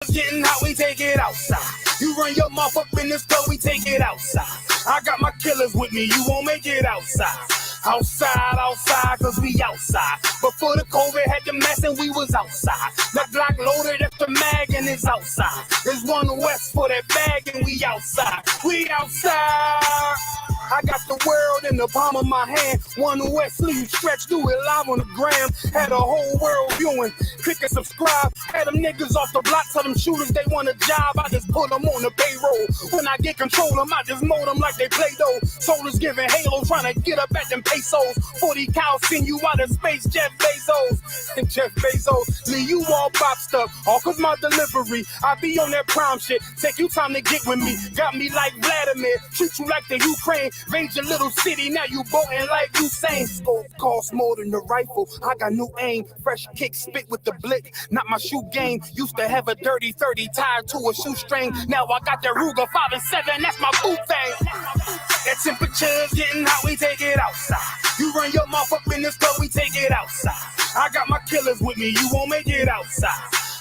Getting hot, we take it outside. You run your mouth up in this club, we take it outside. I got my killers with me, you won't make it outside. Outside, cause we outside. Before the COVID had the mask and we was outside. The Glock loaded up the mag and it's outside. There's one west for that bag and we outside. We outside. I got the world in the palm of my hand. One west leave stretch, do it live on the gram. Had a whole world viewing. Click and subscribe. Had them niggas off the block, tell them shooters they want a job. I just put them on the payroll. When I get control them, I just mold them like they Play-Doh. Soldiers giving Halo, trying to get up at them pesos. 40 cows send you out of space, Jeff Bezos. And Jeff Bezos, leave you all boxed up. All cause my delivery, I be on that prime shit. Take you time to get with me. Got me like Vladimir. Treat you like the Ukraine. Raid your little city, now you boating like Usain. Scope costs more than the rifle. I got new aim. Fresh kick, spit with the blick. Not my shoe game. Used to have a dirty 30 tied to a shoestring. Now I got that Ruger 5 and 7. That's my boot thing. That temperature's getting hot, we take it outside. You run your mouth up in this club, we take it outside. I got my killers with me, you won't make it outside.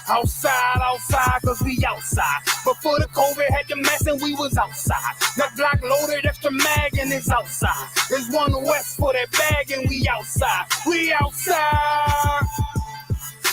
Outside, cause we outside. Before the COVID had the mask and we was outside. The Glock loaded extra mag and it's outside. There's one west for that bag and we outside. We outside.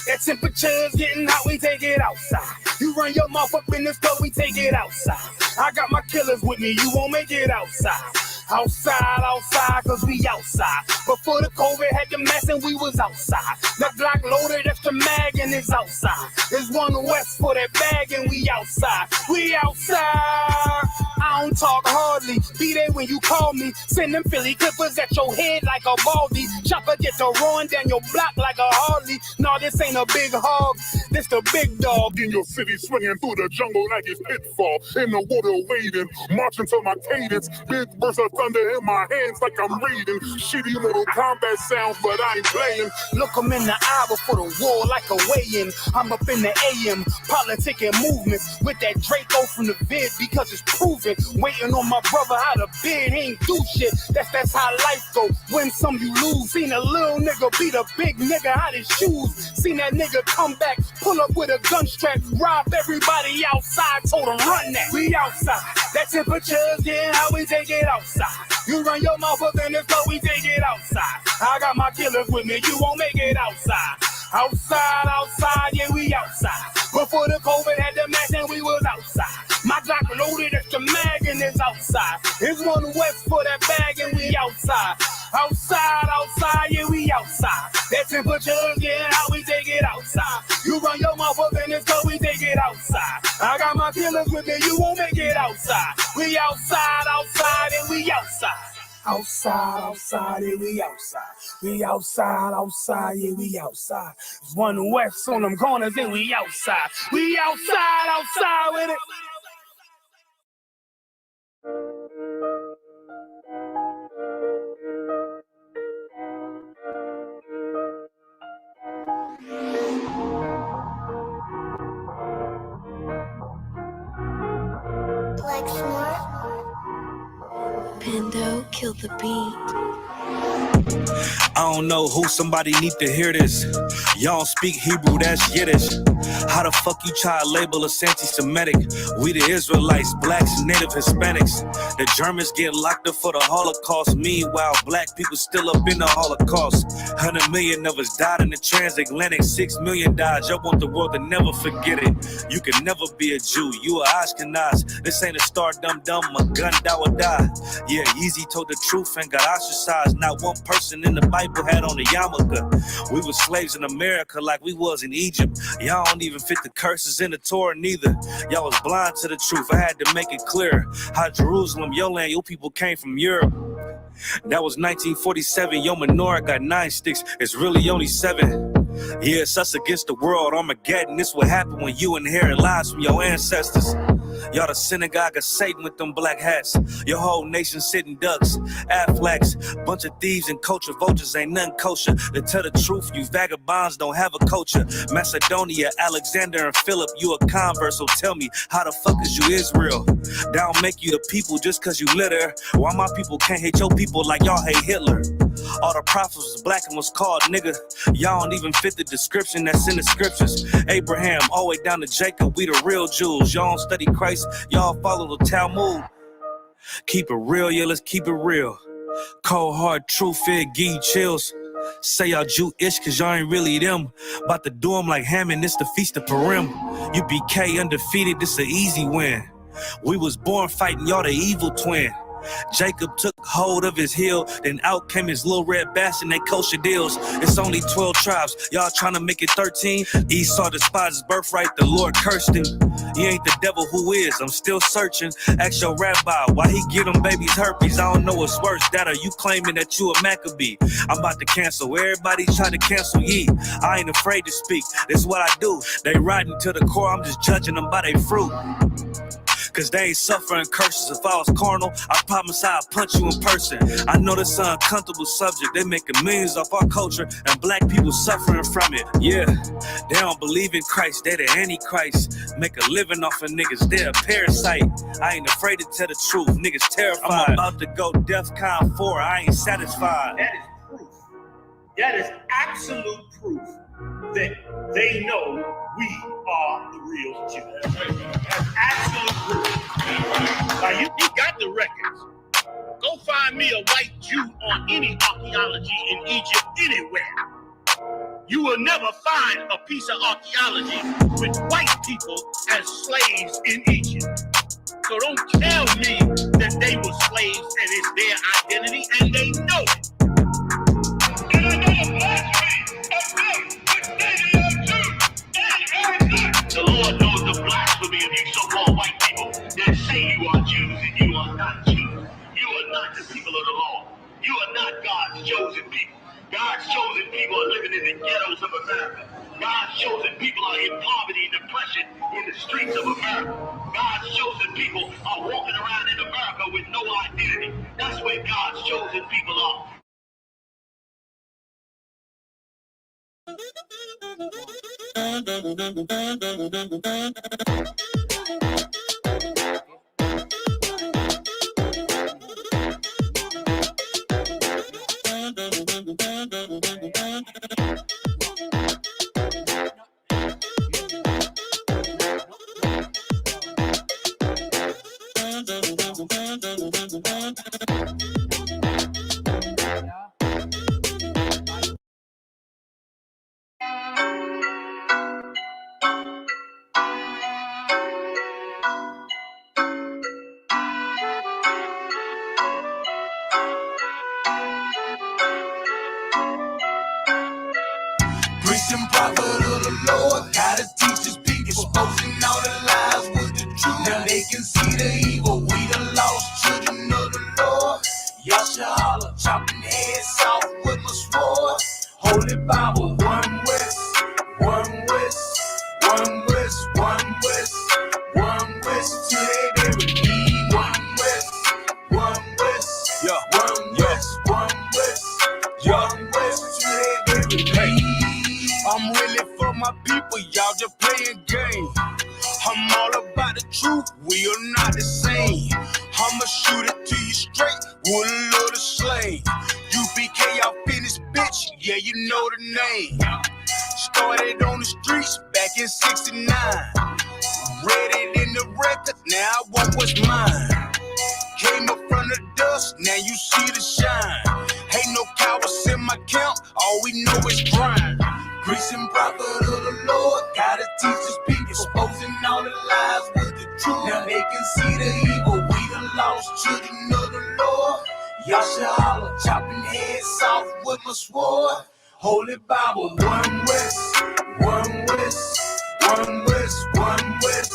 That temperature's getting hot, we take it outside. You run your mouth up in this club, we take it outside. I got my killers with me, you won't make it outside. Outside, cause we outside. Before the COVID had the mask and we was outside. The Glock loaded extra mag and it's outside. There's one west for that bag and we outside. We outside. I don't talk hardly. Be there when you call me. Send them Philly clippers at your head like a baldy. Chopper get to run down your block like a Harley. No, this ain't a big hog. This the big dog. In your city, swinging through the jungle like it's pitfall. In the water wading, marching to my cadence. Big burst of thunder in my hands like I'm reading. Shitty Mortal Kombat sounds, but I ain't playing. Look them in the eye before the war like a weigh-in. I'm up in the AM, politicking movements with that Draco from the vid because it's proven. Waiting on my brother out of bed, he ain't do shit. That's how life go. Win some, you lose. Seen a little nigga beat a big nigga out his shoes. Seen that nigga come back, pull up with a gun strap, rob everybody outside, told him run that. We outside. That temperature's getting hot, we take it outside. You run your mouth up in this club, we take it outside. I got my killers with me, you won't make it outside. Outside, yeah, we outside. Before the COVID had the mask and we was outside. My Glock loaded extra mag and it's outside. It's one west for that bag and we outside. Outside, yeah, we outside. That temperature's getting hot, we take it outside. You run your mouth up in this club, we take it outside. I got my killers with me, you won't make it outside. We outside, and we outside. Outside, yeah, we outside. We outside, yeah, we outside. There's one west on them corners and we outside. We outside with it. Pando, kill the beat. I don't know who, somebody need to hear this. Y'all speak Hebrew, that's Yiddish. How the fuck you try to label us anti-Semitic? We the Israelites, blacks, native Hispanics. The Germans get locked up for the Holocaust. Meanwhile, black people still up in the Holocaust. 100 million of us died in the transatlantic. 6 million died. Y'all want the world to never forget it. You can never be a Jew. You are Ashkenaz. This ain't a star dumb. A gun that would die. Yeah, Yeezy told the truth and got ostracized. Not one person in the Bible had on a yarmulke. We were slaves in America like we was in Egypt. Y'all don't even fit the curses in the Torah neither. Y'all was blind to the truth. I had to make it clear how Jerusalem, your land, your people came from Europe. That was 1947. Your menorah got 9 sticks. It's really only 7. Yeah, it's us against the world. Armageddon. This what happened when you inherit lies from your ancestors. Y'all the synagogue of Satan with them black hats. Your whole nation sitting ducks, Aflacs, bunch of thieves and culture vultures, ain't nothing kosher. To tell the truth, you vagabonds don't have a culture. Macedonia, Alexander and Philip, you a convert, so tell me, how the fuck is you Israel? That don't make you the people just cause you litter. Why my people can't hate your people like y'all hate Hitler? All the prophets was black and was called nigga. Y'all don't even fit the description that's in the scriptures. Abraham, all the way down to Jacob, we the real Jews. Y'all don't study Christ, y'all follow the Talmud. Keep it real, yeah, let's keep it real. Cold hard truth, it give you chills. Say y'all Jew-ish cause y'all ain't really them. About to do them like Hammond, it's the Feast of Purim. U.P.K undefeated, this an easy win. We was born fighting y'all the evil twin. Jacob took hold of his heel, then out came his little red bass and they kosher deals. It's only 12 tribes, y'all trying to make it 13. Esau despised his birthright, the Lord cursed him. He ain't the devil, who is? I'm still searching. Ask your rabbi, why he give them babies herpes? I don't know what's worse, that or you claiming that you a Maccabee. I'm about to cancel, everybody try to cancel ye. I ain't afraid to speak, this is what I do. They riding to the core, I'm just judging them by their fruit. Cause they ain't suffering curses. If I was carnal, I promise I'd punch you in person. I know this is an uncomfortable subject. They making millions off our culture and black people suffering from it. Yeah, they don't believe in Christ. They the Antichrist. Make a living off of niggas. They're a parasite. I ain't afraid to tell the truth. Niggas terrified. I'm about to go DEFCON 4. I ain't satisfied. That is proof. That is absolute proof that they know we are the real Jews. That's absolute proof. Now you got the records. Go find me a white Jew on any archaeology in Egypt anywhere. You will never find a piece of archaeology with white people as slaves in Egypt. So don't tell me that they were slaves and it's their identity, and they know it. And I know the blasphemy of them, but they are Jews. The Lord knows the blasphemy of you so-called white people that say you are Jews and you are not Jews. You are not the people of the law. You are not God's chosen people. God's chosen people are living in the ghettos of America. God's chosen people are in poverty and depression in the streets of America. God's chosen people are walking around in America with no identity. That's where God's chosen people are. Priest and prophet of the Lord, gotta teach his people, exposing all the lies with the truth. Now they can see the evil, we the lost children of the Lord. YAHANNA, chopping heads off with my sword. Holy Bible, one west, one west, one west, one west, one west, till they bury me. One west, one west, yeah, one west, one west, one west, till they bury me. I'm really for my people, y'all just playing games. I'm all about the truth, we are not the same. I'ma shoot it to you straight, wouldn't love to slay. U.P.K, y'all finished, bitch, yeah, you know the name. Started on the streets back in '69. Read it in the record, now I want what's mine. Came up from the dust, now you see the shine. Ain't no cowards in my camp, all we know is grind. Priest and prophet of the Lord, gotta teach his people, exposing all the lies with the truth. Now they can see the evil, we the lost children of the Lord. YAHANNA, chopping heads off with my sword. Holy Bible, one west, one west, one west, one west,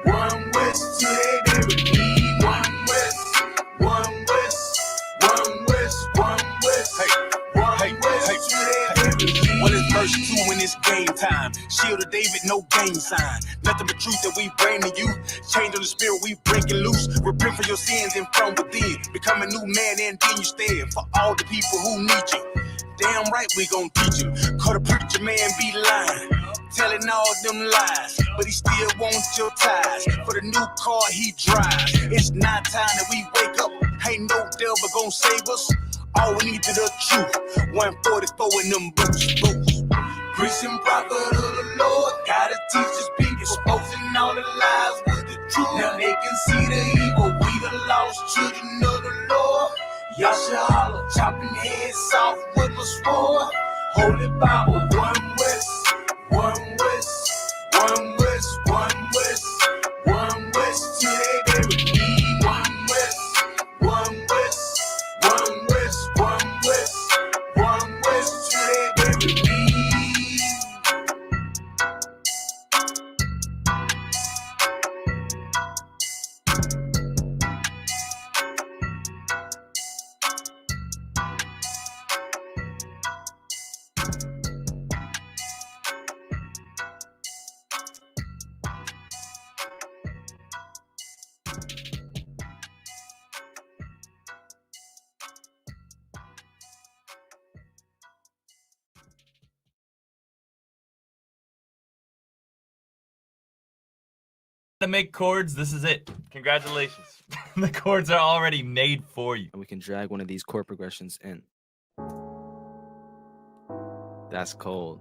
one west, till they bury me. One west, one west, one west, one west, one west, till they bury me. Well, it's verse 2 when it's game time. Shield of David, no gang sign. Nothing but truth that we bring to you. Change on the spirit, we breaking loose. Repent for your sins and from within. Become a new man and then you stand for all the people who need you. Damn right we gon' teach you. Call the preacher man be lying, telling all them lies, but he still wants your ties for the new car he drives. It's not time that we wake up. Ain't no devil gon' save us. All we need to the truth. 144 in them boots. Preaching prophet of the Lord, gotta teach his people, exposing all the lies with the truth. Now they can see the evil, we the lost children of the Lord. YAHANNA, chopping heads off with a sword. Holy Bible, one West, one West, one West, one West, one West, till they bury me. One West, one West, one West, one West, one West, till they bury me. To make chords, this is it. Congratulations. The chords are already made for you. And we can drag one of these chord progressions in. That's cold.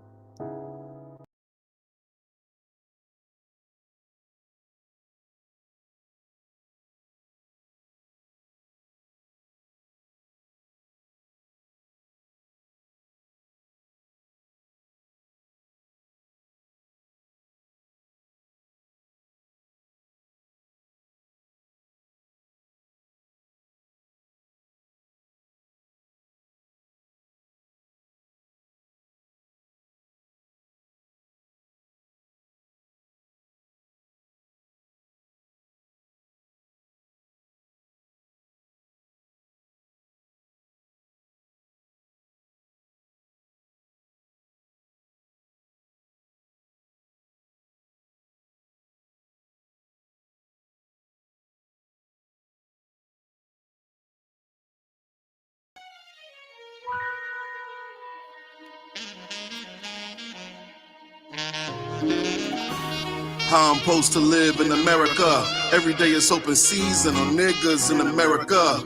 How I'm supposed to live in America. Every day is open season on niggas in America.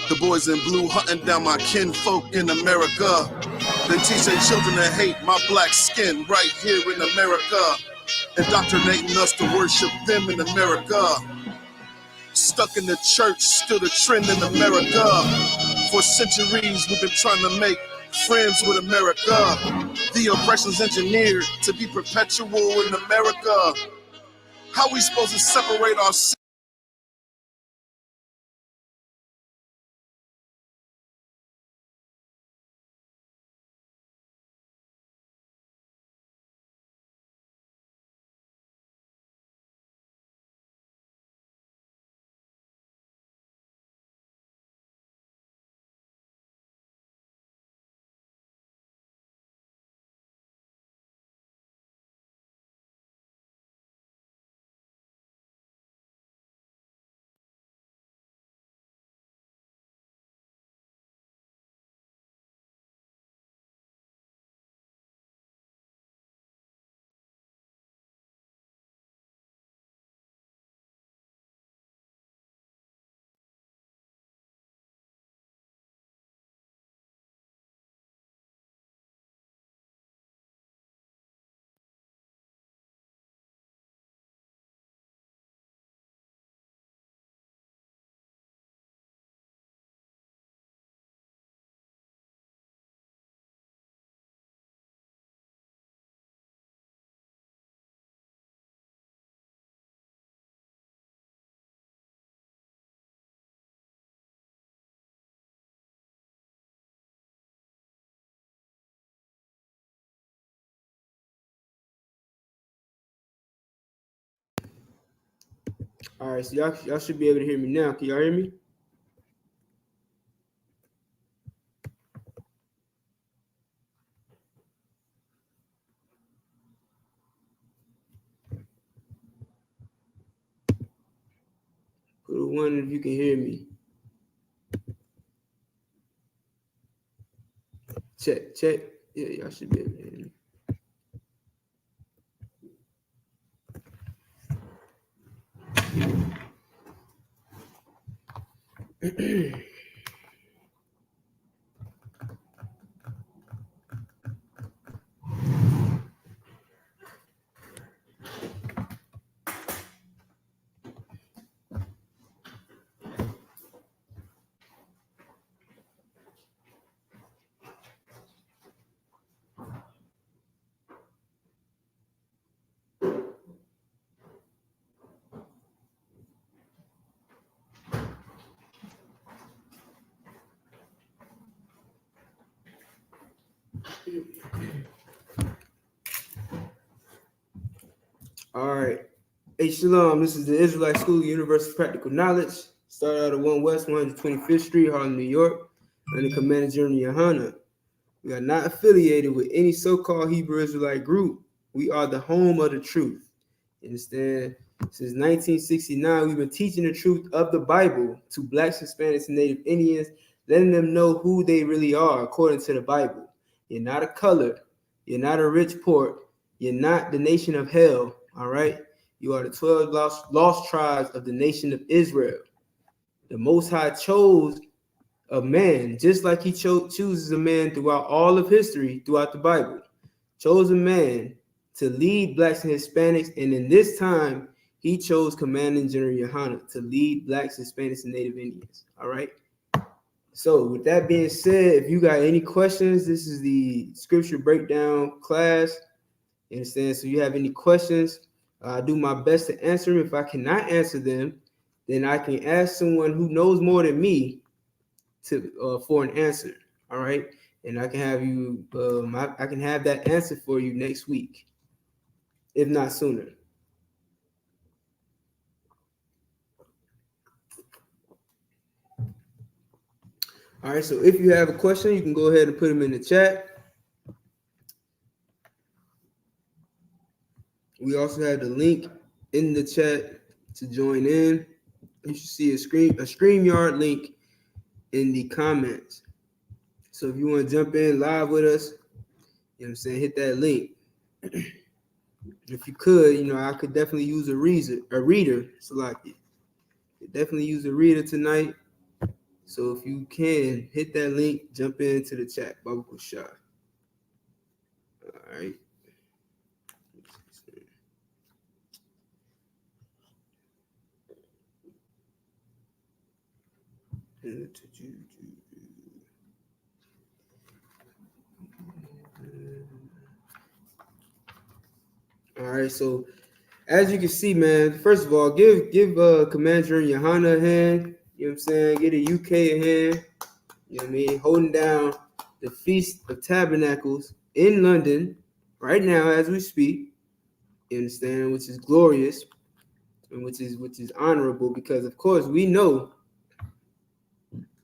The boys in blue hunting down my kinfolk in America. They teach their children to hate my black skin right here in America. Indoctrinating us to worship them in America. Stuck in the church, still the trend in America. For centuries we've been trying to make friends with America. The oppression's engineered to be perpetual in America. How we supposed to separate ourselves? All right, so y'all should be able to hear me now. Can y'all hear me? Put a one if you can hear me. Check, check. Yeah, y'all should be able to hear me. All right. Hey, Shalom. This is the Israelite School of Universal Practical Knowledge. Started out at 1 West 125th Street, Harlem, New York. Under Commander General YAHANNA. We are not affiliated with any so-called Hebrew Israelite group. We are the home of the truth. You understand? Since 1969, we've been teaching the truth of the Bible to Blacks, Hispanics, and Native Indians, letting them know who they really are according to the Bible. You're not a color. You're not a rich poor. You're not the nation of hell. All right? You are the 12 lost tribes of the nation of Israel. The Most High chose a man, just like he chooses a man throughout all of history, throughout the Bible. Chose a man to lead Blacks and Hispanics, and in this time, he chose Commanding General YAHANNA to lead Blacks, Hispanics, and Native Indians. All right? So with that being said, if you got any questions, this is the scripture breakdown class. You understand? So you have any questions, I do my best to answer them. If I cannot answer them, then I can ask someone who knows more than me to for an answer. All right, and I can have you. I can have that answer for you next week, if not sooner. All right. So if you have a question, you can go ahead and put them in the chat. We also have the link in the chat to join in. You should see a StreamYard link in the comments. So if you want to jump in live with us, you know what I'm saying, hit that link. If you could, I could definitely use a reader. So like, definitely use a reader tonight. So if you can, hit that link, jump into the chat. Bubble shot. All right. All right, so as you can see, man, first of all, give Commander YAHANNA a hand. You know what I'm saying? Get a UK a hand. You know what I mean? Holding down the Feast of Tabernacles in London right now as we speak. You understand? Which is glorious and which is honorable, because of course we know.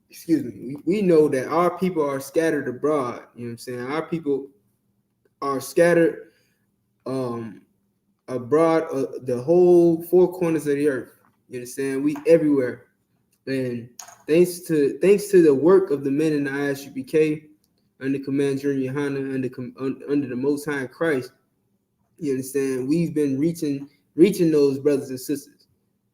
Excuse me. We know that our people are scattered abroad. You know what I'm saying? Our people are scattered abroad, the whole four corners of the earth. You understand? We everywhere. And thanks to the work of the men in the I.S.U.P.K, under Command General YAHANNA, under the Most High Christ, you understand, we've been reaching those brothers and sisters.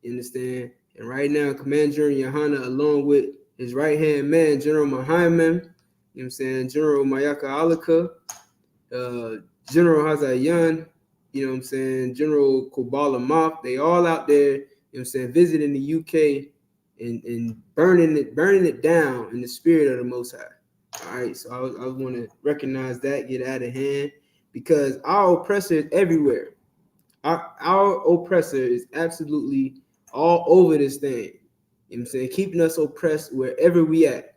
You understand? And right now, Command General YAHANNA, along with his right-hand man, General Muhammad, you know what I'm saying, General Mayaka Alaka, General Hazayan, you know what I'm saying, General Kubala Mop, they all out there, you know what I'm saying, visiting the UK and burning it down in the spirit of the Most High. All right, so I want to recognize that, get out of hand, because our oppressor is everywhere. Our oppressor is absolutely all over this thing. You know what I'm saying? Keeping us oppressed wherever we at.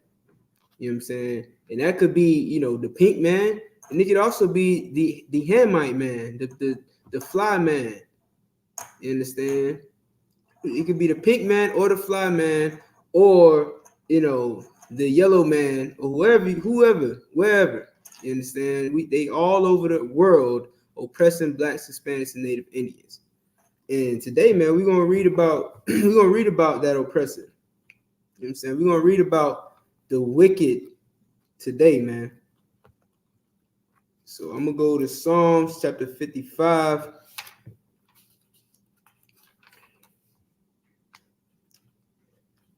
You know what I'm saying? And that could be, the pink man, and it could also be the Hamite man, the fly man. You understand? It could be the pink man or the fly man, or the yellow man, or whoever, wherever. You understand? They all over the world oppressing Blacks, Hispanics, and Native Indians. And today, man, we're gonna read about that oppressor. You know what I'm saying? We're gonna read about the wicked today, man. So I'm gonna go to Psalms chapter 55.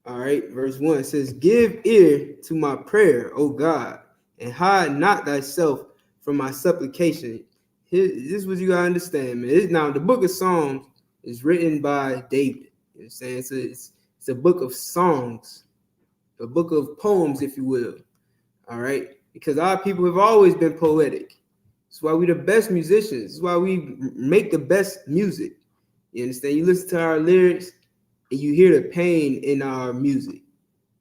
All right, verse 1 says, "Give ear to my prayer, O God, and hide not thyself from my supplication." This is what you gotta understand, man. Now, the book of Psalms is written by David. You know what I'm saying? It's a book of songs, a book of poems, if you will. All right, because our people have always been poetic. That's why we're the best musicians. That's why we make the best music. You understand? You listen to our lyrics, and you hear the pain in our music.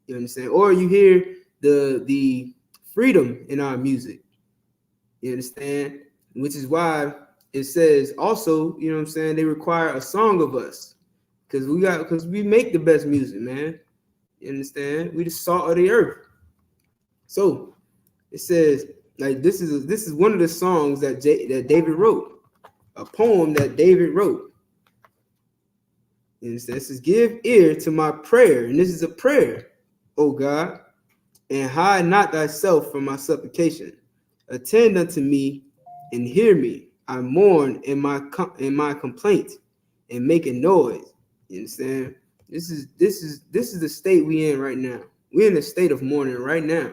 You understand? Or you hear the freedom in our music. You understand? Which is why it says also, you know what I'm saying, they require a song of us because we make the best music, man. You understand? We the salt of the earth. So it says, like, this is one of the songs that David wrote, a poem that David wrote. And it says, give ear to my prayer, and this is a prayer, O God, and hide not thyself from my supplication. Attend unto me and hear me. I mourn in my complaint and make a noise. You understand? This is the state we in right now. We're in a state of mourning right now.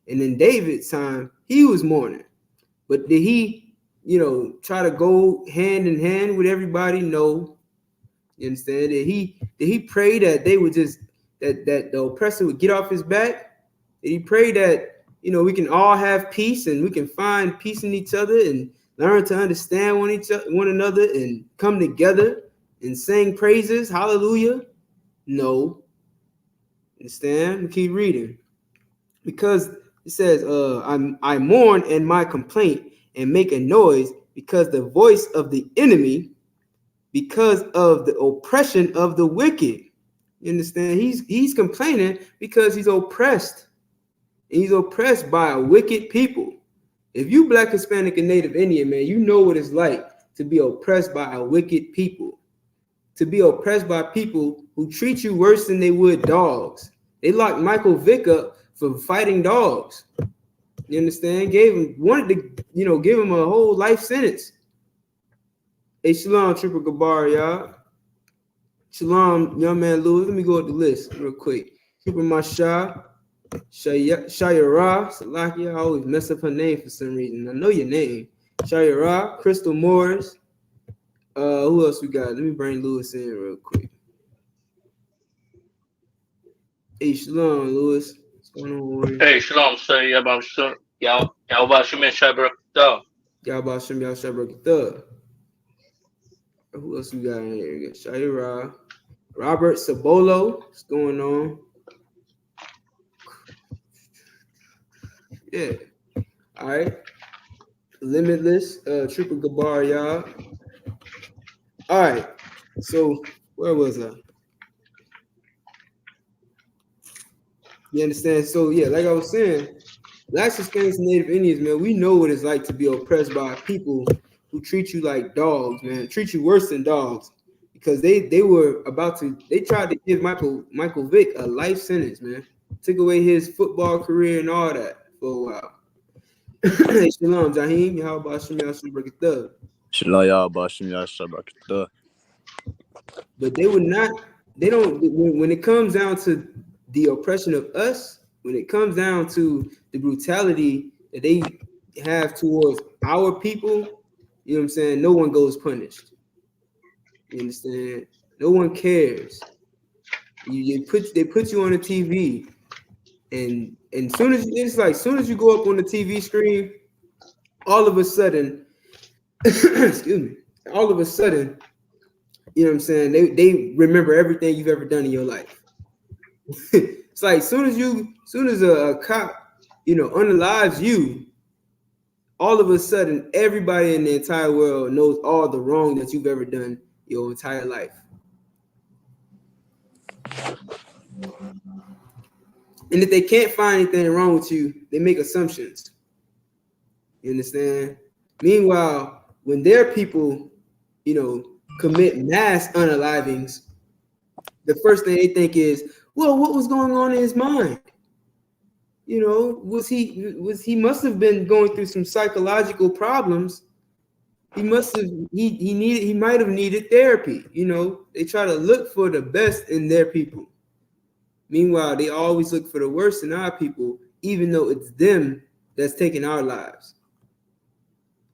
And in David's time, he was mourning. But did he, try to go hand in hand with everybody? No. You understand? Did he pray that they would just that the oppressor would get off his back? Did he pray that we can all have peace and we can find peace in each other and learn to understand one another and come together and sing praises? Hallelujah. No. Understand? We keep reading. Because it says, I mourn in my complaint and make a noise because the voice of the enemy, because of the oppression of the wicked. You understand? He's complaining because he's oppressed. He's oppressed by a wicked people. If you Black, Hispanic, and Native Indian, man, you know what it's like to be oppressed by a wicked people. To be oppressed by people who treat you worse than they would dogs. They locked Michael Vick up for fighting dogs. You understand? Wanted to, give him a whole life sentence. Hey, Shalom, Triple Gabar, y'all. Shalom, young man Lewis. Let me go up the list real quick. Super Masha, Shayara, Salakia. I always mess up her name for some reason. I know your name. Shayara, Crystal Morris. Who else we got? Let me bring Lewis in real quick. Hey, Shalom, Lewis. What's going on, Warrior? Hey, Shalom, say about y'all about Shemin Shabrak. Y'all about Shem Y'all Shabrak. Who else we got in here? We got Shayara, Robert Sabolo. What's going on? Yeah. All right. Limitless, Triple Gabar, y'all. All right. So where was I? You understand? So yeah, like I was saying, Blacks, Hispanics, and Native Indians, man, we know what it's like to be oppressed by people who treat you like dogs, man, treat you worse than dogs, because they tried to give Michael Vick a life sentence, man. Took away his football career and all that for a while. Hey, Shalom, Jaheem. How about Shem Y'all Shabrak? Shalom, y'all about Shem Y'all Shabrak. But when it comes down to the oppression of us, when it comes down to the brutality that they have towards our people, you know what I'm saying? No one goes punished. You understand? No one cares. They put you on the TV, and soon as you go up on the TV screen, all of a sudden, excuse me, all of a sudden, you know what I'm saying? They remember everything you've ever done in your life. It's like soon as a cop, unalives you, all of a sudden everybody in the entire world knows all the wrong that you've ever done your entire life. And if they can't find anything wrong with you, they make assumptions. You understand? Meanwhile, when their people, commit mass unalivings, the first thing they think is, well, what was going on in his mind? He must have been going through some psychological problems. He might have needed therapy. They try to look for the best in their people. Meanwhile, they always look for the worst in our people, even though it's them that's taking our lives.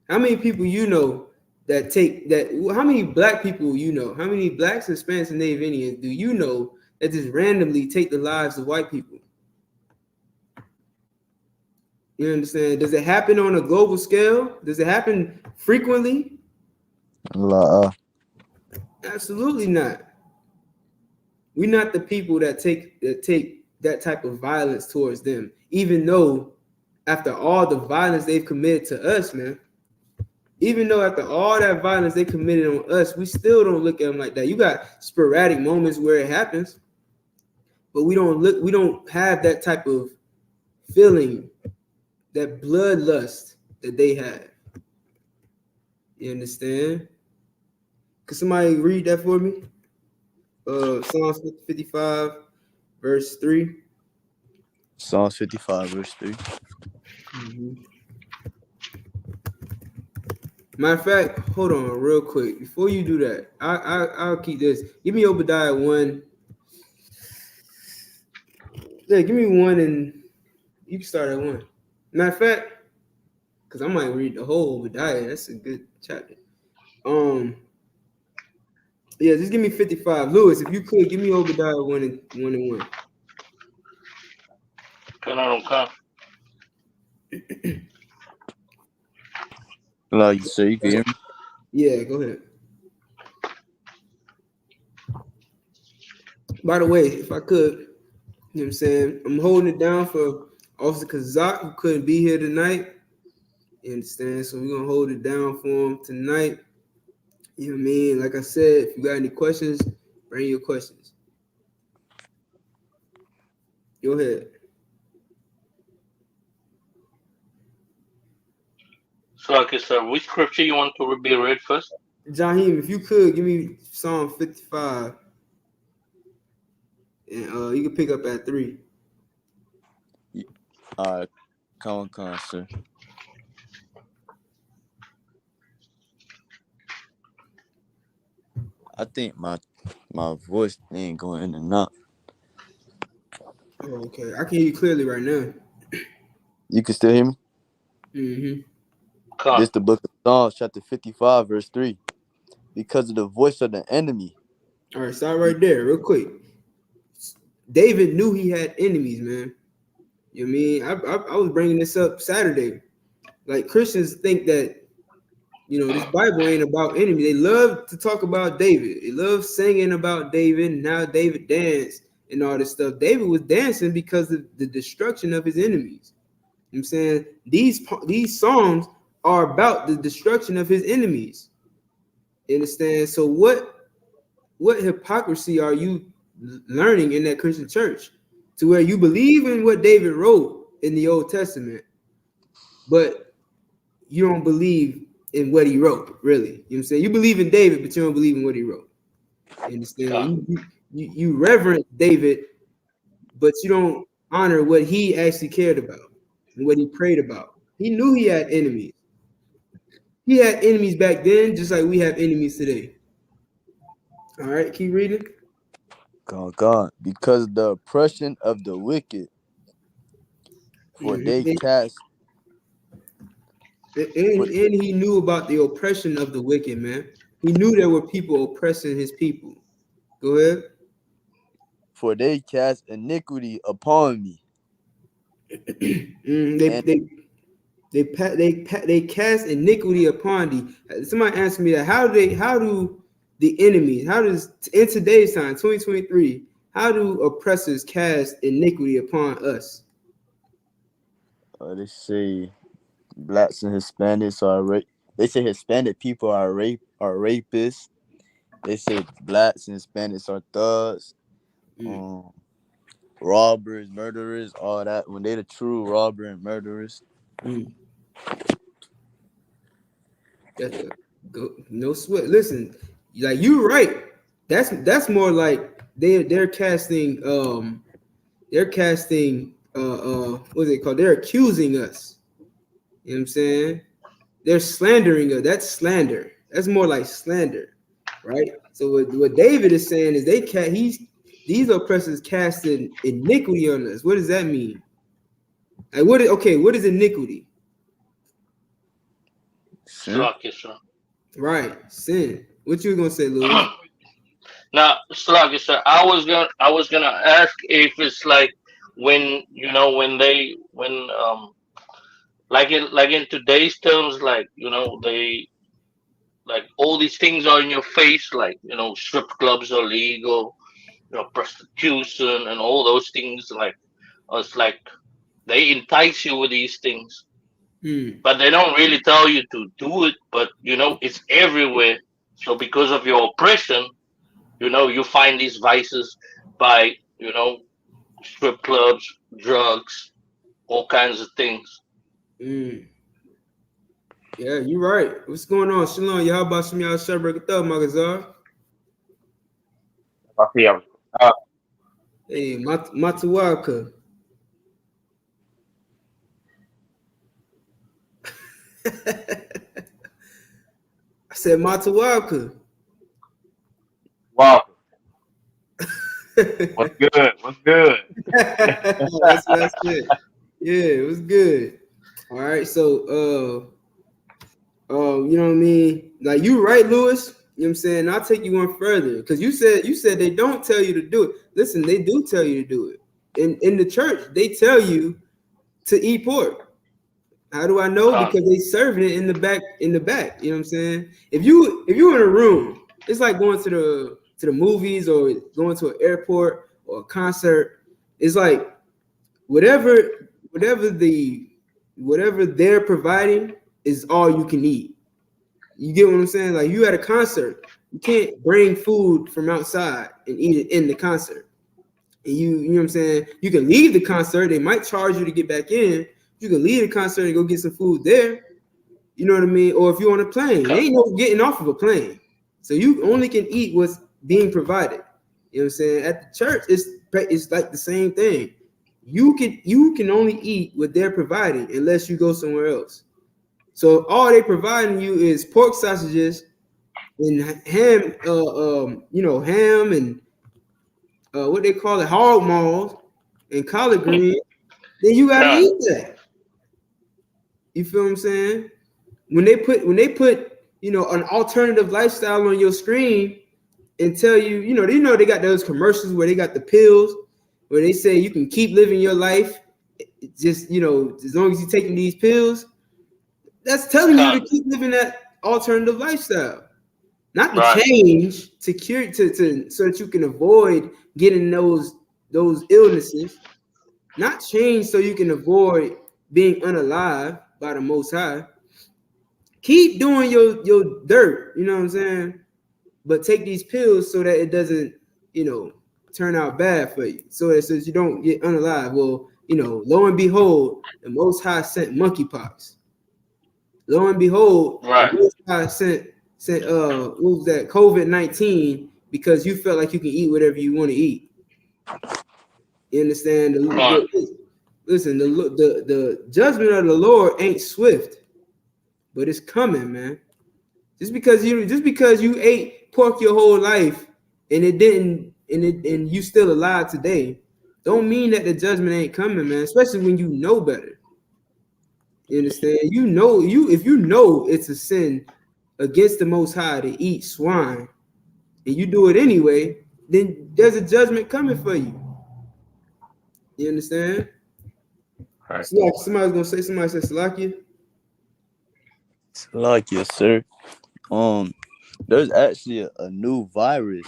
How many people how many Black people how many Blacks, Hispanics, and Native Indians do you know that just randomly take the lives of white people? You understand? Does it happen on a global scale? Does it happen frequently? Absolutely not. We're not the people that take that type of violence towards them, even though after all the violence they've committed to us, man. even though after all that violence they committed on us, we still don't look at them like that. You got sporadic moments where it happens, but we don't have that type of feeling, that bloodlust that they have. You understand? Could somebody read that for me? Psalms 55, verse 3. Psalms 55, verse 3. Mm-hmm. Matter of fact, hold on real quick. Before you do that, I'll keep this. Give me Obadiah 1. Yeah, give me 1 and you can start at 1. Matter of fact, because I might read the whole Obadiah. That's a good chapter. Yeah, just give me 55. Lewis, if you could, give me Obadiah 1 and 1. Like, so you can hear me? Yeah, go ahead. By the way, if I could, you know what I'm saying? I'm holding it down for Officer Kazak, who couldn't be here tonight. You understand? So we're going to hold it down for him tonight. You know what I mean? Like I said, if you got any questions, bring your questions. Go ahead. So, okay, sir, which scripture you want to be read first? Jaheim, if you could, give me Psalm 55. And you can pick up at 3. Come on, sir. I think my voice ain't going in and out. Oh, okay. I can hear you clearly right now. You can still hear me? Mm-hmm. This is the book of Psalms, chapter 55, verse 3. Because of the voice of the enemy. All right, start right there, real quick. David knew he had enemies, man. You know what I mean? I was bringing this up Saturday. Like, Christians think that, you know, this Bible ain't about enemies. They love to talk about David. They love singing about David and how David danced and all this stuff. David was dancing because of the destruction of his enemies. You know what I'm saying? These songs are about the destruction of his enemies. You understand? So what hypocrisy are you learning in that Christian church to where you believe in what David wrote in the Old Testament, but you don't believe in what he wrote, really? You know what I'm saying? You believe in David, but you don't believe in what he wrote. You understand? You reverence David, but you don't honor what he actually cared about and what he prayed about. He knew he had enemies. He had enemies back then, just like we have enemies today. All right, keep reading. God, because the oppression of the wicked, for they cast. And he knew about the oppression of the wicked, man. He knew there were people oppressing his people. Go ahead. For they cast iniquity upon me. They cast iniquity upon thee. Somebody answer me that. How do the enemies, in today's time, 2023, how do oppressors cast iniquity upon us? They say blacks and Hispanics are they say Hispanic people are rapists. They say blacks and Hispanics are thugs, robbers, murderers, all that. When they the true robber and murderers. No sweat. Listen, like, you're right. That's more like they're casting what's it called? They're accusing us. You know what I'm saying? They're slandering us. That's slander. That's more like slander, right? So what David is saying is these oppressors casting iniquity on us. What does that mean? Like, what is iniquity? Sin. Right, sin. What you gonna say, Louis? Now, Sluggy, sir, I was gonna ask if it's like when like in today's terms, like they like all these things are in your face, like strip clubs are legal, prostitution and all those things, like it's like they entice you with these things. but they don't really tell you to do it. But it's everywhere. So because of your oppression, you find these vices by strip clubs, drugs, all kinds of things. Yeah, you're right. What's going on? Shalom. Y'all about some y'all Shabbat Thug Magazar. Hey, Matuwaka. I said Matuwaka. Wow. What's good? What's good? That's it. Yeah, it was good. All right, so you know what I mean? Like you right, Lewis. You know what I'm saying? I'll take you one further because you said they don't tell you to do it. Listen, they do tell you to do it. In the church, they tell you to eat pork. How do I know? Because they serving it in the back. You know what I'm saying? If you're in a room, it's like going to the movies or going to an airport or a concert. It's like whatever they're providing is all you can eat. You get what I'm saying? Like you at a concert, you can't bring food from outside and eat it in the concert. And you know what I'm saying? You can leave the concert. They might charge you to get back in. You can leave the concert and go get some food there. You know what I mean? Or if you're on a plane, there ain't no getting off of a plane. So you only can eat what's being provided. You know what I'm saying? At the church, it's like the same thing. You can only eat what they're providing unless you go somewhere else. So all they providing you is pork sausages and ham, ham and what they call it, hog maws and collard greens. Then you gotta eat that. You feel what I'm saying? When they put an alternative lifestyle on your screen and tell you, they got those commercials where they got the pills where they say you can keep living your life just as long as you're taking these pills. That's telling you to keep living that alternative lifestyle, not to change to cure so that you can avoid getting those illnesses, not change so you can avoid being unalive by the Most High. Keep doing your dirt, you know what I'm saying? But take these pills so that it doesn't, turn out bad for you. So that says you don't get unalive. Well, lo and behold, the Most High sent monkeypox. Lo and behold, the Most High sent what was that, COVID-19, because you felt like you can eat whatever you want to eat. You understand? Listen, the judgment of the Lord ain't swift, but it's coming, man. Just because you ate pork your whole life and it didn't, and you still alive today, don't mean that the judgment ain't coming, man. Especially when you know better. You understand? If you know it's a sin against the Most High to eat swine, and you do it anyway, then there's a judgment coming for you. You understand? Right. Somebody's gonna say, somebody said Salakia. Salakia, sir. There's actually a new virus.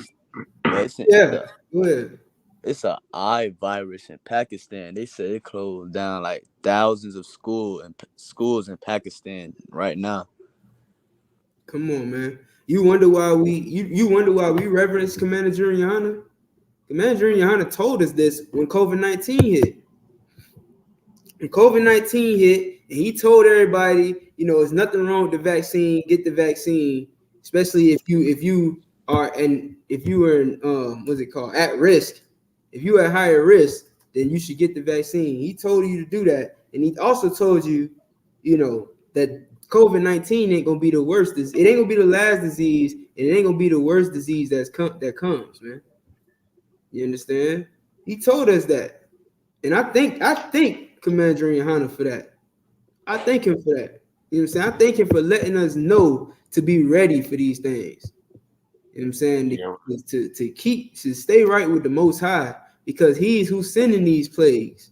It's an eye virus in Pakistan. They say it closed down like thousands of schools in Pakistan right now. Come on, man. You wonder why we reverence Commander Junior YAHANNA? Commander Junior YAHANNA told us this when COVID-19 hit. When COVID-19 hit, and he told everybody, there's nothing wrong with the vaccine. Get the vaccine, especially if you are what's it called, at risk. If you are at higher risk, then you should get the vaccine. He told you to do that, and he also told you, that COVID-19 ain't gonna be the worst. It ain't gonna be the last disease, and it ain't gonna be the worst disease that comes, man. You understand? He told us that, and I think Commander YAHANNA for that. I thank him for that. You know what I'm saying? I thank him for letting us know to be ready for these things. You know what I'm saying? To stay right with the Most High, because He's who's sending these plagues.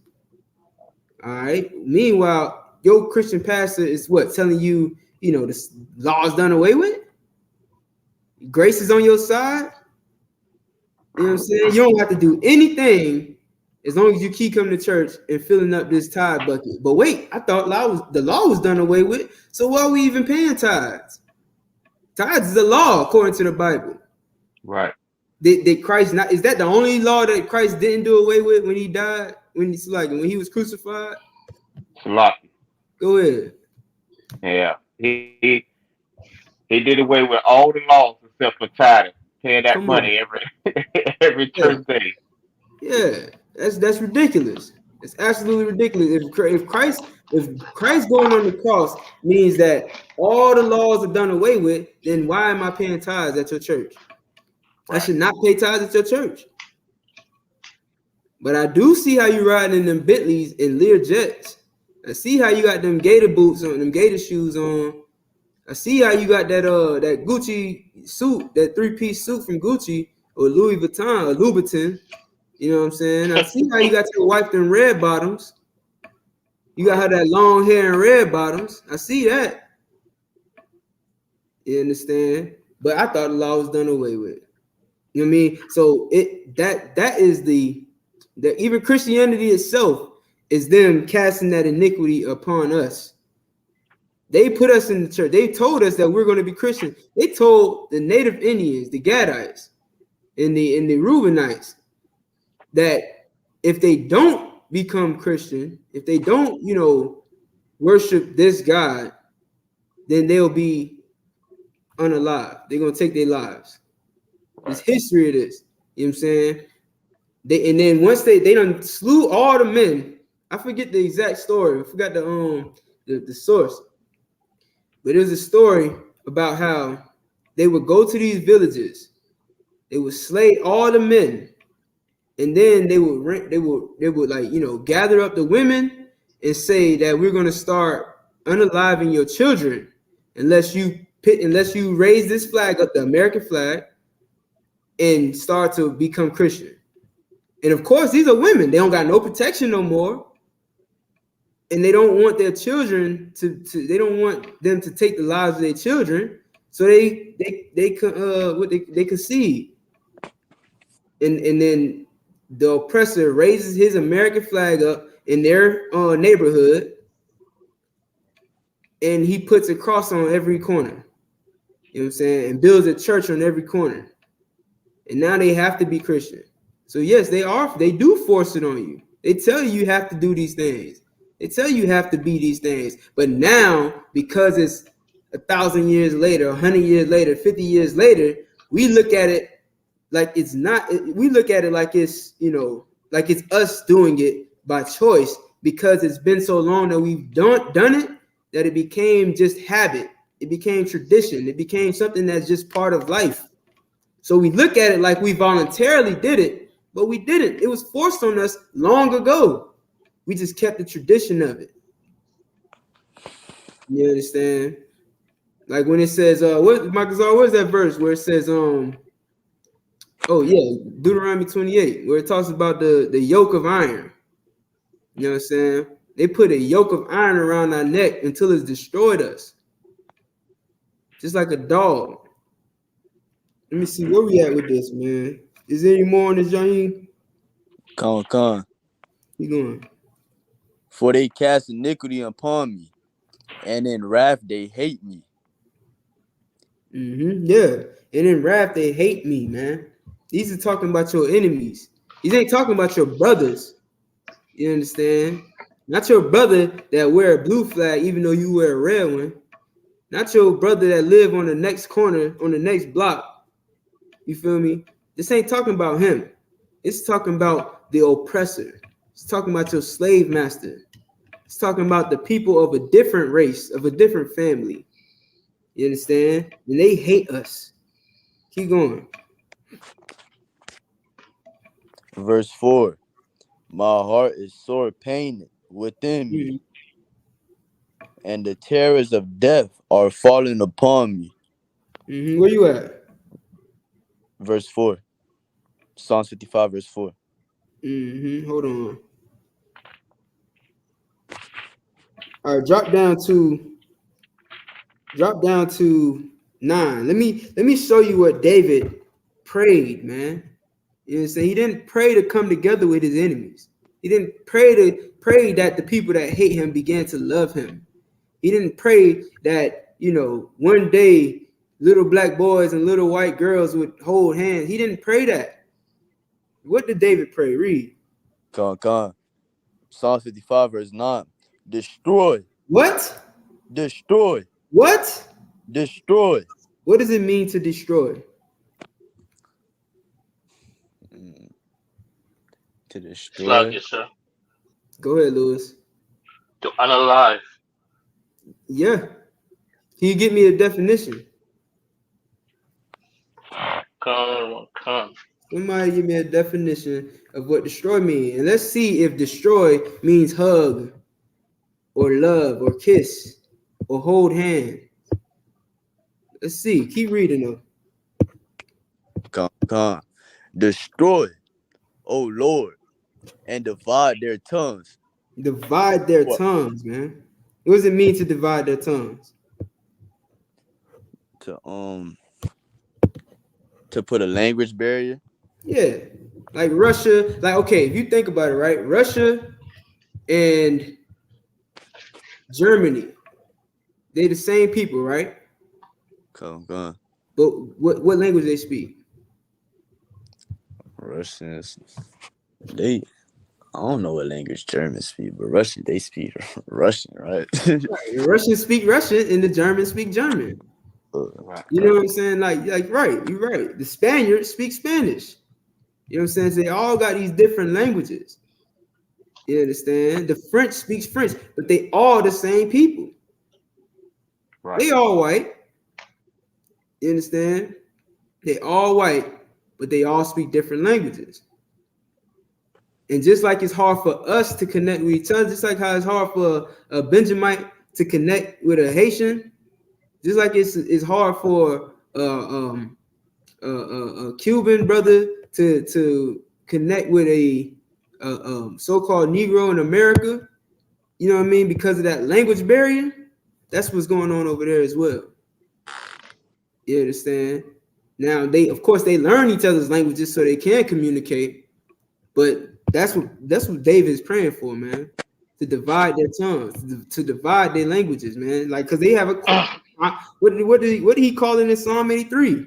All right. Meanwhile, your Christian pastor is telling you, the law's done away with. Grace is on your side. You know what I'm saying? You don't have to do anything as long as you keep coming to church and filling up this tithe bucket. But wait, I thought the law was done away with. So why are we even paying tithes? Tithes is the law according to the Bible. Right. Did Christ not? Is that the only law that Christ didn't do away with when he died? When he was crucified? Lucky. Go ahead. Yeah. He did away with all the laws except for tithing, paying that Come on. money every church day. Yeah, that's ridiculous. It's absolutely ridiculous. If Christ going on the cross means that all the laws are done away with, then why am I paying tithes at your church? I should not pay tithes at your church. But I do see how you riding in them Bentleys and Lear jets. I see how you got them gator boots on, them gator shoes on. I see how you got that Gucci suit, that 3-piece suit from Gucci or Louis Vuitton or Louboutin. You know what I'm saying? I see how you got your wife in red bottoms. You got her that long hair and red bottoms. I see that. You understand? But I thought the law was done away with. You know what I mean? So that is the even Christianity itself is them casting that iniquity upon us. They put us in the church. They told us that we're going to be Christian. They told the native Indians, the Gadites, and the Reubenites, that if they don't become Christian, if they don't, worship this God, then they'll be unalive. They're going to take their lives. It's history of this. You know what I'm saying? And then once they done slew all the men, I forget the exact story. I forgot the source. But there's a story about how they would go to these villages. They would slay all the men. And then they would gather up the women and say that we're going to start unaliving your children unless you raise this flag up, the American flag, and start to become Christian. And of course, these are women. They don't got no protection no more. And they don't want their children they don't want them to take the lives of their children. So they concede. And then the oppressor raises his American flag up in their neighborhood, and he puts a cross on every corner. You know what I'm saying? And builds a church on every corner. And now they have to be Christian. So yes, they do force it on you. They tell you have to do these things. They tell you have to be these things. But now, because it's 1,000 years later, 100 years later, 50 years later, we look at it like it's not. We look at it like it's, like it's us doing it by choice, because it's been so long that we've done it, that it became just habit. It became tradition. It became something that's just part of life. So we look at it like we voluntarily did it, but we didn't. It was forced on us long ago. We just kept the tradition of it. You understand? Like when it says, where's that verse where it says, Deuteronomy 28, where it talks about the yoke of iron. You know what I'm saying? They put a yoke of iron around our neck until it's destroyed us. Just like a dog. Let me see where we at with this, man. Is there any more on this, Jaheem? Con. You going? For they cast iniquity upon me, and in wrath they hate me. Yeah. And in wrath they hate me, man. These are talking about your enemies. These ain't talking about your brothers. You understand? Not your brother that wear a blue flag even though you wear a red one. Not your brother that live on the next corner, on the next block. You feel me? This ain't talking about him. It's talking about the oppressor. It's talking about your slave master. It's talking about the people of a different race, of a different family. You understand? And they hate us. Keep going. Verse 4. My heart is sore pained within me, and the terrors of death are falling upon me. Where you at? Verse 4. Psalm 55, verse 4. Hold on. All right, drop down to 9. Let me show you what David prayed, man. You know what I'm saying? He didn't pray to come together with his enemies. He didn't pray that the people that hate him began to love him. He didn't pray that, one day little black boys and little white girls would hold hands. He didn't pray that. What did David pray? Read. Con. Psalm 55 verse 9. Destroy. What? Destroy. What? Destroy. What does it mean to destroy? To destroy. Slug, yes, sir. Go ahead, Lewis. To unalive. Yeah. Can you give me a definition? Con. Somebody give me a definition of what destroy means. And let's see if destroy means hug or love or kiss or hold hand. Let's see. Keep reading though. Con. Destroy, O Lord, and divide their tongues. Divide their tongues, man. What does it mean to divide their tongues? To put a language barrier. Yeah. Like Russia, okay, if you think about it, right? Russia and Germany, they the same people, right? Con. But what language they speak? Russians. I don't know what language Germans speak, but Russian, they speak Russian, right? The Russians speak Russian and the Germans speak German. You know what I'm saying? Like right, you're right. The Spaniards speak Spanish. You know what I'm saying? So they all got these different languages. You understand? The French speaks French, but they all the same people. Right. They all white. You understand? They all white, but they all speak different languages. And just like it's hard for us to connect with each other, just like how it's hard for a Benjamite to connect with a Haitian, just like it's hard for a Cuban brother to connect with a so-called Negro in America, you know what I mean? Because of that language barrier, that's what's going on over there as well. You understand? Now of course they learn each other's languages so they can communicate, but that's what David is praying for, man. To divide their tongues, to divide their languages, man. Like, because they have what did he call it in Psalm 83?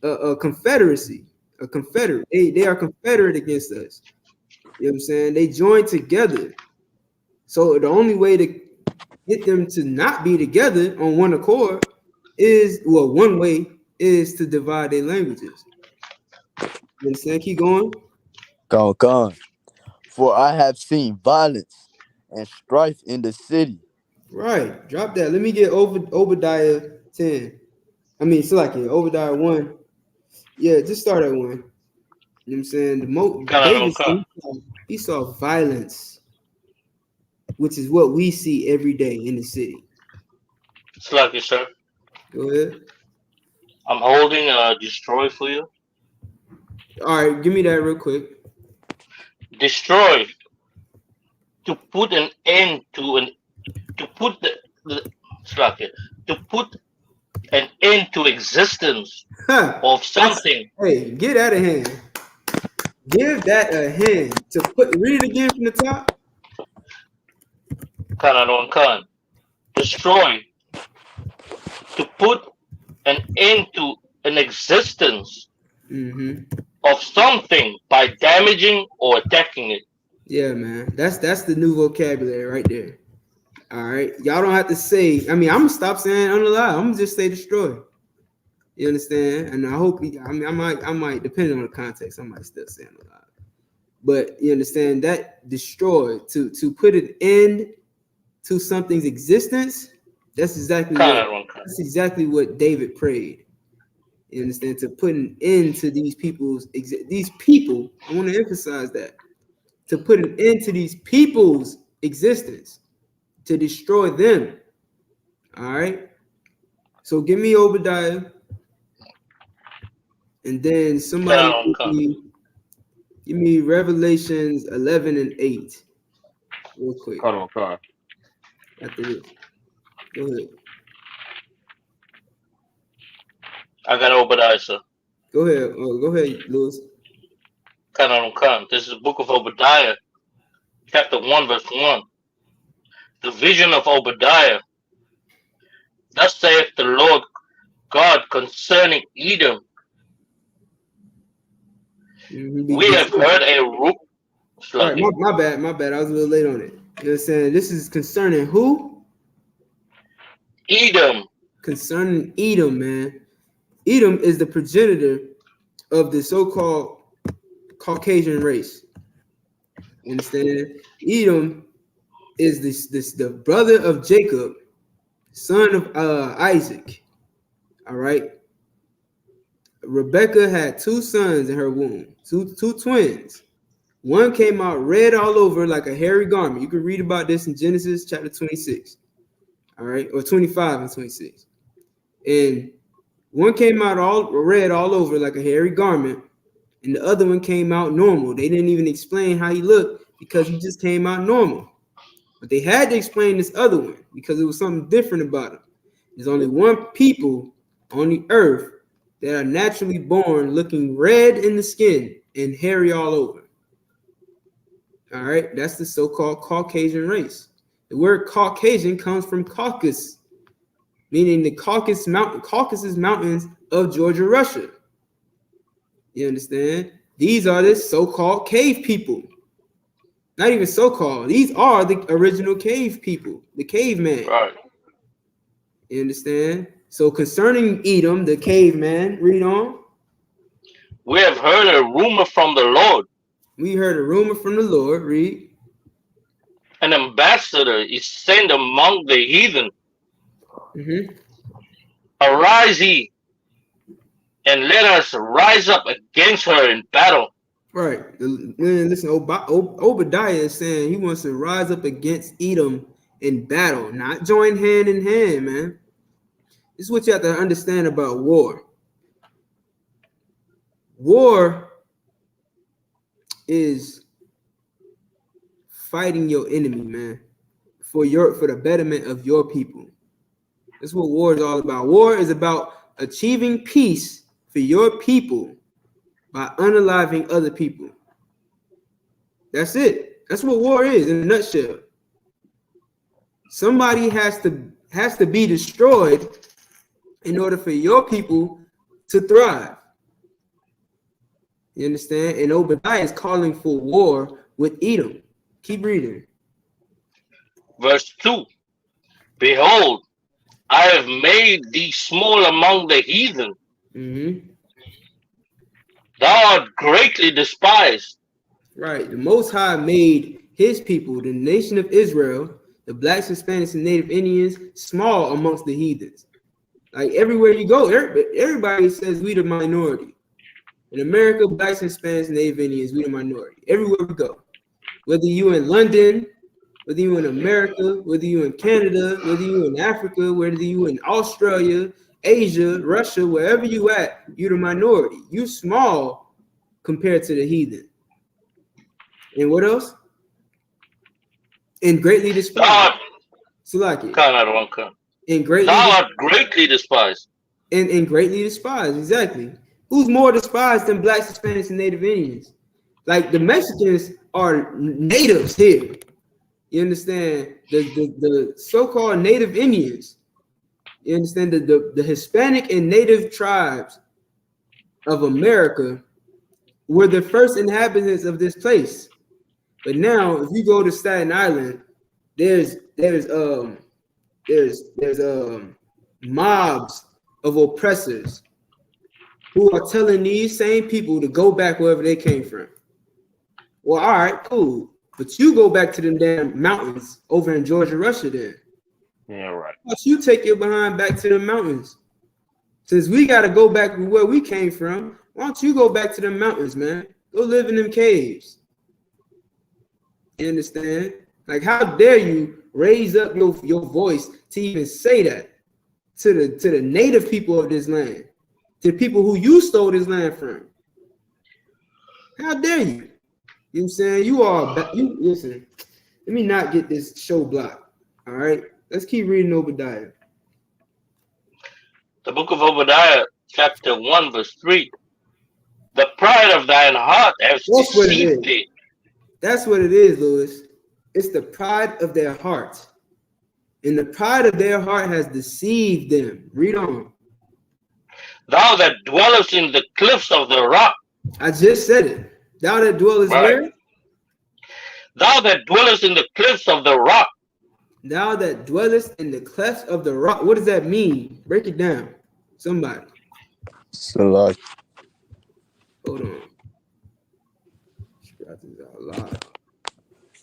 A confederacy, a confederate. They are confederate against us. You know what I'm saying? They join together. So the only way to get them to not be together on one accord one way is to divide their languages. You understand? Keep going. Con. For I have seen violence and strife in the city. Right. Drop that. Let me get Obadiah 10. Obadiah 1. Yeah, just start at 1. You know what I'm saying? David, he saw violence, which is what we see every day in the city. Slug, yes, sir. Go ahead. I'm holding destroy for you. All right, give me that real quick. Destroy. To put an end to an end to existence of something. Hey, get out of hand. Give that a hand. Read it again from the top. Con. Destroy. To put an end to an existence of something by damaging or attacking it. Yeah, man. That's the new vocabulary right there. All right. Y'all don't have to say, I'm gonna stop saying unalive. I'm gonna just say destroy. You understand? And I hope I might depending on the context, I might still say unalive. But you understand that destroy, to put an end to something's existence, that's exactly what David prayed. You understand? To put an end to these people, I want to emphasize that. To put an end to these people's existence, to destroy them. All right. So give me Obadiah, and then somebody give me Revelations 11 and 8, real quick. Con. After this, go ahead. I got Obadiah, sir. Go ahead. Go ahead, Lewis. Con. This is the book of Obadiah, chapter 1, verse 1. The vision of Obadiah. Thus saith the Lord God concerning Edom. We have heard a root. All right, my bad. I was a little late on it. You know what I'm saying? This is concerning who? Edom. Concerning Edom, man. Edom is the progenitor of the so-called Caucasian race. You understand? Edom is the brother of Jacob, son of Isaac. All right. Rebecca had two sons in her womb, two twins. One came out red all over like a hairy garment. You can read about this in Genesis chapter 26. All right, or 25 and 26. And one came out all red all over like a hairy garment, and the other one came out normal. They didn't even explain how he looked because he just came out normal. But they had to explain this other one because it was something different about him. There's only one people on the earth that are naturally born looking red in the skin and hairy all over. All right, that's the so-called Caucasian race. The word Caucasian comes from Caucasus, meaning the Caucasus Mountains of Georgia, Russia. You understand? These are the so-called cave people. Not even so-called. These are the original cave people, the caveman. Right. You understand? So concerning Edom, the caveman, read on. We have heard a rumor from the Lord. We heard a rumor from the Lord. Read. An ambassador is sent among the heathen. Arise ye, and let us rise up against her in battle. Right. Listen, Obadiah is saying he wants to rise up against Edom in battle, not join hand in hand, man. This is what you have to understand about war. War is fighting your enemy, man, for the betterment of your people. That's what war is all about. War is about achieving peace for your people by unaliving other people. That's it. That's what war is in a nutshell. Somebody has to be destroyed in order for your people to thrive. You understand? And Obadiah is calling for war with Edom. Keep reading. Verse 2. Behold, I have made thee small among the heathen. Thou art greatly despised. Right. The Most High made his people, the nation of Israel, the blacks, Hispanics, and Native Indians, small amongst the heathens. Like everywhere you go, everybody says we the minority. In America, blacks, Hispanics, Native Indians, we the minority. Everywhere we go. Whether you in London, whether you in America, whether you in Canada, whether you in Africa, whether you in Australia, Asia, Russia, wherever you at, you're the minority. You small compared to the heathen. And what else? And greatly despised. And greatly thou art greatly despised. And greatly despised, exactly. Who's more despised than blacks, Hispanics, and Native Indians? Like the Mexicans are natives here. You understand? The so-called Native Indians. You understand? The Hispanic and Native tribes of America were the first inhabitants of this place. But now, if you go to Staten Island, there's mobs of oppressors who are telling these same people to go back wherever they came from. Well, all right, cool. But you go back to them damn mountains over in Georgia, Russia then. Yeah, right. Why don't you take your behind back to the mountains? Since we got to go back to where we came from, why don't you go back to the mountains, man? Go live in them caves. You understand? Like, how dare you raise up your voice to even say that to the native people of this land, to the people who you stole this land from? How dare you? You know what I'm saying? You listen, let me not get this show blocked. All right, let's keep reading Obadiah. The book of Obadiah, chapter 1, verse 3. The pride of thine heart has deceived thee. That's what it is, Louis. It's the pride of their heart. And the pride of their heart has deceived them. Read on. Thou that dwellest in the cliffs of the rock. I just said it. Thou that dwellest Right. where? Thou that dwellest in the cliffs of the rock. Thou that dwellest in the clefts of the rock. What does that mean? Break it down. Somebody. Salaki. Hold on.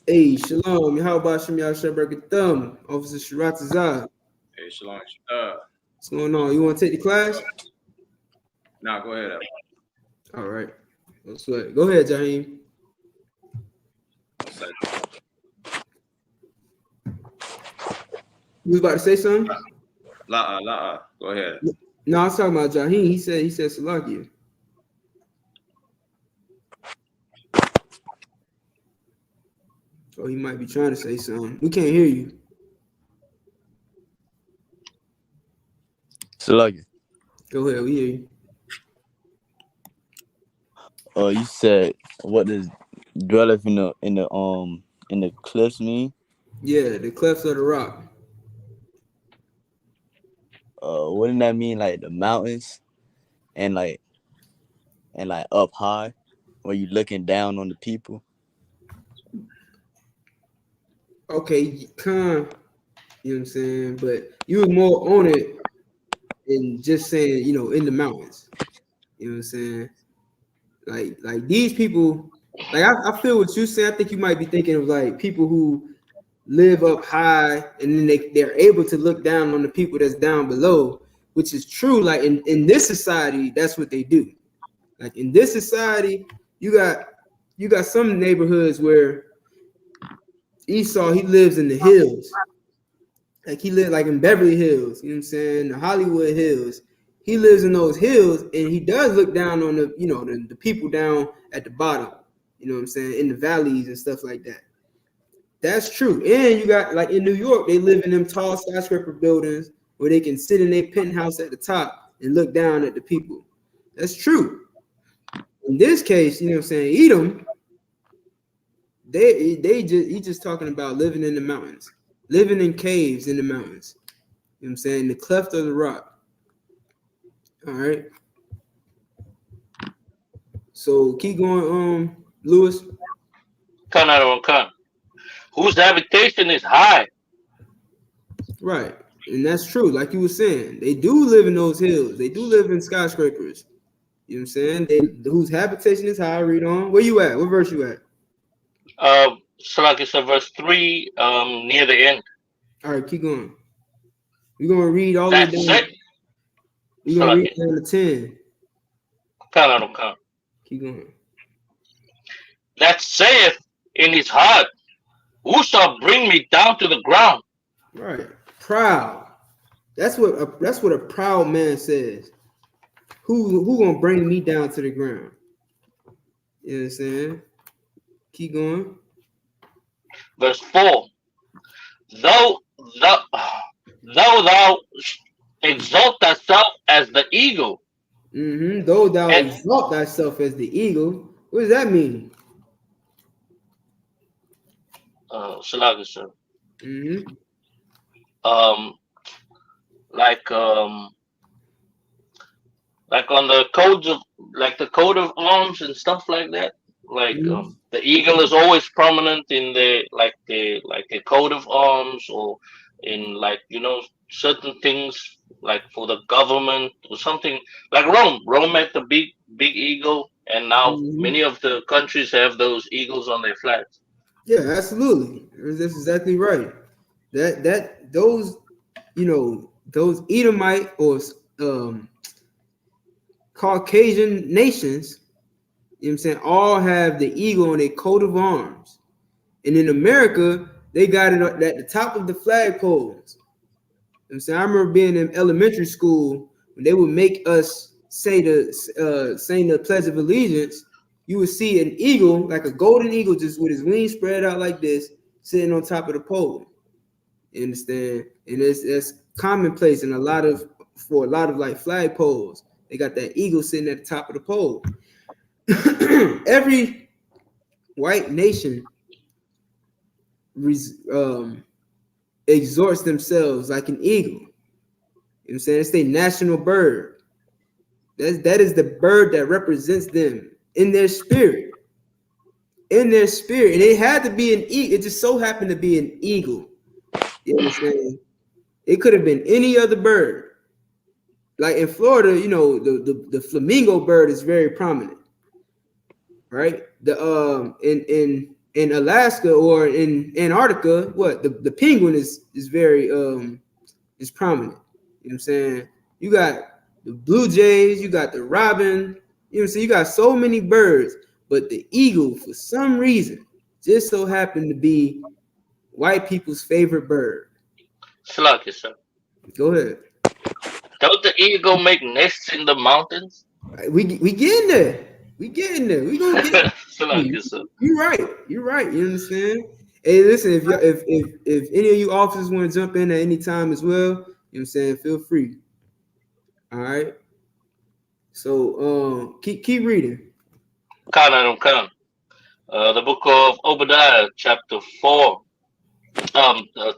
Hey, shalom. How about Shem Yahshua Thumb? Officer Shiratazah. Hey, Shalom. What's going on? You want to take the class? Nah, go ahead. All right. No sweat. Go ahead, Jaheim. You was about to say something? Go ahead. No, I was talking about Jaheim. He said Salakia. Oh, he might be trying to say something. We can't hear you. Salaki. Go ahead, we hear you. Oh, you said what does dwelleth in the cliffs mean? Yeah, the clefts of the rock. Wouldn't that mean like the mountains and like up high where you looking down on the people? Okay, you know what I'm saying? But you was more on it than just saying, in the mountains. You know what I'm saying? Like these people, like I feel what you're saying. I think you might be thinking of like people who live up high and then they're able to look down on the people that's down below, which is true. Like in this society, that's what they do. Like in this society, you got some neighborhoods where Esau, he lives in the hills. Like he lived like in Beverly Hills, you know what I'm saying? The Hollywood Hills. He lives in those hills and he does look down on the people down at the bottom, you know what I'm saying, in the valleys and stuff like that. That's true. And you got like in New York, they live in them tall skyscraper buildings where they can sit in their penthouse at the top and look down at the people. That's true. In this case, you know what I'm saying, Edom, he's just talking about living in the mountains, living in caves in the mountains. You know what I'm saying? The cleft of the rock. All right. So keep going, Lewis. Kan. Whose habitation is high. Right. And that's true. Like you were saying, they do live in those hills. They do live in skyscrapers. You know what I'm saying? Whose habitation is high. Read on. Where you at? What verse you at? Salaki, verse 3, near the end. All right, keep going. We're gonna read all the way down. We're gonna read down to 10. Kan. Keep going. That saith in his heart, who shall bring me down to the ground? Right. Proud. That's what a proud man says. Who gonna bring me down to the ground? You know what I'm saying? Keep going. Verse 4. Though thou exalt thyself as the eagle. Though thou exalt thyself as the eagle. What does that mean? Salaki, sir. Like on the codes of the coat of arms and stuff like that. Like the eagle is always prominent in the coat of arms, or in certain things like for the government or something, like Rome had the big eagle, and now many of the countries have those eagles on their flags. Yeah, absolutely. That's exactly right. Those Edomite or Caucasian nations, you know what I'm saying, all have the eagle on their coat of arms. And in America, they got it at the top of the flagpoles. You know what I'm saying? I remember being in elementary school when they would make us say the Pledge of Allegiance. You would see an eagle, like a golden eagle, just with his wings spread out like this, sitting on top of the pole. You understand? And it's commonplace in a lot of like flagpoles. They got that eagle sitting at the top of the pole. Every white nation exhorts themselves like an eagle. You know what I'm saying? It's their national bird. That is the bird that represents them in their spirit. In their spirit. And it had to be an eagle. It just so happened to be an eagle. You understand? It could have been any other bird. Like in Florida, you know, the flamingo bird is very prominent. Right? The in Alaska or in Antarctica, what the penguin is very is prominent. You know what I'm saying? You got the blue jays, you got the robin, you know what I'm saying? You got so many birds, but the eagle, for some reason, just so happened to be white people's favorite bird. Slack, sir. Go ahead. Don't the eagle make nests in the mountains? We getting there. We getting there. We gonna get Slack, sir. You're right. You're right. You understand? Hey, listen, if any of you officers want to jump in at any time as well, you know what I'm saying, feel free. All right. So keep reading. Come. The book of Obadiah, chapter 4,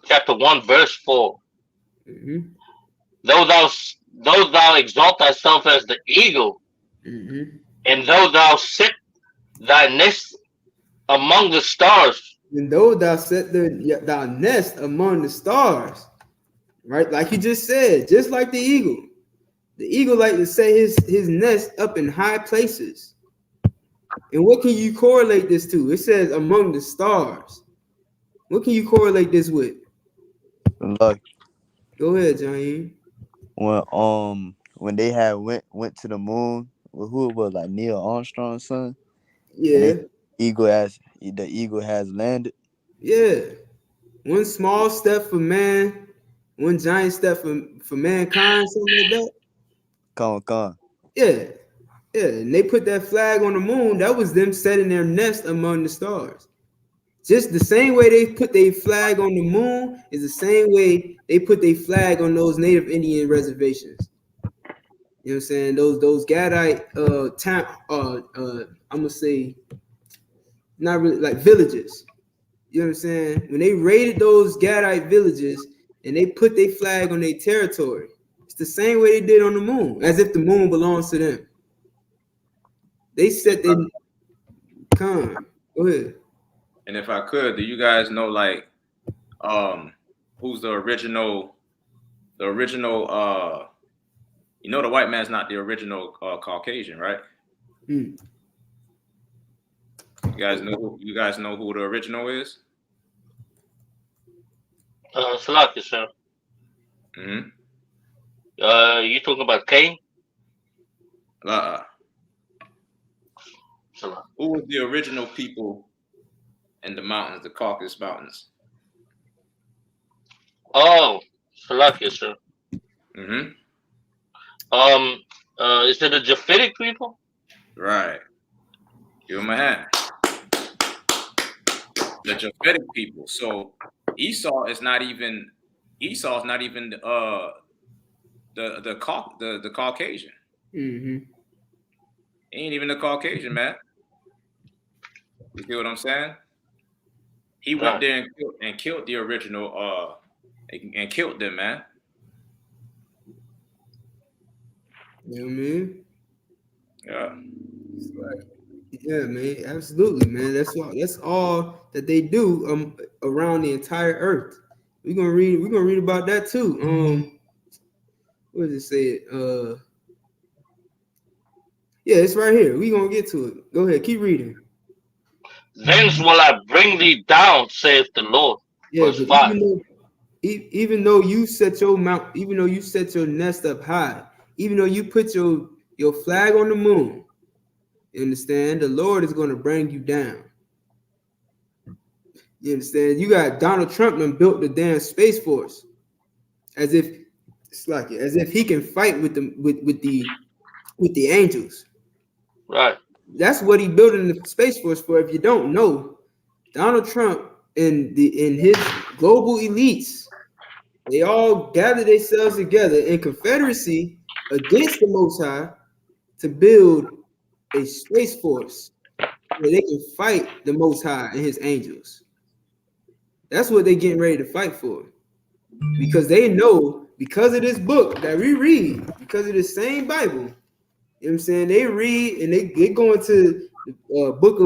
chapter 1, verse 4. Mm-hmm. Though thou exalt thyself as the eagle, Mm-hmm. and though thou set thy nest among the stars, and though thou set thy nest among the stars, right? Like you just said, just like the eagle like to set his nest up in high places. And what can you correlate this to? It says among the stars. What can you correlate this with? Look, go ahead, Johnny. When they had went to the moon, who it was, like Neil Armstrong's son? Yeah. The eagle has landed. Yeah. One small step for man, one giant step for mankind, something like that. Come. Yeah. Yeah. And they put that flag on the moon. That was them setting their nest among the stars. Just the same way they put their flag on the moon is the same way they put their flag on those Native Indian reservations. You know what I'm saying? Those Gadite I'm gonna say not really like villages. You know what I'm saying? When they raided those Gadite villages and they put their flag on their territory, it's the same way they did on the moon, as if the moon belongs to them. They set their Go ahead. And if I could, do you guys know like who's the original you know the white man's not the original Caucasian, right? Hmm. You guys know who the original is? Slack, sir. Mm-hmm. You talking about Cain? Who was the original people in the mountains, the Caucasus Mountains? Oh, Slack, sir. Mm-hmm. Is it the Japhetic people? Right. Give him a hand. The Japhetic people. So Esau is not even the Caucasian. Mm-hmm. He ain't even the Caucasian, man. You see what I'm saying? He went there and killed the original and killed them, man. You know what I mean? Yeah. Yeah, man, absolutely, man. That's all that they do around the entire earth. We're gonna read about that too. What does it say? Yeah, it's right here. We're gonna get to it. Go ahead, keep reading. Thence will I bring thee down, saith the Lord. Yeah, Verse 5. Even though you set your nest up high, even though you put your flag on the moon, you understand? The Lord is going to bring you down. You understand? You got Donald Trump and built the damn Space Force as if he can fight with the angels. Right. That's what he built in the Space Force for. If you don't know, Donald Trump and his global elites, they all gather themselves together in confederacy against the Most High to build a space force where they can fight the Most High and his angels. That's what they're getting ready to fight for. Because they know, because of this book that we read, because of the same Bible, you know what I'm saying? They read and they go into the book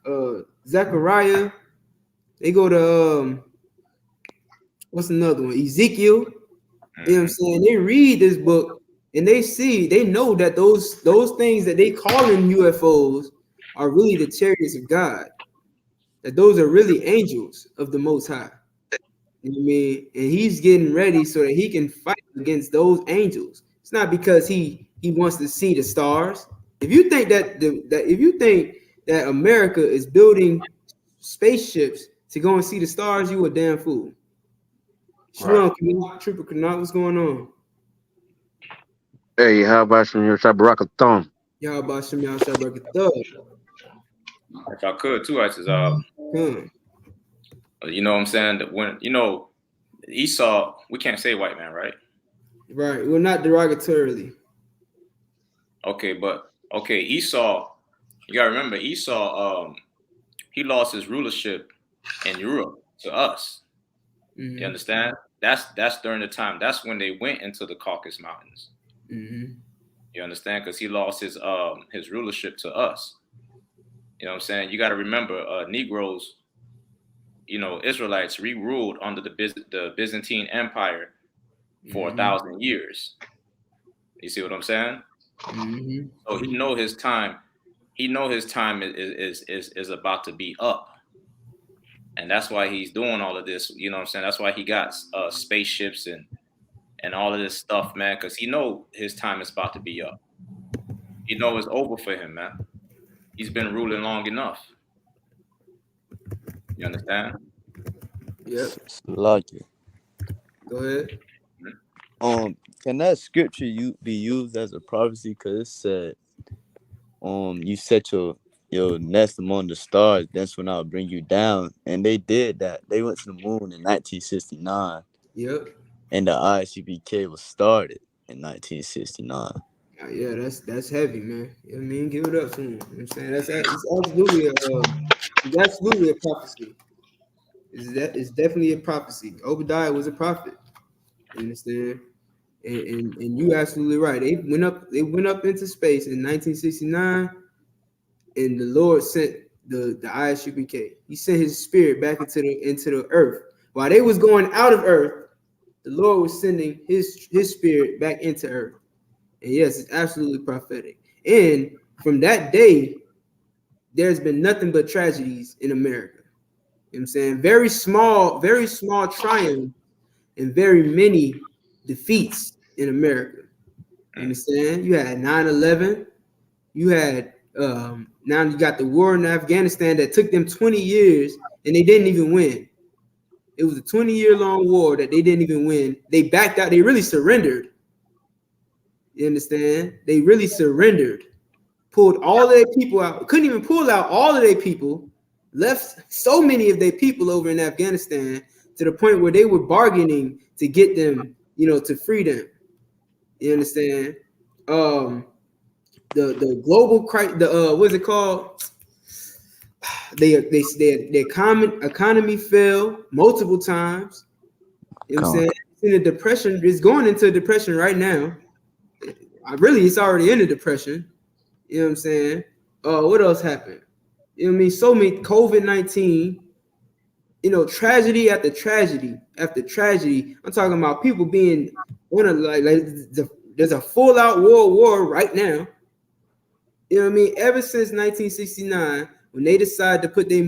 of Zechariah. They go to what's another one? Ezekiel. You know what I'm saying? They read this book and they know that those things that they calling UFOs are really the chariots of God. That those are really angels of the Most High. You know what I mean? And he's getting ready so that he can fight against those angels. It's not because he wants to see the stars. If you think that America is building spaceships to go and see the stars, you a damn fool. Shalom, Triple Canal, what's going on? Hey, how about some your Shabarakathon? Y'all about some y'all Shabarakathon. If I could too, I just you know what I'm saying? That when Esau, we can't say white man, right? Right. Well, not derogatorily. Okay, but Esau, you gotta remember Esau, he lost his rulership in Europe to us. Mm-hmm. You understand? That's during the time. That's when they went into the Caucasus Mountains. Mm-hmm. You understand? Because he lost his rulership to us. You know what I'm saying? You got to remember, Negroes, Israelites re-ruled under the Byzantine Empire for 1,000 years. You see what I'm saying? Mm-hmm. So he know his time. He know his time is about to be up. And that's why he's doing all of this. You know what I'm saying? That's why he got spaceships and all of this stuff, man, because he know his time is about to be up. He know it's over for him, man. He's been ruling long enough. You understand? Yep. Lucky. Go ahead. Can that scripture be used as a prophecy? Because it said, you set your nest among the stars, that's when I'll bring you down. And they did that. They went to the moon in 1969. Yep. And the I.S.U.P.K was started in 1969. Yeah, that's heavy, man. You know what I mean? Give it up to him. You know what I'm saying? It's absolutely a prophecy. It's definitely a prophecy. Obadiah was a prophet. You understand? And you absolutely right. They went up into space in 1969, and the Lord sent the I.S.U.P.K. He sent his spirit back into the earth. While they was going out of earth, the Lord was sending his spirit back into earth. And yes, it's absolutely prophetic. And from that day, there's been nothing but tragedies in America. You know what I'm saying? Very small triumphs and very many defeats in America. You understand? You had 9/11. You had now you got the war in Afghanistan that took them 20 years and they didn't even win. It was a 20-year-long war that they didn't even win. They backed out. They really surrendered. You understand? They really surrendered. Pulled all their people out. Couldn't even pull out all of their people. Left so many of their people over in Afghanistan to the point where they were bargaining to get them, to free them. You understand? The global crisis. What's it called? Their economy fell multiple times. You know what I'm saying? It's in a depression. It's going into a depression right now. It's already in a depression. You know what I'm saying? What else happened? You know what I mean? So many COVID-19, tragedy after tragedy after tragedy. I'm talking about people being there's a full-out world war right now. You know what I mean? Ever since 1969, when they decided to put their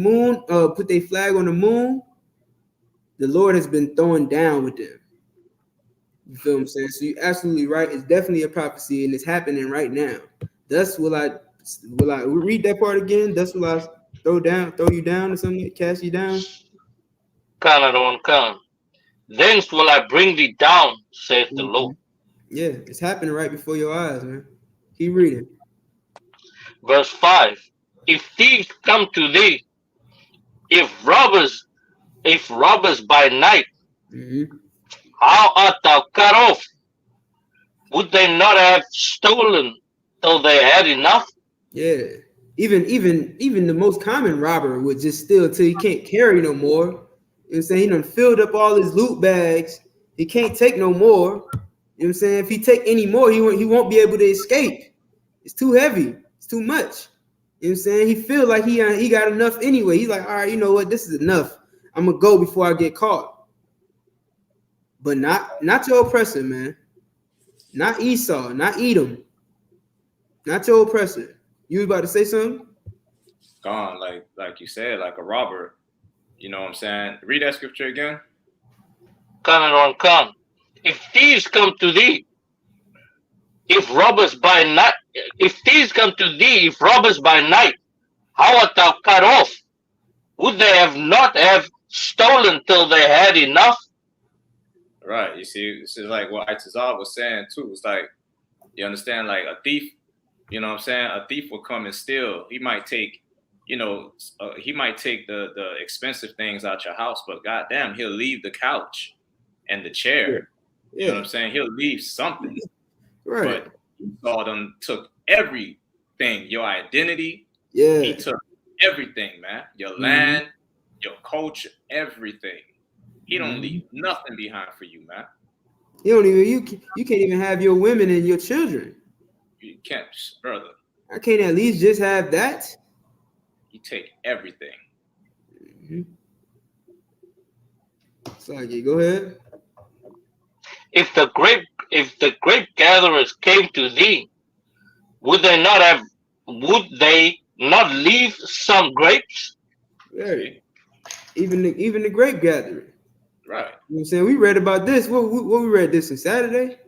flag on the moon, the Lord has been throwing down with them. You feel what I'm saying? So you're absolutely right. It's definitely a prophecy, and it's happening right now. Thus will I read that part again? Thus will I throw you down or something, cast you down? Come. Thence will I bring thee down, saith the Lord. Yeah, it's happening right before your eyes, man. Keep reading. Verse 5. If thieves come to thee, if robbers by night, how art thou cut off? Would they not have stolen till they had enough? Yeah. Even the most common robber would just steal till he can't carry no more. You know what I'm saying? He done filled up all his loot bags. He can't take no more. You know what I'm saying? If he take any more, he won't be able to escape. It's too heavy. It's too much. You know what I'm saying? He feel like he got enough anyway. He's like, all right, you know what? This is enough. I'm gonna go before I get caught. But not your oppressor, man. Not Esau, not Edom. Not your oppressor. You was about to say something? Gone, like you said, like a robber. You know what I'm saying? Read that scripture again. Come. If thieves come to thee, if thieves come to thee, if robbers by night, how art thou cut off? Would they have not have stolen till they had enough? Right. You see, this is like what Itazal was saying too. It's like, you understand, like a thief, you know what I'm saying? A thief will come and steal. He might take, he might take the expensive things out your house, but goddamn, he'll leave the couch and the chair. Yeah. You know what I'm saying? He'll leave something. Right. But Esau done took everything, your identity. Yeah. He took everything, man. Your land, your culture, everything. He don't leave nothing behind for you, man. You can't even have your women and your children. You can't, brother. I can't at least just have that. You take everything. Sorry, go ahead. If the grape gatherers came to thee, would they not leave some grapes? Right. Even the grape gathering. Right. You know what I'm saying? We read about this. What we read this on Saturday?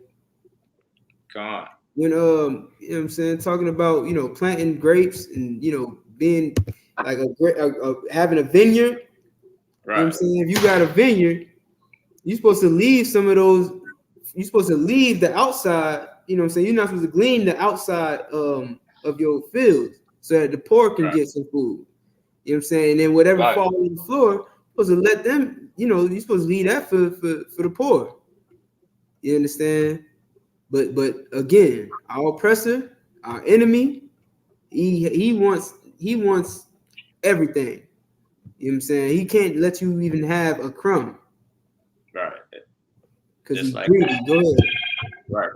God. When you know what I'm saying, talking about, planting grapes and being like having a vineyard. Right. You know what I'm saying? If you got a vineyard, you're supposed to leave some of those. You're supposed to leave the outside. You know what I'm saying? You're not supposed to glean the outside of your fields so that the poor can get some food. You know what I'm saying? And then whatever falls on the floor, you're supposed to let them. You're supposed to leave that for the poor. You understand? But again, our oppressor, our enemy, he wants everything. You know what I'm saying? He can't let you even have a crumb. Right. Because he's greedy. Go ahead. Right.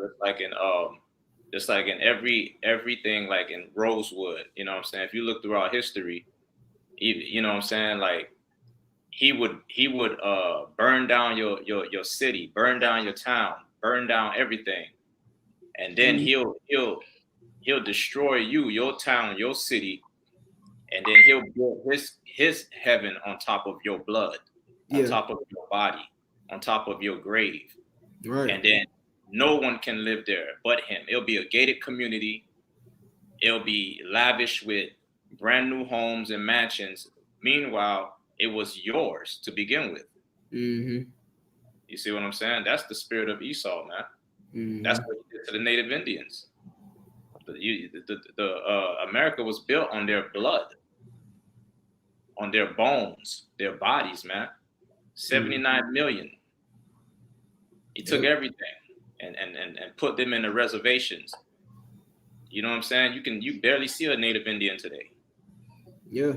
Just like in everything, like in Rosewood, you know what I'm saying? If you look throughout history, you know what I'm saying? Like he would burn down your city, burn down your town, burn down everything. And then he'll destroy you, your town, your city, and then he'll build his heaven on top of your blood, on top of your body, on top of your grave. Right. And then no one can live there but him. It'll be a gated community. It'll be lavish with brand new homes and mansions. Meanwhile, it was yours to begin with. Mm-hmm. You see what I'm saying? That's the spirit of Esau, man. Mm-hmm. That's what he did to the Native Indians. America was built on their blood, on their bones, their bodies, man. 79 million. He took everything and put them in the reservations. You know what I'm saying? You barely see a Native Indian today. Yeah.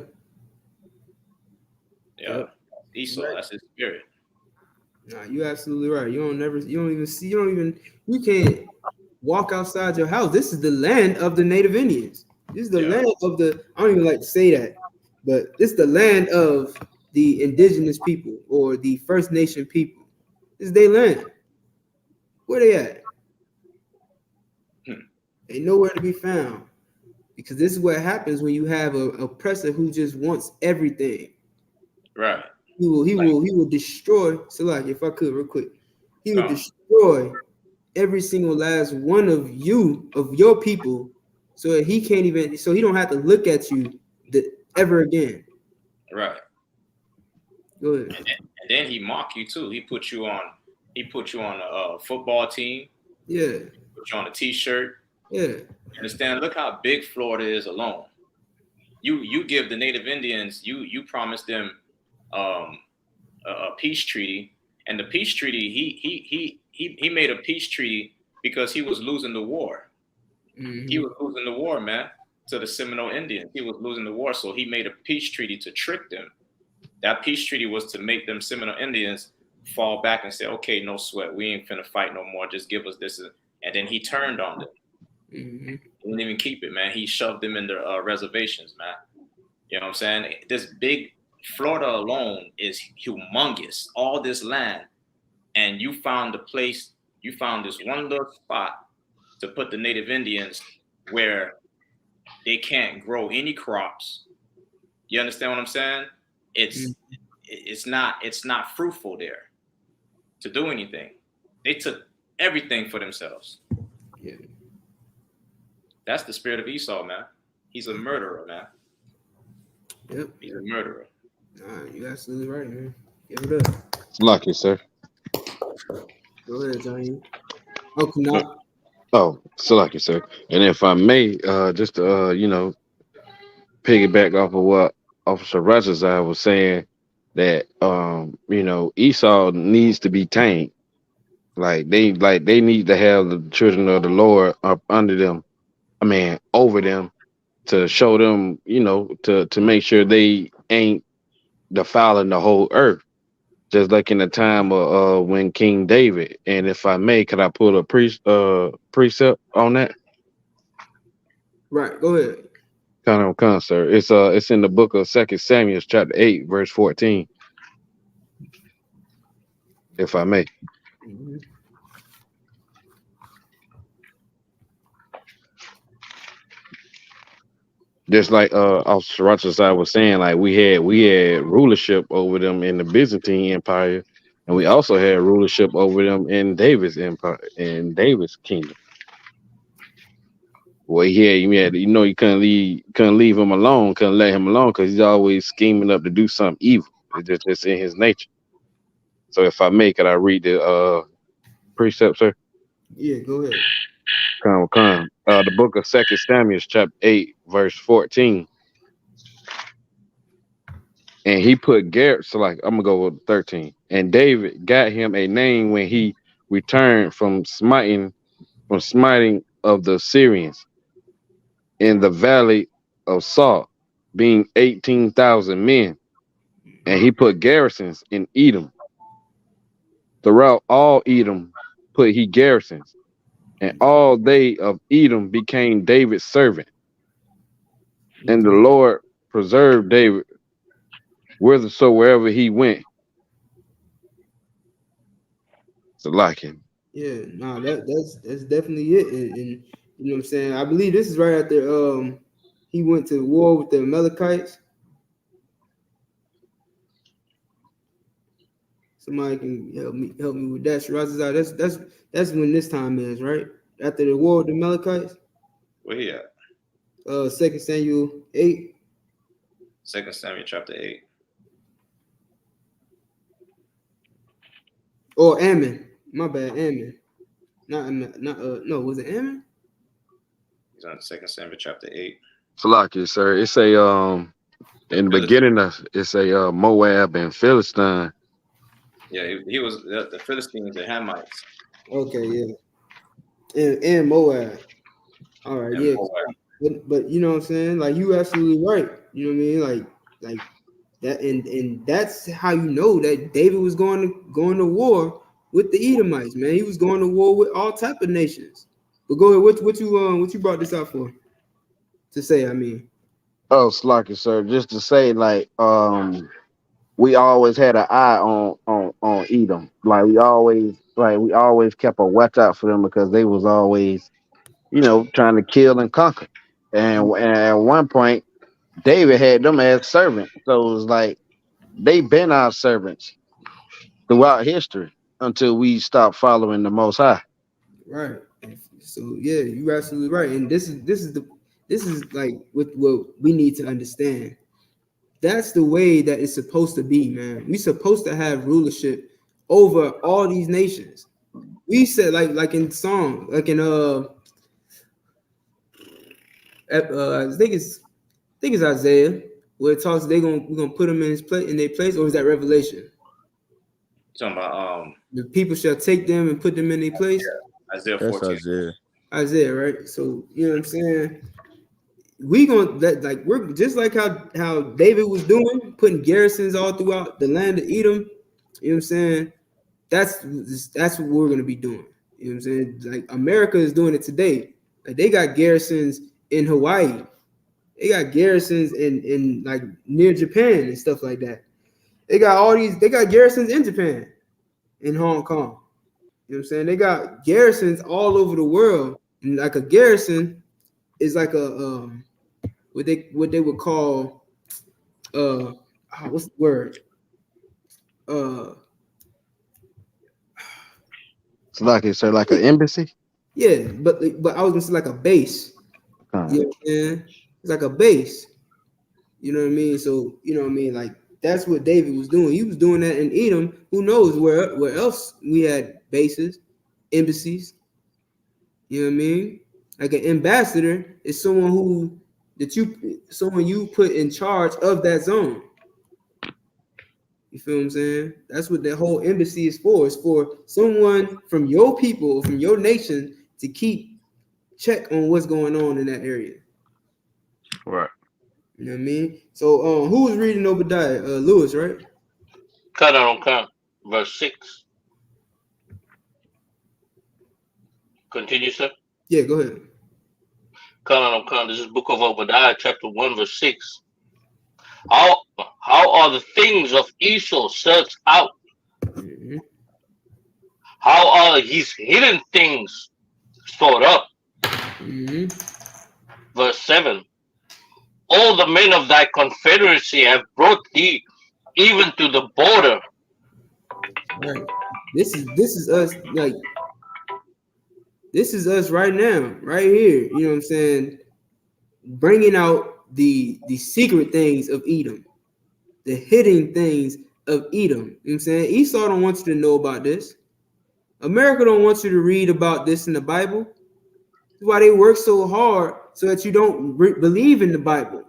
Yeah. Esau, that's his spirit. Nah, you're absolutely right. You can't walk outside your house. This is the land of the Native Indians. This is the land of I don't even like to say that, but this is the land of the indigenous people or the First Nation people. This is their land. Where they at? They nowhere to be found. Because this is what happens when you have an oppressor who just wants everything. Right. He will destroy. So, like, if I could, real quick, he will destroy every single last one of your people, so that he can't even. So he don't have to look at you ever again. Right. Go ahead. And then he mock you too. He put you on a football team. Yeah. Put you on a T-shirt. Yeah. You understand? Look how big Florida is alone. You give the Native Indians, you promise them a peace treaty, and the peace treaty he made a peace treaty because he was losing the war. Mm-hmm. He was losing the war, man, to the Seminole Indians. He was losing the war, so he made a peace treaty to trick them. That peace treaty was to make them Seminole Indians fall back and say, okay, no sweat. We ain't finna fight no more. Just give us this. And then he turned on them. Mm-hmm. He didn't even keep it, man. He shoved them in their reservations, man. You know what I'm saying? This big Florida alone is humongous. All this land. And you found the place, you found this one little spot to put the native Indians where they can't grow any crops. You understand what I'm saying? It's not fruitful there to do anything. They took everything for themselves. Yeah. That's the spirit of Esau, man. He's a murderer, man. Yep. He's a murderer. You're absolutely right, man. Give it up. Lucky, sir. Go ahead, Johnny. Oh, not. Oh, so lucky, sir. And if I may, just piggyback off of what Officer Rogers was saying, that Esau needs to be tamed. Like they need to have the children of the Lord up under them. I mean, over them, to show them, to make sure they ain't defiling the whole earth. Just like in the time of when King David. And if I may, could I put a precept on that? Right, go ahead. Come on, sir. It's in the book of 2 Samuel, chapter 8, verse 14. If I may. Mm-hmm. Just like Officer Rochester was saying, like we had rulership over them in the Byzantine Empire, and we also had rulership over them in David's empire, in David's kingdom. Well, you couldn't leave him alone, couldn't let him alone, because he's always scheming up to do something evil. It's just in his nature. So if I may, could I read the precept, sir? Yeah, go ahead. Come. The book of 2 Samuel, chapter 8, verse 14. And he put Garrett, so like I'm gonna go with 13. And David got him a name when he returned from smiting of the Syrians in the valley of Salt, being 18,000 men. And he put garrisons in Edom. Throughout all Edom put he garrisons, and all they of Edom became David's servant. And the Lord preserved David whithersoever he went. So like him. Yeah, no, that's definitely it. And you know what I'm saying? I believe this is right after he went to war with the Amalekites. Somebody can help me with that. Shiraz, that's when this time is, right? After the war with the Amalekites. Where he at? 2 Samuel 8. 2 Samuel chapter 8. Oh, Ammon. My bad, Ammon. No, was it Ammon? He's on 2 Samuel chapter 8. Salaki, sir. It's a in the beginning it's a Moab and Philistine. Yeah, he was the Philistines, the Hamites. Okay, yeah. And Moab. All right, And yeah. Moab. But you know what I'm saying? Like you absolutely right. You know what I mean? Like that, and that's how you know that David was going to war with the Edomites, man. He was going to war with all type of nations. But go ahead, what you brought this out for? To say, I mean. Oh, Salaki, sir. Just to say, like, we always had an eye on Edom. Like we always kept a watch out for them, because they was always, trying to kill and conquer. And at one point, David had them as servants. So it was like they've been our servants throughout history until we stop following the Most High. Right. So yeah, you're absolutely right. And this is like what we need to understand. That's the way that it's supposed to be, man. We're supposed to have rulership over all these nations. We said like in song, like in I think it's Isaiah, where it talks we're gonna put them in their place, or is that Revelation? You're talking about the people shall take them and put them in their place. Isaiah 14. That's Isaiah. Isaiah, right? So you know what I'm saying? we gonna like we're just like how David was doing, putting garrisons all throughout the land of Edom. You know what I'm saying? That's what we're gonna be doing. You know what I'm saying? Like America is doing it today. Like they got garrisons in Hawaii. They got garrisons in like near Japan and stuff like that. They got garrisons in Japan, in Hong Kong. You know what I'm saying? They got garrisons all over the world. And like a garrison is like a what they would call what's the word? It's like an embassy. Yeah, but I was gonna say like a base. You know what I'm saying? It's like a base. You know what I mean? So you know what I mean? Like that's what David was doing. He was doing that in Edom. Who knows where else we had bases, embassies. You know what I mean? Like an ambassador is someone you put in charge of that zone. You feel what I'm saying? That's what the whole embassy is for. It's for someone from your people, from your nation, to keep check on what's going on in that area. Right. You know what I mean? So who was reading Obadiah? Lewis, right? Verse 6. Continue, sir. Yeah, go ahead. This is Book of Obadiah, chapter 1, verse 6. How are the things of Esau searched out? Mm-hmm. How are his hidden things stored up? Mm-hmm. Verse 7. All the men of thy confederacy have brought thee even to the border. Right. This is us, like this is us right now, right here. You know what I'm saying? Bringing out the secret things of Edom, the hidden things of Edom. You know what I'm saying? Esau don't want you to know about this. America don't want you to read about this in the Bible. That's why they work so hard so that you don't believe in the Bible.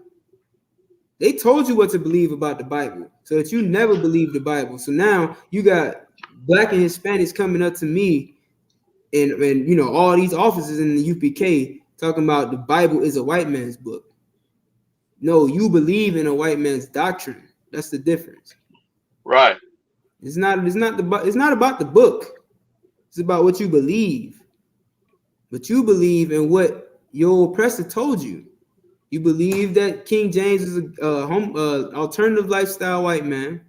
They told you what to believe about the Bible so that you never believe the Bible. So now you got Black and Hispanics coming up to me and you know all these officers in the UPK talking about the Bible is a white man's book. No, you believe in a white man's doctrine. That's the difference. Right. It's not about the book. It's about what you believe. But you believe in what your oppressor told you. You believe that King James is a alternative lifestyle white man.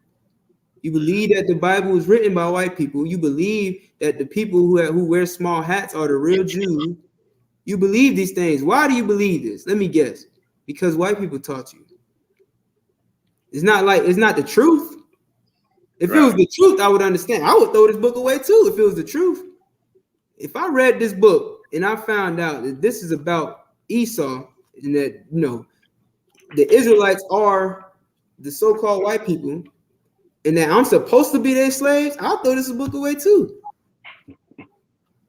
You believe that the Bible was written by white people. You believe that the people who wear small hats are the real Jews. You believe these things. Why do you believe this? Let me guess. Because white people taught you. It's not the truth. If it was the truth, I would understand. I would throw this book away too if it was the truth. If I read this book and I found out that this is about Esau and that, you know, the Israelites are the so-called white people and that I'm supposed to be their slaves, I'll throw this book away too.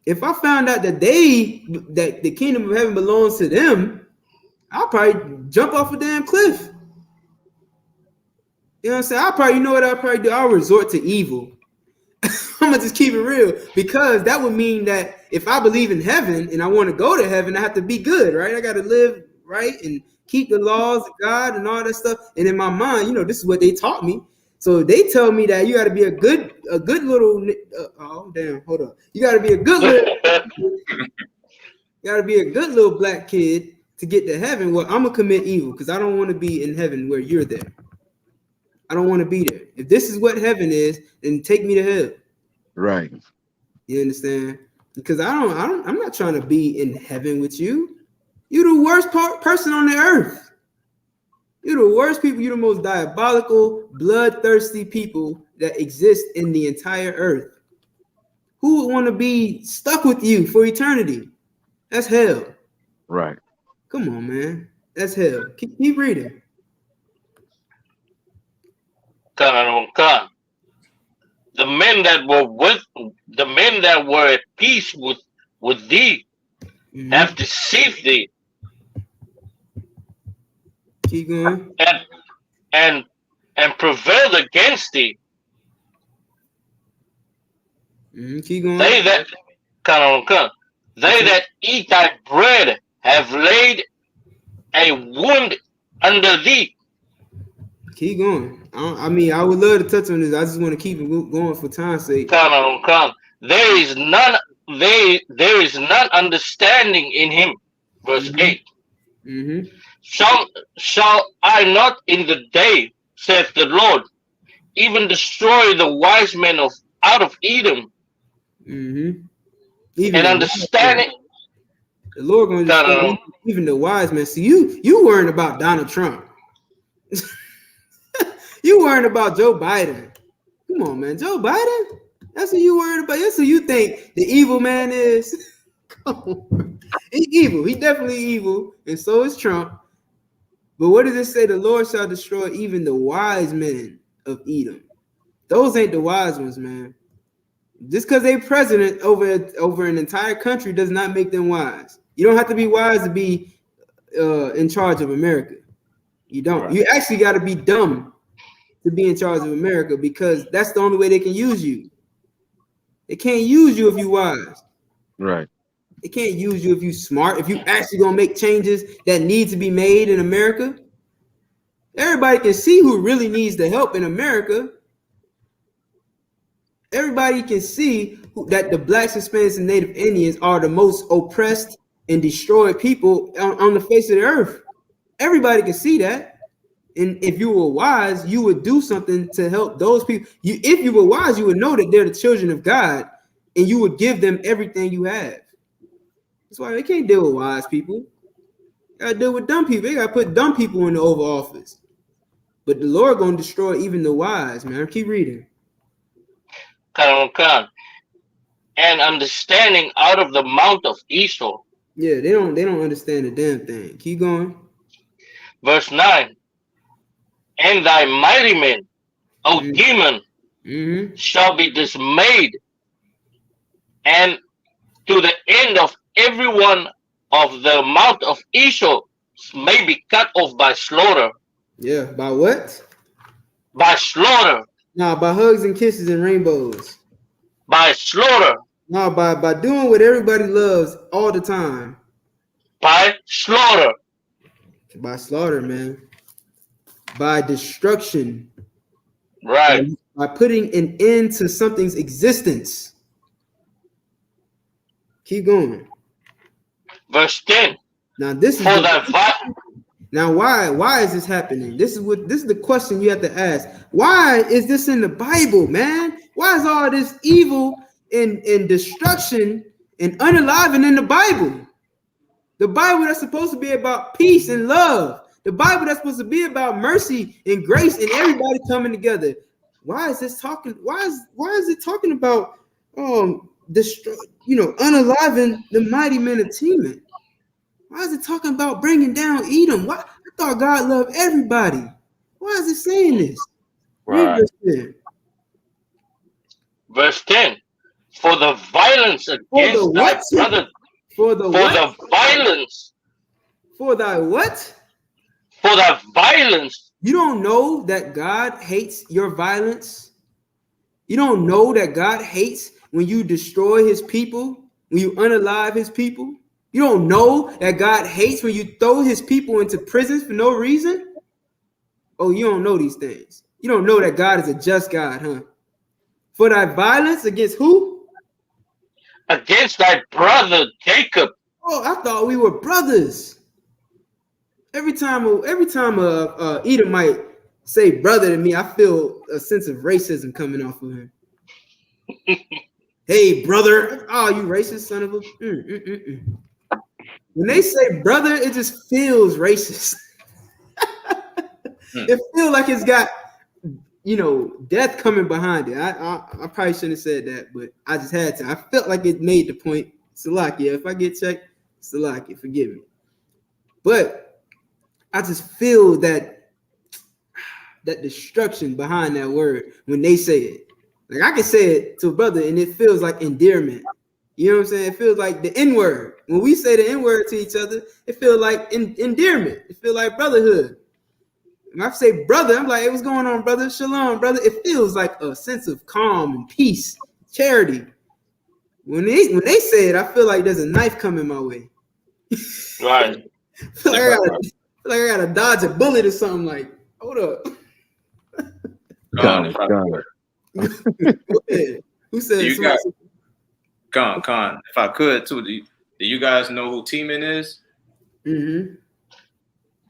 If I found out that the kingdom of heaven belongs to them, I'll probably jump off a damn cliff. You know what I'm saying? I'll probably do? I'll resort to evil. I'm gonna just keep it real because that would mean that if I believe in heaven and I want to go to heaven, I have to be good, right? I got to live right and keep the laws of God and all that stuff. And in my mind, you know, this is what they taught me. So they tell me that you got to be a good little. Oh damn! Hold up. You got to be a good little. You got to be a good little black kid to get to heaven. Well, I'm gonna commit evil because I don't want to be in heaven where you're there. I don't want to be there. If this is what heaven is, then take me to hell. Right. You understand? Because I'm not trying to be in heaven with you. You're the worst person on the earth. You're the worst people. You're the most diabolical, bloodthirsty people that exist in the entire earth. Who would want to be stuck with you for eternity? That's hell. Right. Come on, man. That's hell. Keep reading. The men that were at peace with thee have deceived thee. Keep going. And prevailed against thee. Keep going. They that eat thy bread have laid a wound under thee. Keep going. I mean, I would love to touch on this. I just want to keep it going for time's sake. Come. There is none understanding in him. Verse 8. Shall I not in the day, saith the Lord, even destroy the wise men out of Edom? Even and understanding. The Lord going to destroy even the wise men. See, you worrying about Donald Trump. You worrying about Joe Biden. Come on, man. Joe Biden? That's who you worried about. That's who you think the evil man is. Come on. He's evil. He's definitely evil. And so is Trump. But what does it say? The Lord shall destroy even the wise men of Edom. Those ain't the wise ones, man. Just because they're president over an entire country does not make them wise. You don't have to be wise to be in charge of America. You don't. Right. You actually got to be dumb to be in charge of America, because that's the only way they can use you. They can't use you if you wise. Right. They can't use you if you smart, if you actually gonna make changes that need to be made in America. Everybody can see who really needs the help in America. Everybody can see that the Blacks, Hispanics, and Native Indians are the most oppressed and destroyed people on the face of the earth. Everybody can see that. And if you were wise, you would do something to help those people. If you were wise, you would know that they're the children of God, and you would give them everything you have. That's why they can't deal with wise people. They gotta deal with dumb people. They gotta put dumb people in the Oval Office. But the Lord gonna destroy even the wise, man. Keep reading. And understanding out of the mount of Esau. Yeah, they don't understand a damn thing. Keep going. Verse 9. And thy mighty men, O demon, shall be dismayed, and to the end of every one of the mount of Esau may be cut off by slaughter. Yeah, by what? By slaughter. No, by hugs and kisses and rainbows. By slaughter. No, by doing what everybody loves all the time. By slaughter. By slaughter, man. By destruction. Right. By putting an end to something's existence. Keep going. Verse 10. Now this is now why is this happening? This is the question you have to ask. Why is this in the Bible, man? Why is all this evil and destruction and unaliving in the Bible? The Bible that's supposed to be about peace and love. The Bible that's supposed to be about mercy and grace and everybody coming together. Why is this talking? Why is it talking about unaliving the mighty men of Teman? Why is it talking about bringing down Edom? Why? I thought God loved everybody. Why is it saying this? Right. Verse 10. For the violence against thy brother. For the violence. For thy what? For thy violence. You don't know that God hates your violence? You don't know that God hates when you destroy his people, when you unalive his people? You don't know that God hates when you throw his people into prisons for no reason? Oh, you don't know these things. You don't know that God is a just God, huh? For thy violence against who? Against thy brother Jacob. Oh, I thought we were brothers. Every time Edomite say brother to me, I feel a sense of racism coming off of him. Hey, brother. Oh, you racist son of a... When they say brother, it just feels racist. It feels like it's got, death coming behind it. I probably shouldn't have said that, but I just had to. I felt like it made the point. Salakia, if I get checked, Salakia, forgive me. But I just feel that destruction behind that word when they say it. Like I can say it to a brother and it feels like endearment. You know what I'm saying? It feels like the N-word. When we say the N-word to each other, it feels like endearment. It feels like brotherhood. When I say brother, I'm like, hey, what's going on, brother? Shalom, brother. It feels like a sense of calm and peace, charity. When they say it, I feel like there's a knife coming my way. Right. I Like I gotta dodge a bullet or something. Like, hold up. Con, if I Con. could. Go ahead. Who said Do you somebody guys, Con, if I could too, do you guys know who T-Man is? Mm-hmm.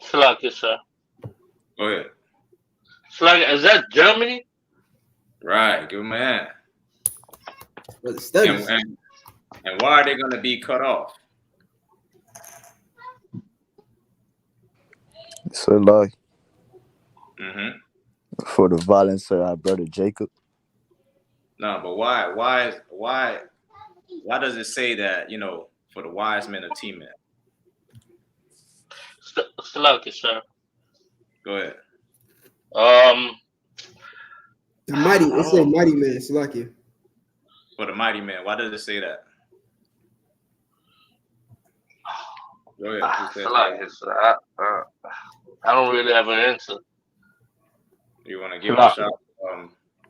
Slack it, sir. Go ahead. Slack, is that Germany? Right, give him a hand. Well, the studies. And why are they going to be cut off? So like Mm-hmm. for the violence of our brother Jacob. No, but why does it say that, you know, for the wise men of T-Man? Slack it, sir. Go ahead. The mighty, it said mighty man, Salakia. For the mighty man, why does it say that? Go ahead. Slack it, sir. I don't really have an answer. You want to give it a shot?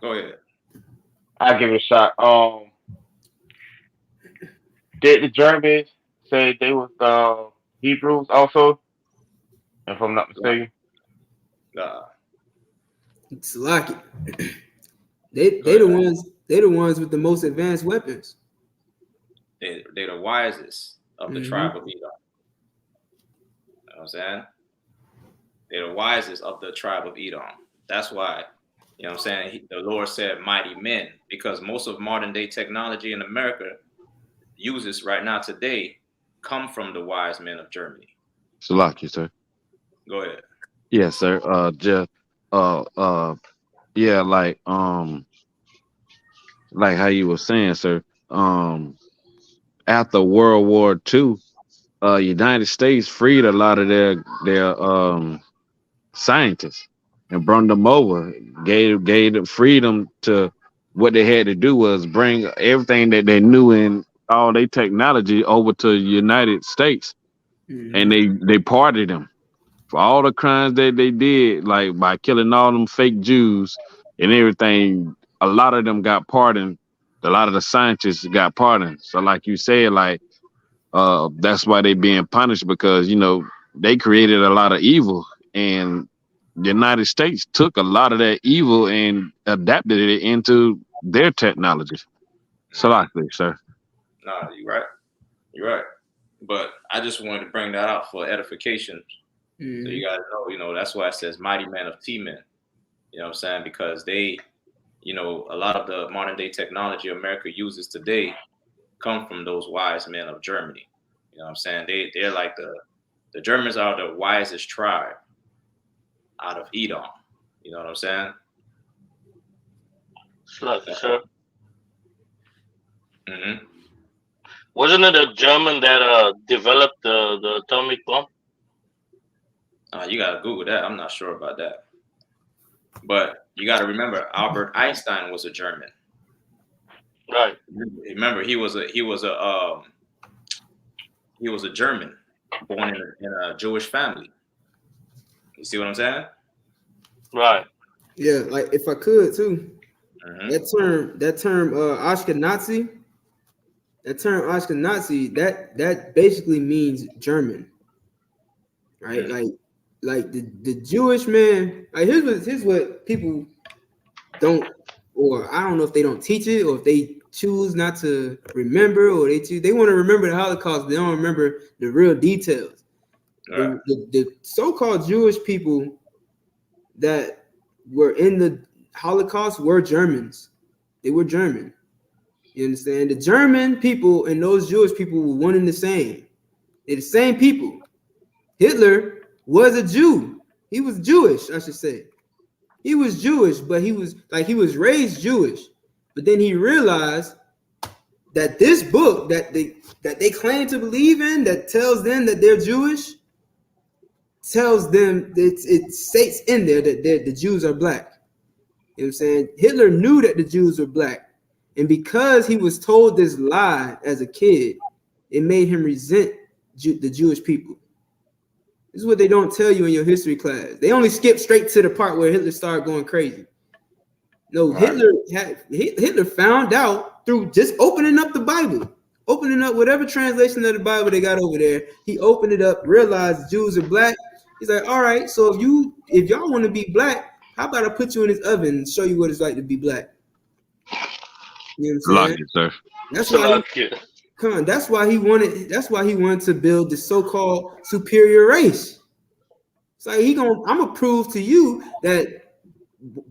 Go ahead. I'll give it a shot. Did the Germans say they was Hebrews also? If I'm not mistaken. Salakia. They the ones with the most advanced weapons. They're the wisest of the tribe of Edom. You know what I'm saying? They're the wisest of the tribe of Edom. That's why, you know what I'm saying, the Lord said mighty men, because most of modern day technology in America uses right now today come from the wise men of Germany. Salakia, sir. Go ahead. Yes, sir. Yeah, like how you were saying, sir. After World War II, United States freed a lot of their scientists and brought them over, gave them freedom to what they had to do was bring everything that they knew in all their technology over to the United States, and they pardoned them for all the crimes that they did, like by killing all them fake Jews and everything. A lot of them got pardoned. A lot of the scientists got pardoned. So like you said, like that's why they being punished, because you know they created a lot of evil, and the United States took a lot of that evil and adapted it into their technology. So like this, sir. No, you're right. You're right. But I just wanted to bring that out for edification. So you guys know, you know, that's why it says mighty man of T-Men. You know what I'm saying? Because they, you know, a lot of the modern day technology America uses today come from those wise men of Germany. You know what I'm saying? They're like the Germans are the wisest tribe out of Edom. You know what I'm saying? Sure. Mm-hmm. Wasn't it a German that developed the atomic bomb? You gotta Google that. I'm not sure about that. But you gotta remember, Albert Einstein was a German. Right. Remember, he was a German born in a Jewish family. You see what I'm saying? Right. Yeah, like if I could too. That term Ashkenazi, that basically means German. Right? Like the Jewish man, like here's what people don't, or I don't know if they don't teach it or if they choose not to remember, or they want to remember the Holocaust, but they don't remember the real details. Right. The so-called Jewish people that were in the Holocaust were Germans. They were German. You understand? The German people and those Jewish people were one and the same. They're the same people. Hitler was a Jew. He was Jewish, I should say. He was Jewish, but he was raised Jewish. But then he realized that this book that they claim to believe in, that tells them that they're Jewish, tells them that it states in there that the Jews are black. You know what I'm saying? Hitler knew that the Jews were black. And because he was told this lie as a kid, it made him resent the Jewish people. This is what they don't tell you in your history class. They only skip straight to the part where Hitler started going crazy. No, right. Hitler found out through just opening up the Bible, opening up whatever translation of the Bible they got over there. He opened it up, realized Jews are black. He's like, all right, so if y'all want to be black, how about I put you in this oven and show you what it's like to be black? You know what I'm Like saying? it, sir. That's why he wanted to build the so-called superior race. It's like I'm gonna prove to you that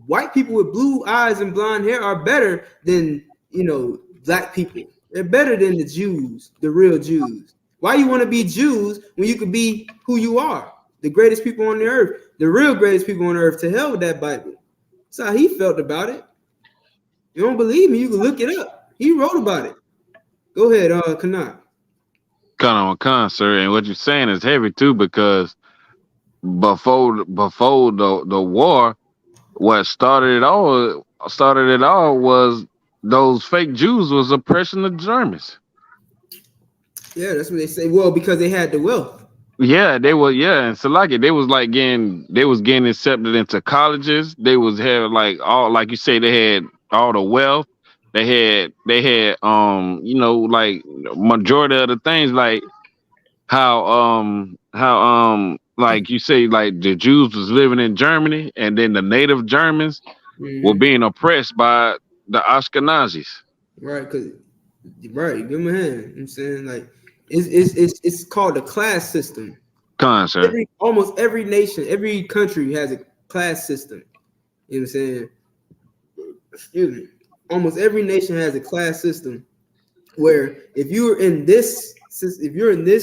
white people with blue eyes and blonde hair are better than black people. They're better than the Jews, the real Jews. Why you want to be Jews when you could be who you are, the greatest people on the earth, the real greatest people on earth? To hell with that Bible. That's how he felt about it. You don't believe me? You can look it up. He wrote about it. Go ahead, Kana. Con, sir. And what you're saying is heavy too, because before the war, what started it all was those fake Jews was oppressing the Germans. Yeah, that's what they say. Well, because they had the wealth. Yeah, they were. Yeah, and so like it, they was getting accepted into colleges. They was having like all, like you say, they had all the wealth. They had like majority of the things, like how like you say, like the Jews was living in Germany, and then the native Germans were being oppressed by the Ashkenazis. Right, give them a hand. You know what I'm saying, like, it's called a class system. Sir. Almost every nation, every country has a class system. You know what I'm saying? Excuse me. Almost every nation has a class system where if you're in this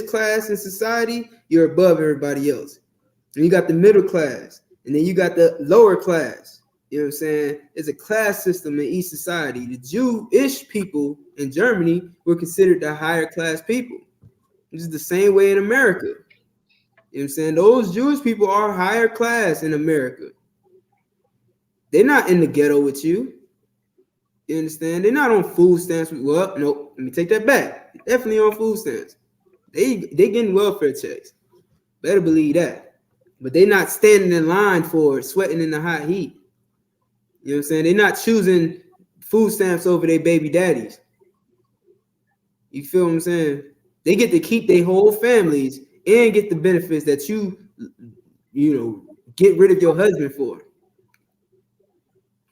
class in society, you're above everybody else. And you got the middle class, and then you got the lower class. You know what I'm saying? It's a class system in each society. The Jewish people in Germany were considered the higher class people. This is the same way in America. You know what I'm saying? Those Jewish people are higher class in America. They're not in the ghetto with you. You understand? They're not on food stamps. Well, no, let me take that back. They're definitely on food stamps. They getting welfare checks. Better believe that. But they're not standing in line for sweating in the hot heat. You know what I'm saying? They're not choosing food stamps over their baby daddies. You feel what I'm saying? They get to keep their whole families and get the benefits that you get rid of your husband for.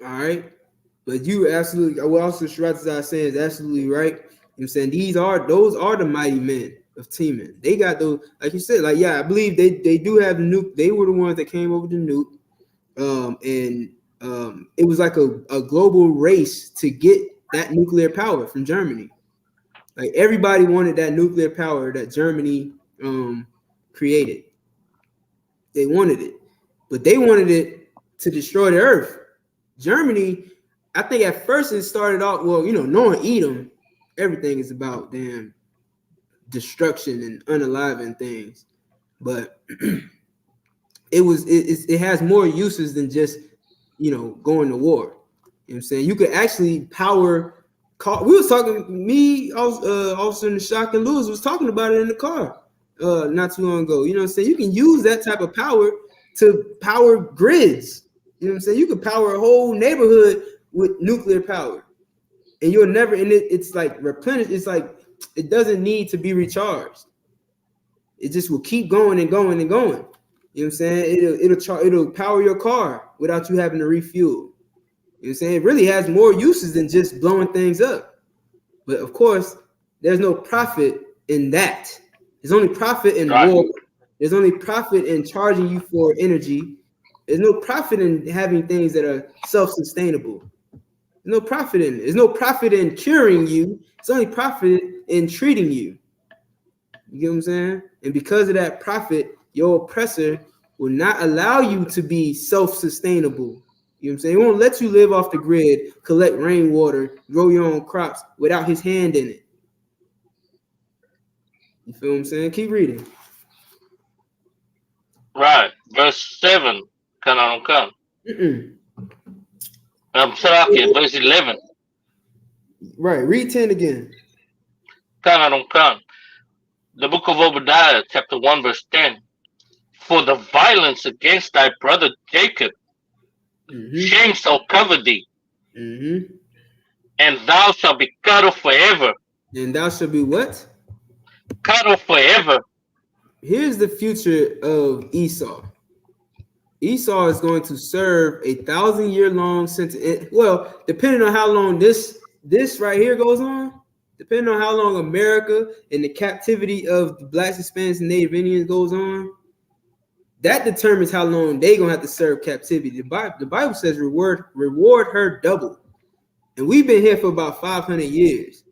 All right? But you absolutely, what also Shratazai saying is absolutely right. You know what I'm saying? Those are the mighty men of Teeman. They got those, like you said, like, yeah, I believe they do have the nuke. They were the ones that came over the nuke. It was like a global race to get that nuclear power from Germany. Like, everybody wanted that nuclear power that Germany created. They wanted it, but they wanted it to destroy the earth. Germany, I think at first it started off, well, knowing Edom, everything is about damn destruction and unaliving things. But it has more uses than just going to war. You know what I'm saying? You could actually power car. We was talking, Officer in the Shock and Lewis was talking about it in the car not too long ago. You know what I'm saying? You can use that type of power to power grids. You know what I'm saying? You could power a whole neighborhood with nuclear power. And you'll never, and it's like replenished. It's like it doesn't need to be recharged. It just will keep going and going and going. You know what I'm saying? It'll power your car without you having to refuel. You know what I'm saying? It really has more uses than just blowing things up. But of course, there's no profit in that. There's only profit in war. There's only profit in charging you for energy. There's no profit in having things that are self-sustainable. There's no profit in it. There's no profit in curing you. It's only profit in treating you. You get what I'm saying? And because of that profit, your oppressor will not allow you to be self-sustainable. You know what I'm saying? He won't let you live off the grid, collect rainwater, grow your own crops without his hand in it. You feel what I'm saying? Keep reading. Right. Verse 7. Kan. Sorry, verse 11. Right. Read 10 again. Kan. The book of Obadiah, chapter 1, verse 10. For the violence against thy brother Jacob, shame shall cover thee, and thou shalt be cut off forever. And thou shalt be what? Cut off forever. Here's the future of Esau. Esau is going to serve 1,000-year-long sentence. Well, depending on how long this right here goes on, depending on how long America and the captivity of the Blacks, Hispanics, and Native Indians goes on, that determines how long they're gonna have to serve captivity. The Bible says reward her double, and we've been here for about 500 years.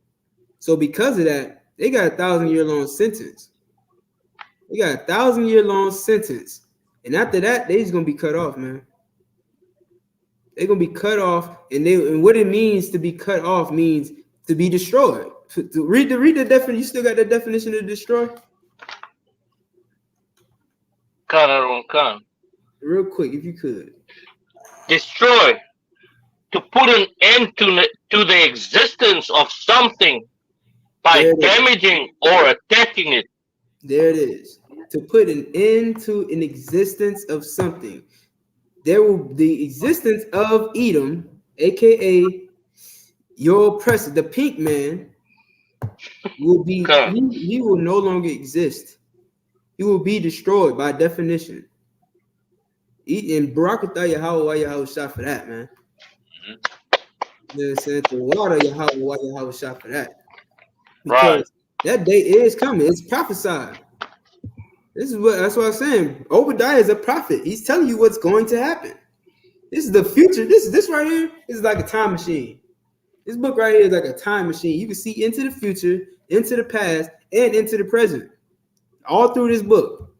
So because of that, they got 1,000-year-long sentence. They got 1,000-year-long sentence. And after that, they just gonna be cut off, man. They're gonna be cut off, and what it means to be cut off means to be destroyed. To read the definition. You still got that definition of destroy? Khan. Real quick, if you could. Destroy. To put an end to the existence of something by damaging or attacking it. There it is. To put an end to an existence of something. The existence of Edom, aka your oppressor, the pink man, will be he will no longer exist. He will be destroyed by definition. And Barakatah Yahweh shot for that, man. You know what I'm saying? The water Yahweh shot for that. Because that day is coming. It's prophesied. That's what I'm saying. Obadiah is a prophet. He's telling you what's going to happen. This is the future. This right here is like a time machine. This book right here is like a time machine. You can see into the future, into the past, and into the present. All through this book.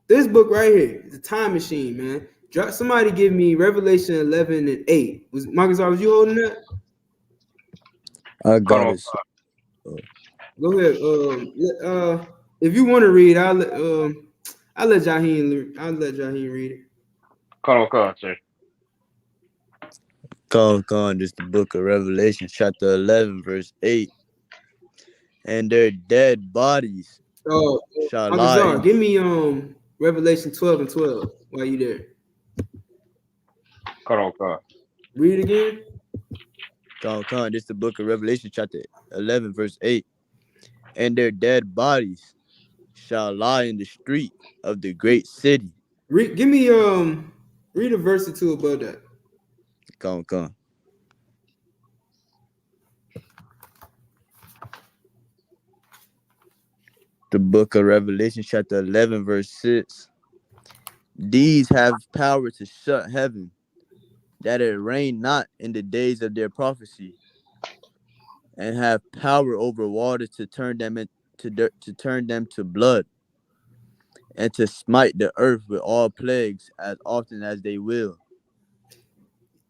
This book right here is a time machine, man. Somebody give me Revelation 11 and 8. Marcus, was you holding that? I got it. Go ahead. If you want to read, I'll let Jaheem read it. Come on, sir. Come, this the book of Revelation, chapter 11, verse 8. And their dead bodies shall lie. Give me Revelation 12 and 12 while you there. Come on. Read it again. Come, this the book of Revelation, chapter 11, verse 8. And their dead bodies shall lie in the street of the great city. Give me read a verse or two above that. Come. The book of Revelation, chapter 11, verse 6. These have power to shut heaven, that it rain not in the days of their prophecy, and have power over water to turn them to blood, and to smite the earth with all plagues as often as they will.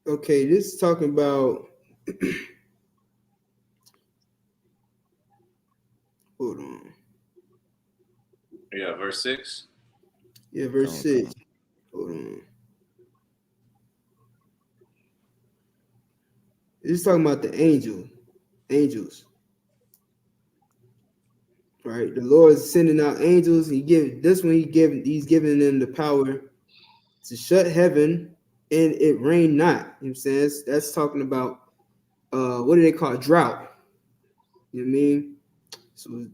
Okay, this is talking about hold on. Yeah, verse 6. Yeah, verse 6. Hold on. This is talking about the angels. Right? The Lord is sending out angels. He's giving them the power to shut heaven and it rain not. You know what I'm saying? That's talking about what do they call it? Drought. You know what I mean? So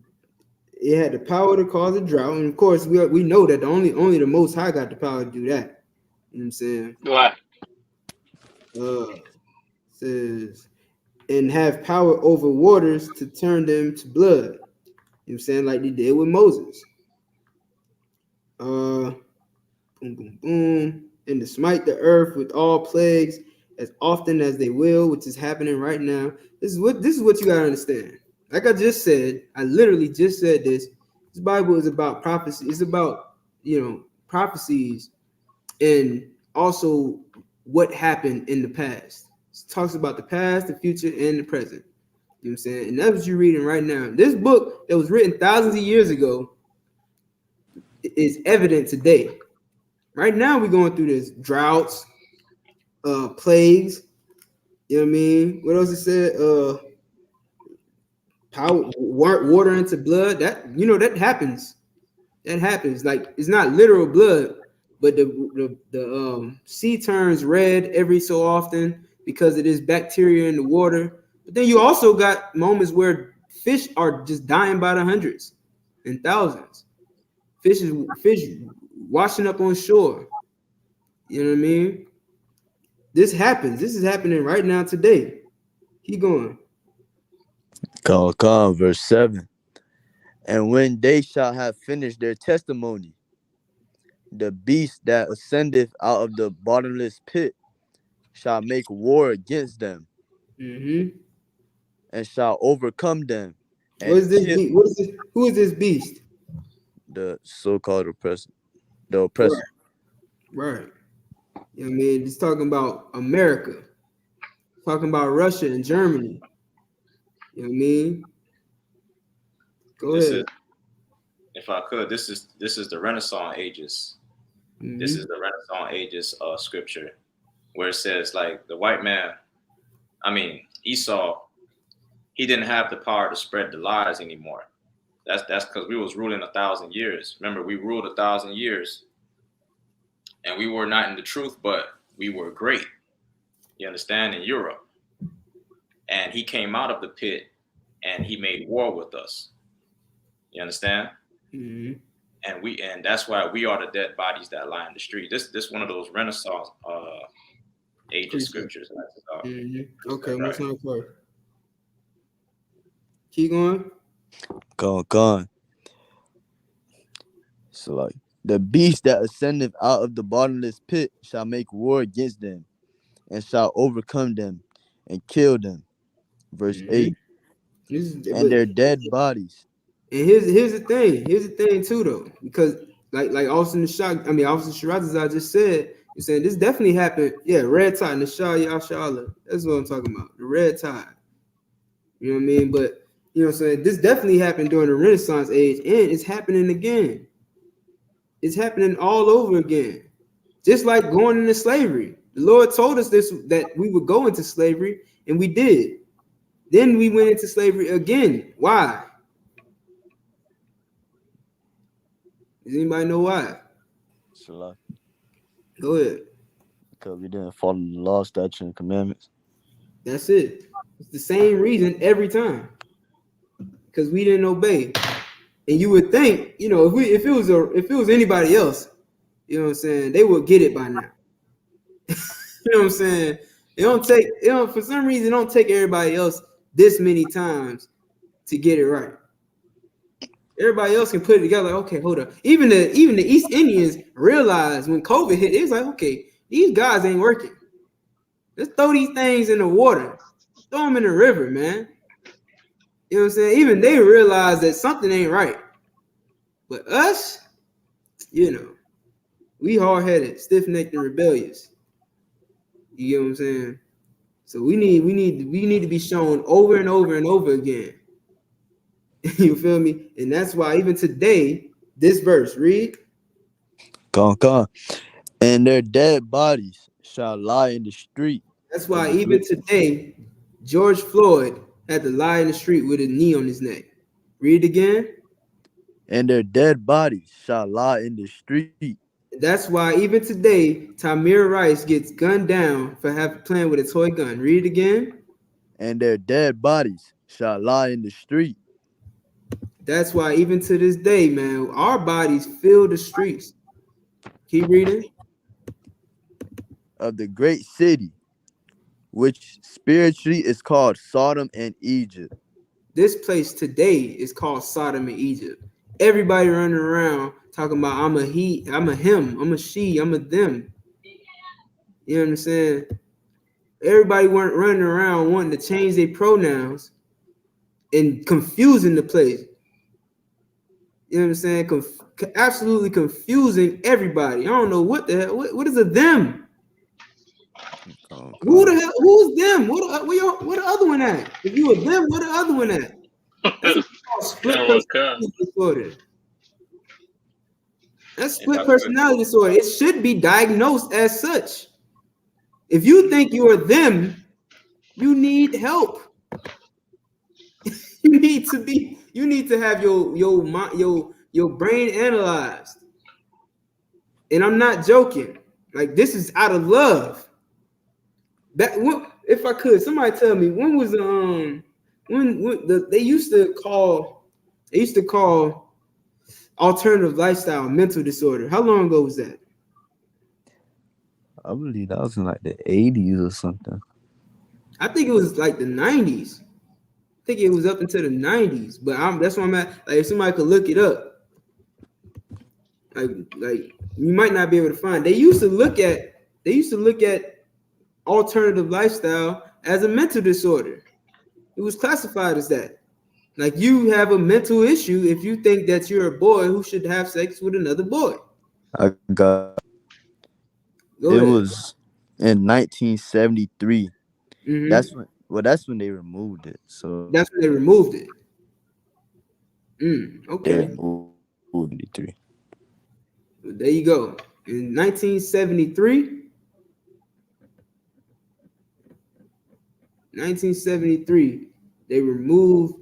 it had the power to cause a drought, and of course we know that only the Most High got the power to do that. You know what I'm saying? Right. Says, and have power over waters to turn them to blood. You know what I'm saying? Like they did with Moses. Boom, boom, boom. And to smite the earth with all plagues as often as they will, which is happening right now. This is what you gotta understand. Like I just said, I literally just said this. This Bible is about prophecy. It's about, prophecies and also what happened in the past. It talks about the past, the future, and the present. You know what I'm saying? And that's what you're reading right now. This book that was written thousands of years ago is evident today. Right now, we're going through this droughts, plagues. You know what I mean? What else it said? Power, water into blood. That happens. That happens. Like it's not literal blood, but the sea turns red every so often because it is bacteria in the water. But then you also got moments where fish are just dying by the hundreds. in thousands. Fish washing up on shore. You know what I mean? This happens. This is happening right now today. Keep going. Come, verse 7. And when they shall have finished their testimony, the beast that ascendeth out of the bottomless pit shall make war against them, Mm-hmm. and shall overcome them, What and is this kill beast? What is this? Who is this beast? the so-called oppressor, the Right. oppressor. Right. You know what I mean? It's talking about America. Talking about Russia and Germany. You know what I mean? Go This ahead. is, if I could, this is the Renaissance ages. This is the Renaissance ages scripture, where it says like the white man, I mean Esau, he didn't have the power to spread the lies anymore. That's because we was ruling 1,000 years. Remember, we ruled 1,000 years, and we were not in the truth, but we were great. You understand? In Europe, and he came out of the pit, and he made war with us. You understand? Mm-hmm. And that's why we are the dead bodies that lie in the street. This one of those Renaissance ages scriptures. Mm-hmm. Okay, Right. what's on first? Keep going. Come. So like the beast that ascendeth out of the bottomless pit shall make war against them, and shall overcome them, and kill them. Verse 8. And their dead bodies. And here's the thing. Here's the thing too, though, because like Officer Shirazazai just said, you're saying this definitely happened. Yeah, red tide, Nashah Yashala. That's what I'm talking about. The red tide. You know what I mean? But you know what I'm saying? This definitely happened during the Renaissance age, and it's happening again. It's happening all over again. Just like going into slavery. The Lord told us this, that we would go into slavery, and we did. Then we went into slavery again. Why? Does anybody know why? So Go ahead. because we didn't follow the law, statutes, and commandments. That's it. It's the same reason every time. Because we didn't obey. And you would think, you know, if it was anybody else, you know what I'm saying, they would get it by now. You know what I'm saying? For some reason, it don't take everybody else this many times to get it right. Everybody else can put it together. Like, okay, hold up. Even the East Indians realized when COVID hit, it was like, okay, these guys ain't working. Let's throw these things in the water. Throw them in the river, man. You know what I'm saying? Even they realize that something ain't right. But us, you know, we hard-headed, stiff-necked, and rebellious. You get what I'm saying? So we need to be shown over and over and over again. You feel me? And that's why even today, this verse, read. Come. And their dead bodies shall lie in the street. That's why even today, George Floyd had to lie in the street with a knee on his neck. Read it again. And their dead bodies shall lie in the street. That's why even today, Tamir Rice gets gunned down for playing with a toy gun. Read it again. And their dead bodies shall lie in the street. That's why even to this day, man, our bodies fill the streets. Keep reading. Of the great city, which spiritually is called Sodom and Egypt. This place today is called Sodom and Egypt. Everybody running around talking about I'm a he, I'm a him, I'm a she, I'm a them. You know what I'm saying? Everybody weren't running around wanting to change their pronouns and confusing the place. You know what I'm saying? Absolutely confusing everybody. I don't know what the hell. What is a them? Who the hell? Who's them? What the other one at? If you a them, what the other one at? That's called split personality disorder. That's split personality disorder. It should be diagnosed as such. If you think you are them, you need help. You need to have your brain analyzed. And I'm not joking. Like, this is out of love. If I could, somebody tell me when was they used to call alternative lifestyle mental disorder. How long ago was that? I believe that was in like the 80s or something. I think it was like the 90s. I think it was up into the 90s. But that's why I'm at. Like, if somebody could look it up, like you might not be able to find. They used to look at alternative lifestyle as a mental disorder. It was classified as that. Like, you have a mental issue if you think that you're a boy who should have sex with another boy. I got Go it ahead. was in 1973. Mhm. That's when they removed it. So That's when they removed it. they Okay. removed 73. There you go. In 1973, they removed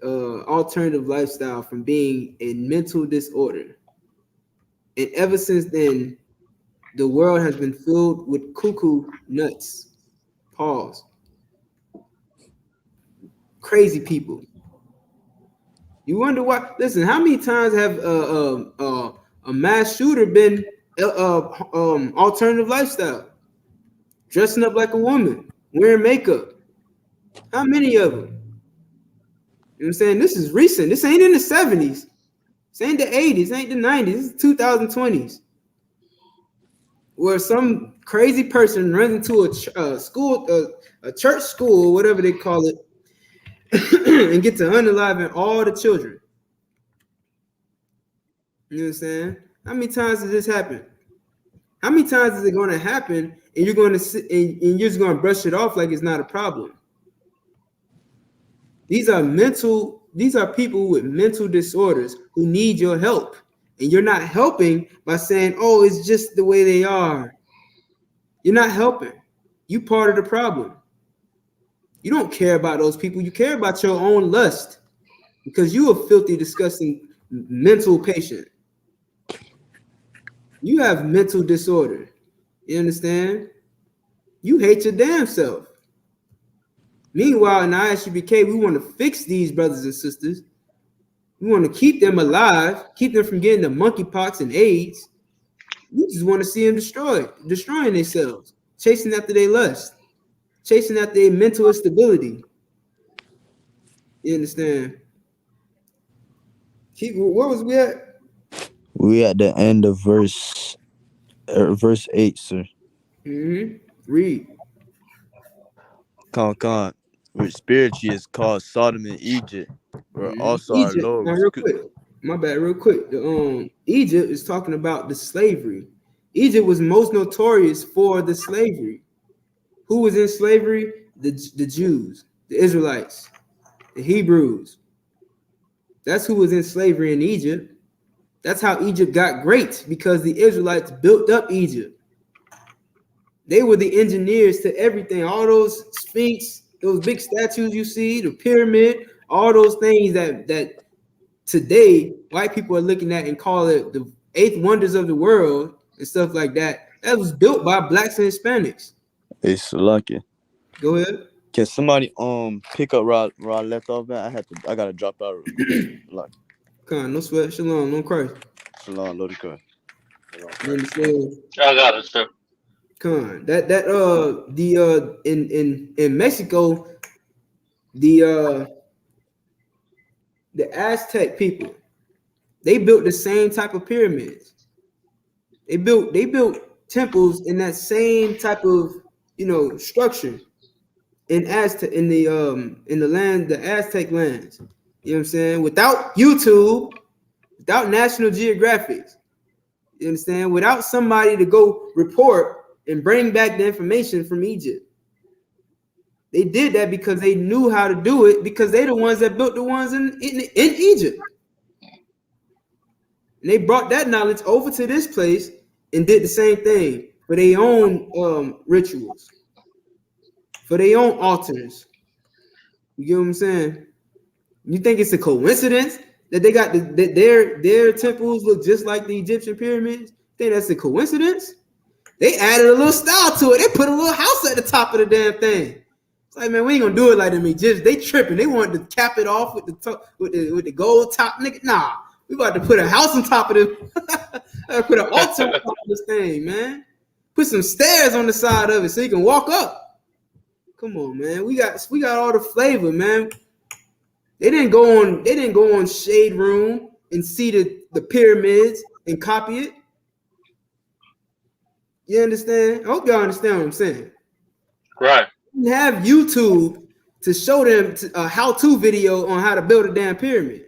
alternative lifestyle from being a mental disorder. And ever since then, the world has been filled with cuckoo nuts. Pause. Crazy people. You wonder why? Listen, how many times have a mass shooter been alternative lifestyle? Dressing up like a woman, wearing makeup. How many of them? You know what I'm saying? This is recent. This ain't in the 70s. This ain't the 80s. This ain't the 90s. This is 2020s. Where some crazy person runs into a church school, whatever they call it, and get to unaliving all the children. You know what I'm saying? How many times does this happen? How many times is it going to happen, and you're going to sit and you're just going to brush it off like it's not a problem? These are people with mental disorders who need your help, and you're not helping by saying, "Oh, it's just the way they are." You're not helping. You part of the problem. You don't care about those people. You care about your own lust, because you a filthy, disgusting mental patient. You have mental disorder. You understand? You hate your damn self. Meanwhile, in I.S.U.P.K, we want to fix these brothers and sisters. We want to keep them alive, keep them from getting the monkeypox and AIDS. We just want to see them destroying themselves, chasing after their lust, chasing after their mental instability. You understand? Where was we at? We at the end of verse 8, sir. Read. Con, which spiritually is called Sodom and Egypt, where also our Egypt. Lord Now, was. real quick. My bad. Real quick. Egypt is talking about the slavery. Egypt was most notorious for the slavery. Who was in slavery? The Jews, the Israelites, the Hebrews. That's who was in slavery in Egypt. That's how Egypt got great, because the Israelites built up Egypt. They were the engineers to everything. All those sphinx, those big statues you see, the pyramid, all those things that today white people are looking at and call it the 8th wonders of the world and stuff like that. That was built by blacks and Hispanics. Hey, Salaki. Go ahead. Can somebody pick up where I left off at? I gotta drop out real quick. Like, Come on, no sweat. Shalom, no Christ. Shalom, Lord of Christ. I got it, sir. Come on. In Mexico, the Aztec people, they built the same type of pyramids. They built temples in that same type of structure in the land, the Aztec lands. You know what I'm saying? Without YouTube, without National Geographic, you understand? Without somebody to go report and bring back the information from Egypt. They did that because they knew how to do it, because they're the ones that built the ones in Egypt. And they brought that knowledge over to this place and did the same thing for their own rituals, for their own altars. You get what I'm saying? You think it's a coincidence that they got their temples look just like the Egyptian pyramids? Think that's a coincidence? They added a little style to it. They put a little house at the top of the damn thing. It's like, man, we ain't gonna do it like them Egyptians. They tripping. They wanted to cap it off with the gold top, nigga. Nah, We about to put a house on top of this. Put an altar on top of this thing, man. Put some stairs on the side of it so you can walk up. Come on, man. We got all the flavor, man. They didn't go on Shade Room and see the pyramids and copy it. You understand? I hope y'all understand what I'm saying. Right. You have YouTube to show them a how-to video on how to build a damn pyramid.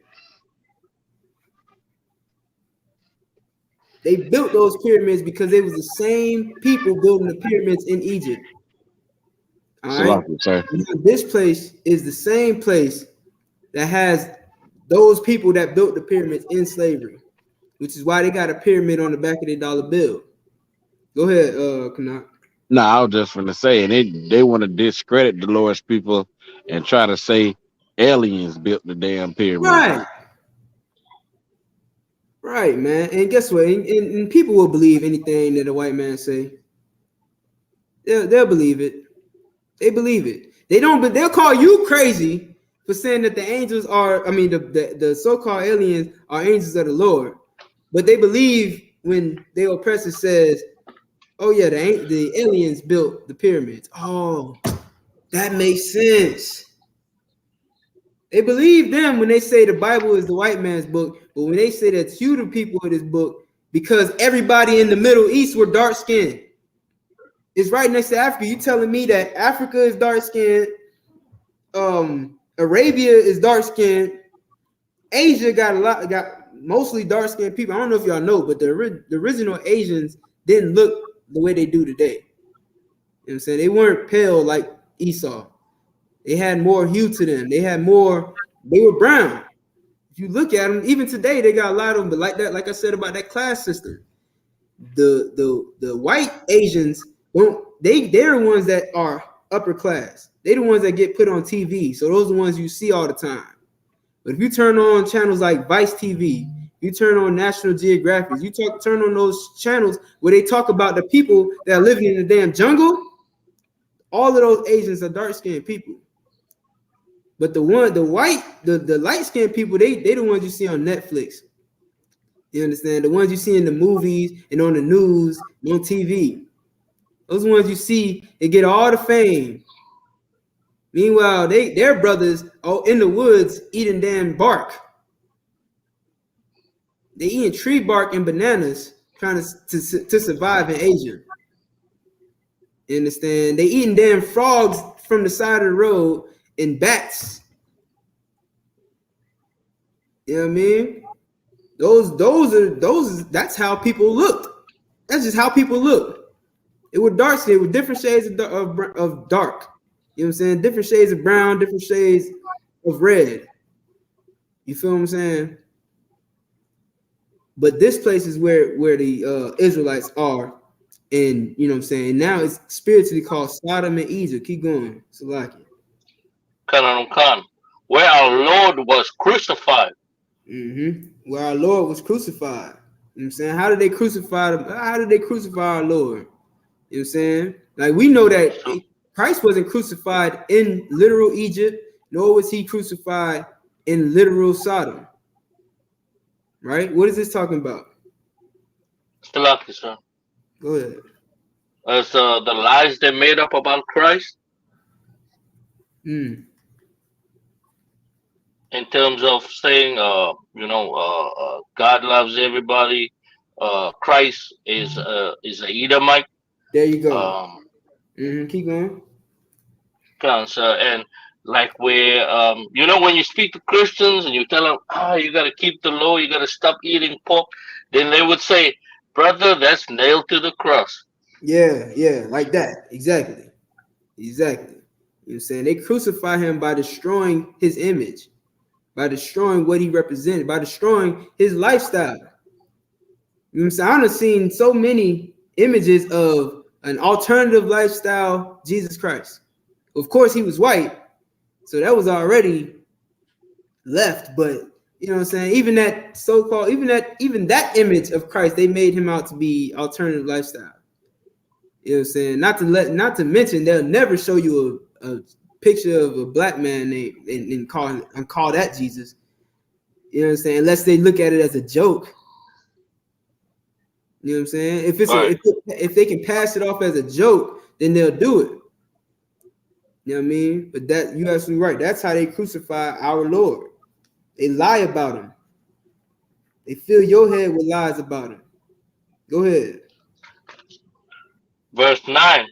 They built those pyramids because it was the same people building the pyramids in Egypt. All right. Sir. This place is the same place that has those people that built the pyramids in slavery, which is why they got a pyramid on the back of their dollar bill. Go ahead, Kanak. No, I was just gonna say, and they want to discredit the Lord's people and try to say aliens built the damn pyramid. Right, man. And guess what? And people will believe anything that a white man say. They'll believe it. They believe it. They don't, but they'll call you crazy for saying that the angels are, the so-called aliens are angels of the Lord. But they believe when their oppressor says, oh yeah, the aliens built the pyramids. Oh, that makes sense. They believe them when they say the Bible is the white man's book, but when they say that you the people of this book, because everybody in the Middle East were dark skinned. It's right next to Africa. You telling me that Africa is dark skinned, Arabia is dark skinned, Asia got mostly dark skinned people. I don't know if y'all know, but the original Asians didn't look the way they do today. You know what I'm saying? They weren't pale like Esau. They had more hue to them. They were brown. If you look at them, even today, they got a lot of them, but like that, like I said about that class system, the white Asians they're the ones that are upper class. They're the ones that get put on TV. So those are the ones you see all the time. But if you turn on channels like Vice TV, you turn on National Geographic, turn on those channels where they talk about the people that are living in the damn jungle, all of those Asians are dark-skinned people. But the light-skinned people, they the ones you see on Netflix. You understand? The ones you see in the movies and on the news and on TV. Those ones you see, they get all the fame. Meanwhile, their brothers are in the woods eating damn bark. They eating tree bark and bananas trying to survive in Asia. You understand? They eating damn frogs from the side of the road and bats. You know what I mean? That's how people looked. That's just how people look. It was dark skin with different shades of dark. You know what I'm saying? Different shades of brown, different shades of red. You feel what I'm saying? But this place is where the Israelites are. And you know what I'm saying? Now it's spiritually called Sodom and Egypt. Keep going. Salaki. Khan, where our Lord was crucified. Mm-hmm. Where our Lord was crucified. You know what I'm saying? How did they crucify him? How did they crucify our Lord? You know what I'm saying? Like we know that Christ wasn't crucified in literal Egypt, nor was he crucified in literal Sodom. Right? What is this talking about? Salaki, sir. Go ahead. As the lies they made up about Christ. Mm. In terms of saying, God loves everybody. Christ is an Edomite. There you go. Keep going. And like where when you speak to Christians and you tell them, you got to keep the law, you got to stop eating pork, then they would say, brother, that's nailed to the cross. Yeah, like that. Exactly. You know what I'm saying? They crucify him by destroying his image, by destroying what he represented, by destroying his lifestyle. You know what I'm saying? I've seen so many images of an alternative lifestyle, Jesus Christ. Of course, he was white, so that was already left. But you know what I'm saying? Even that image of Christ, they made him out to be alternative lifestyle. You know what I'm saying? Not to mention, they'll never show you a picture of a black man named and call that Jesus. You know what I'm saying? Unless they look at it as a joke. You know what I'm saying? If it's if they can pass it off as a joke, then they'll do it. You know what I mean? But that you're absolutely right. That's how they crucify our Lord. They lie about him. They fill your head with lies about him. Go ahead. Verse 9.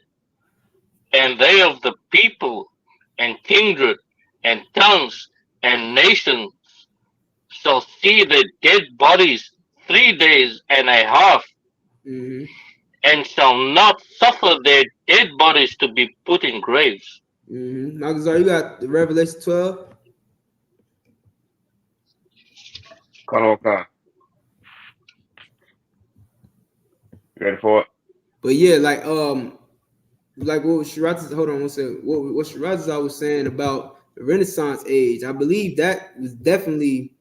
And they of the people and kindred and tongues and nations shall see the dead bodies 3 days and a half, and shall not suffer their dead bodies to be put in graves. Malazar, you got the Revelation 12? Okay. You ready for it? But yeah, like what Shiraz, hold on one second. What Shiraz was saying about the Renaissance age, I believe that was definitely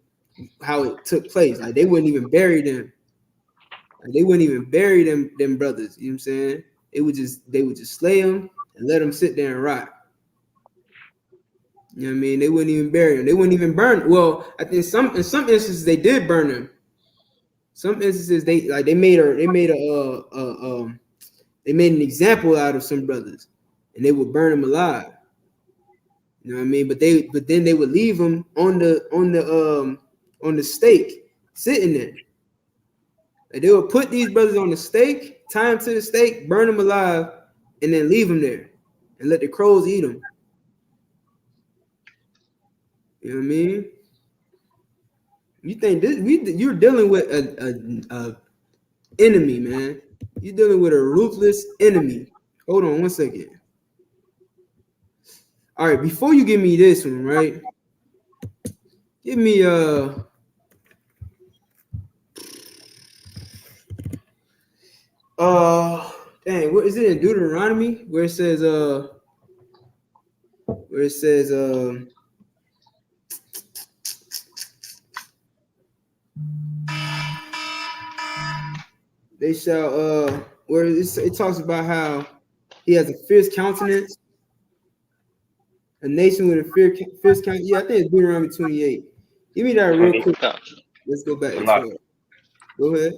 how it took place. Like they wouldn't even bury them. Like, they wouldn't even bury them brothers. You know what I'm saying? They would just slay them and let them sit there and rot. You know what I mean? They wouldn't even bury them. They wouldn't even burn. Well, I think in some instances they did burn them. Some instances they made an example out of some brothers, and they would burn them alive. You know what I mean? But then they would leave them on the stake, sitting there. Like they would put these brothers on the stake, tie them to the stake, burn them alive, and then leave them there, and let the crows eat them. You know what I mean? You think you're dealing with a enemy, man. You're dealing with a ruthless enemy. Hold on one second. All right, before you give me this one, right? Give me dang, what is it in Deuteronomy where it says they shall where it talks about how he has a fierce countenance, a nation with a fierce countenance. Yeah, I think it's Deuteronomy 28. Give me that real quick. Let's go back to 12. Go ahead.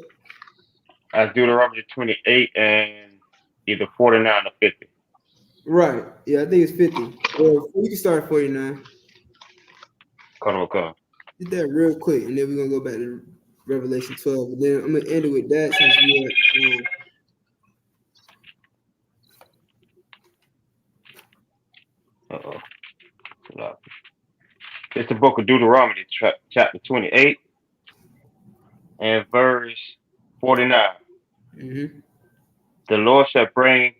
That's Deuteronomy 28 and either 49 or 50. Right. Yeah, I think it's 50. Or we can start at 49. Okay. Did that real quick, and then we're gonna go back to Revelation 12. And then I'm gonna end it with that since we are. It's the book of Deuteronomy, chapter 28 and verse 49. The Lord shall bring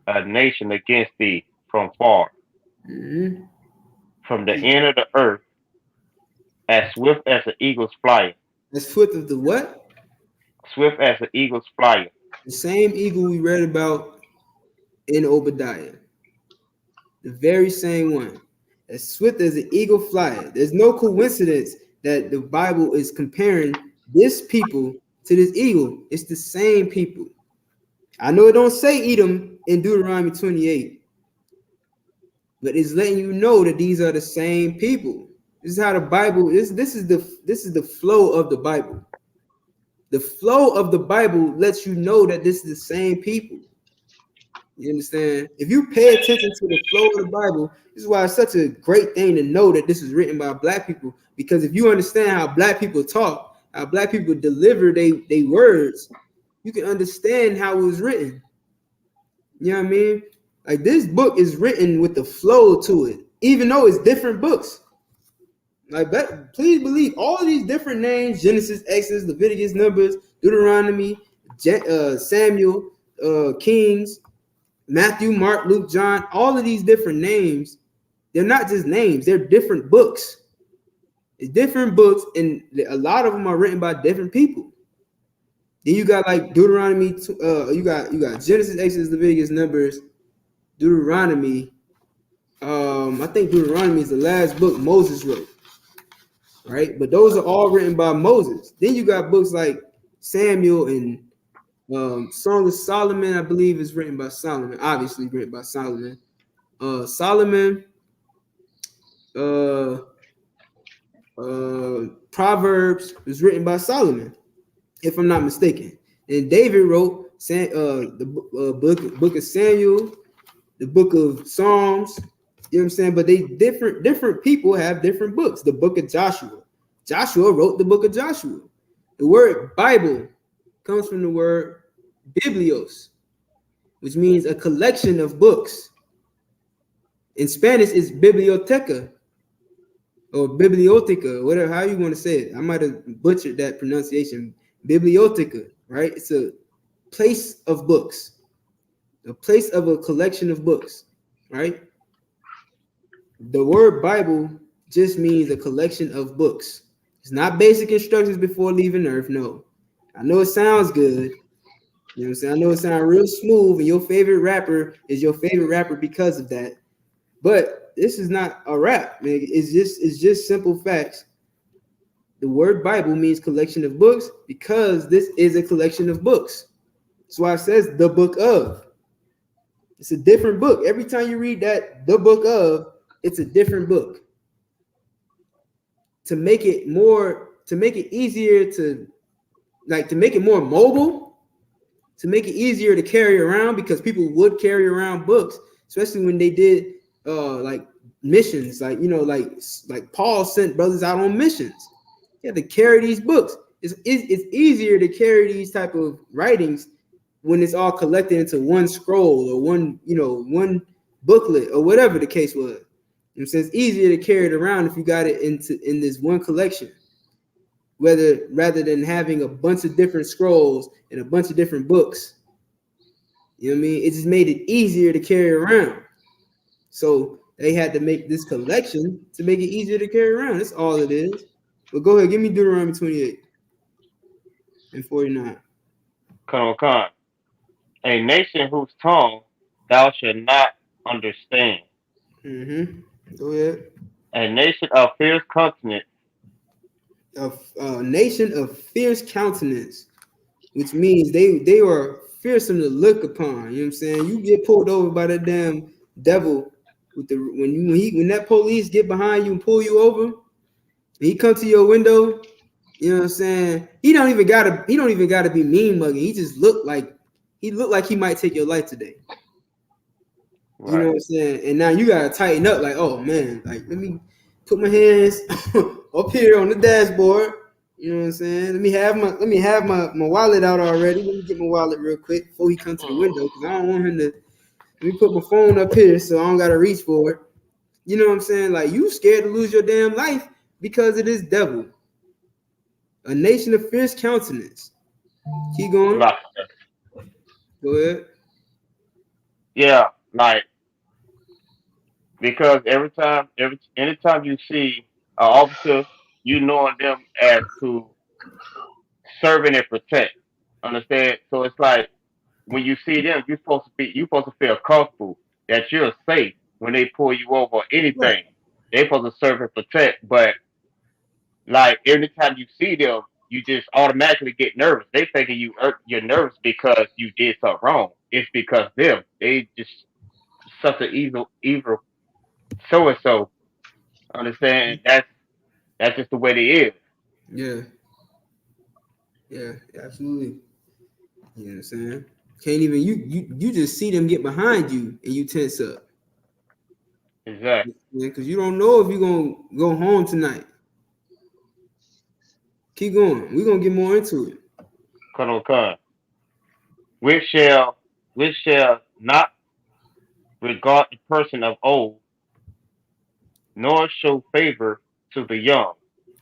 a nation against thee from far, from the end of the earth, as swift as an eagle's flight. As swift as the what? Swift as an eagle's flight. The same eagle we read about in Obadiah. The very same one. As swift as an eagle flight. There's no coincidence that the Bible is comparing this people to this eagle. It's the same people. I know it don't say Edom in Deuteronomy 28, but it's letting you know that these are the same people. This is how the Bible is. This is the flow of the Bible. The flow of the Bible lets you know that this is the same people. You understand? If you pay attention to the flow of the Bible, this is why it's such a great thing to know that this is written by Black people. Because if you understand how Black people talk, how Black people deliver their words, you can understand how it was written. You know what I mean? Like this book is written with the flow to it, even though it's different books. Like, please believe all of these different names: Genesis, Exodus, Leviticus, Numbers, Deuteronomy, Samuel, Kings, Matthew, Mark, Luke, John. All of these different names, they're not just names; they're different books. It's different books, and a lot of them are written by different people. Then you got like Deuteronomy. You got Genesis, Exodus, Leviticus, Numbers, Deuteronomy. I think Deuteronomy is the last book Moses wrote. Right, but those are all written by Moses. Then you got books like Samuel and Song of Solomon. I believe is written by Solomon. Obviously written by Solomon. Solomon. Proverbs was written by Solomon, if I'm not mistaken. And David wrote the book of Samuel, the book of Psalms. You know what I'm saying? But they different people have different books. The book of Joshua. Joshua wrote the book of Joshua. The word Bible comes from the word biblios, which means a collection of books. In Spanish, it's biblioteca or biblioteca, whatever, how you want to say it. I might have butchered that pronunciation. Biblioteca, right? It's a place of books, a place of a collection of books, right? The word Bible just means a collection of books. It's not basic instructions before leaving Earth. No. I know it sounds good. You know what I'm saying? I know it sounds real smooth, and your favorite rapper is your favorite rapper because of that. But this is not a rap, man. It's just simple facts. The word Bible means collection of books because this is a collection of books. That's why it says the book of. It's a different book. Every time you read that, the book of, it's a different book. To make it easier to make it more mobile, to make it easier to carry around, because people would carry around books, especially when they did like missions, like Paul sent brothers out on missions. You had to carry these books. It's easier to carry these type of writings when it's all collected into one scroll or one booklet or whatever the case was. You know, so it's easier to carry it around if you got it in this one collection, rather than having a bunch of different scrolls and a bunch of different books. You know what I mean? It just made it easier to carry around. So they had to make this collection to make it easier to carry around. That's all it is. But go ahead, give me Deuteronomy 28 and 49. Khan. A nation whose tongue thou shalt not understand. Go ahead. A nation of fierce countenance. A nation of fierce countenance, which means they are fearsome to look upon. You know what I'm saying? You get pulled over by that damn devil when that police get behind you and pull you over, and he come to your window. You know what I'm saying? He don't even gotta be mean mugging. He just look like he might take your life today. Right. You know what I'm saying? And now you gotta tighten up. Like, oh man, like let me put my hands up here on the dashboard. You know what I'm saying? Let me have my wallet out already. Let me get my wallet real quick before he comes to the window, because I don't want him to. Let me put my phone up here so I don't gotta reach for it. You know what I'm saying? Like, you scared to lose your damn life because of this devil. A nation of fierce countenance. Keep going. Go ahead. Yeah, like, because anytime you see an officer, you knowing them as to serving and protect. Understand? So it's like when you see them, you're supposed to feel comfortable that you're safe when they pull you over or anything. Right. They're supposed to serve and protect, but like every time you see them, you just automatically get nervous. They thinking you're nervous because you did something wrong. It's because they just such an evil so and so. Understand? That's just the way they is. Yeah, absolutely. You know what I'm saying? Can't even you just see them get behind you and you tense up. Exactly. Because you don't know if you're gonna go home tonight. Keep going. We're gonna get more into it. Come. Which shall not regard the person of old, nor show favor to the young.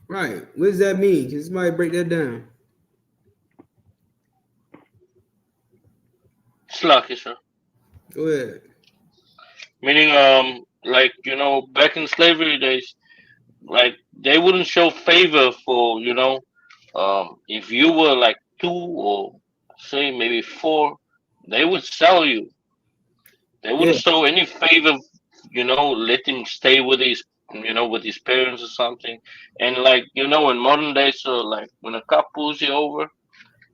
Right. What does that mean? Can somebody break that down? Slack, sir. Go ahead. Meaning, like, back in slavery days, like, they wouldn't show favor for, if you were like 2 or say maybe 4, they would sell you. They wouldn't show any favor, let him stay with his parents or something. And like, in modern days, so like when a cop pulls you over,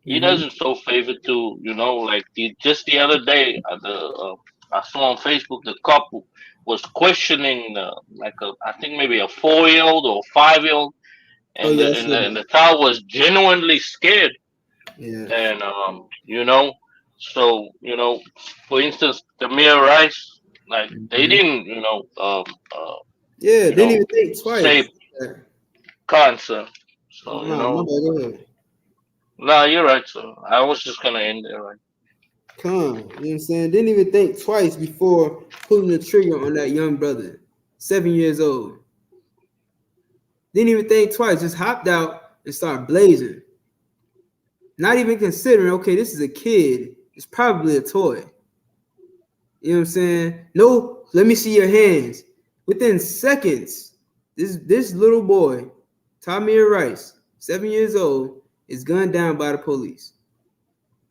he doesn't show favor to, like just the other day, I saw on Facebook the couple was questioning I think maybe a 4-year-old or 5-year-old, Oh and yeah, I and said the child was genuinely scared. that. Yeah. And so for instance, the Mir Rice, like they Mhm. didn't Yeah, you didn't know even think say twice. Yeah. cancer. Oh, So no, my bad. Go ahead. nah, you're right. So I was just gonna end there, right? Come, you know what I'm saying? Didn't even think twice before pulling the trigger on that young brother, 7 years old. Didn't even think twice, just hopped out and started blazing. Not even considering, okay, this is a kid. It's probably a toy. You know what I'm saying? No, let me see your hands. Within seconds, this little boy, Tamir Rice, 7 years old, is gunned down by the police.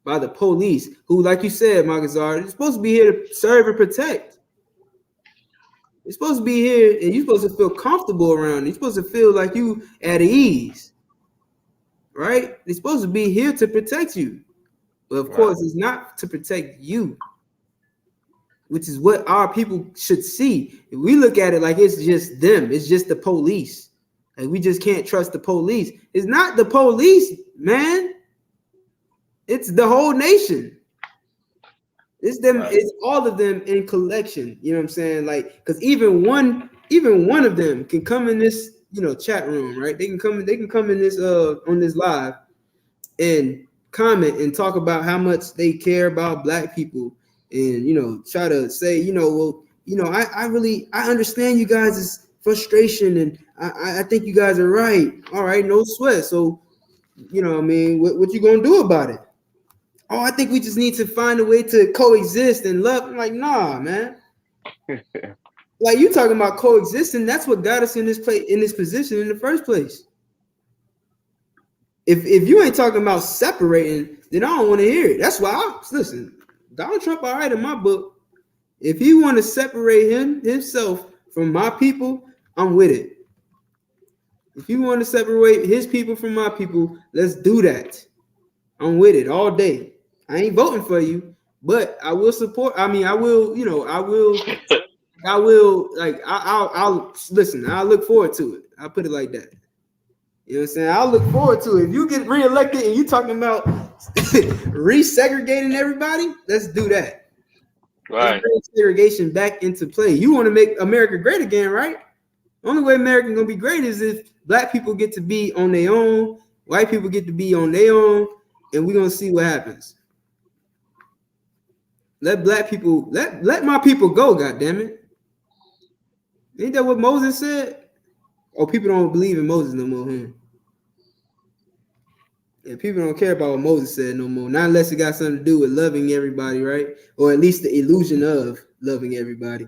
By the police, who, like you said, Magazar, is supposed to be here to serve and protect. You're supposed to be here and you're supposed to feel comfortable around. You're supposed to feel like you at ease, right? They're supposed to be here to protect you. But of Right. course, it's not to protect you, which is what our people should see. If we look at it like it's just them, it's just the police. Like we just can't trust the police. It's not the police, man. It's the whole nation. It's them, Right. it's all of them in collection. You know what I'm saying? Like, because even one of them can come in this, chat room, right? They can come in this on this live and comment and talk about how much they care about black people and try to say, well, I understand you guys' frustration and I think you guys are right. All right, no sweat. So, I mean, what you gonna do about it? Oh, I think we just need to find a way to coexist and love. I'm like, nah, man. Like you talking about coexisting, that's what got us in this position in the first place. If you ain't talking about separating, then I don't want to hear it. That's why listen, Donald Trump, all right in my book. If he want to separate himself from my people, I'm with it. If you want to separate his people from my people, let's do that. I'm with it all day. I ain't voting for you, but I will support. I mean, I will, like, I'll listen. I'll look forward to it. I'll put it like that. You know what I'm saying? I'll look forward to it. If you get reelected and you talking about resegregating everybody, let's do that. Let's Right. bring segregation back into play. You want to make America great again, right? The only way America gonna be great is if black people get to be on their own, white people get to be on their own, and we're gonna see what happens. Let black people let my people go, god damn it. Ain't that what Moses said? Oh, people don't believe in Moses no more, huh? Yeah, people don't care about what Moses said no more. Not unless it got something to do with loving everybody, right? Or at least the illusion of loving everybody.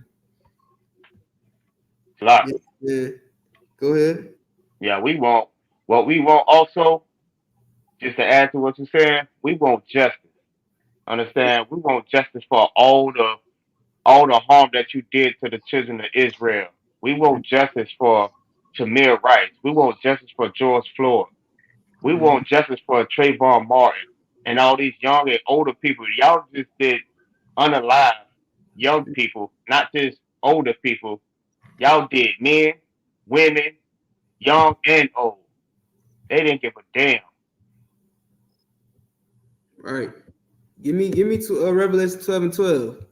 Like, Yeah, yeah. Go ahead. yeah, we want what we want also, just to add to what you said, we want justice. Understand? We want justice for all the harm that you did to the children of Israel. We want justice for Tamir Rice. We want justice for George Floyd. We Mhm. want justice for Trayvon Martin and all these young and older people. Y'all just did unalive young people, not just older people. Y'all did men, women, young and old. They didn't give a damn. Right. Give me to Revelation 12 and 12.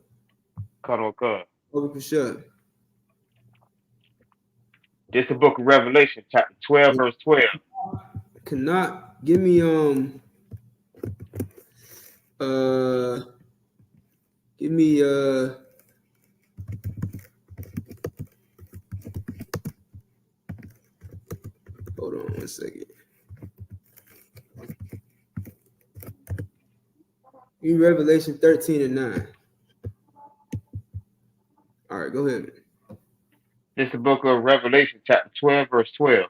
Cut on cut. Over for sure. This is the book of Revelation, chapter 12, verse 12. Cannot give me uh give me hold on 1 second. Give me Revelation 13 and 9. All right, go ahead. This is the book of Revelation, chapter 12, verse 12.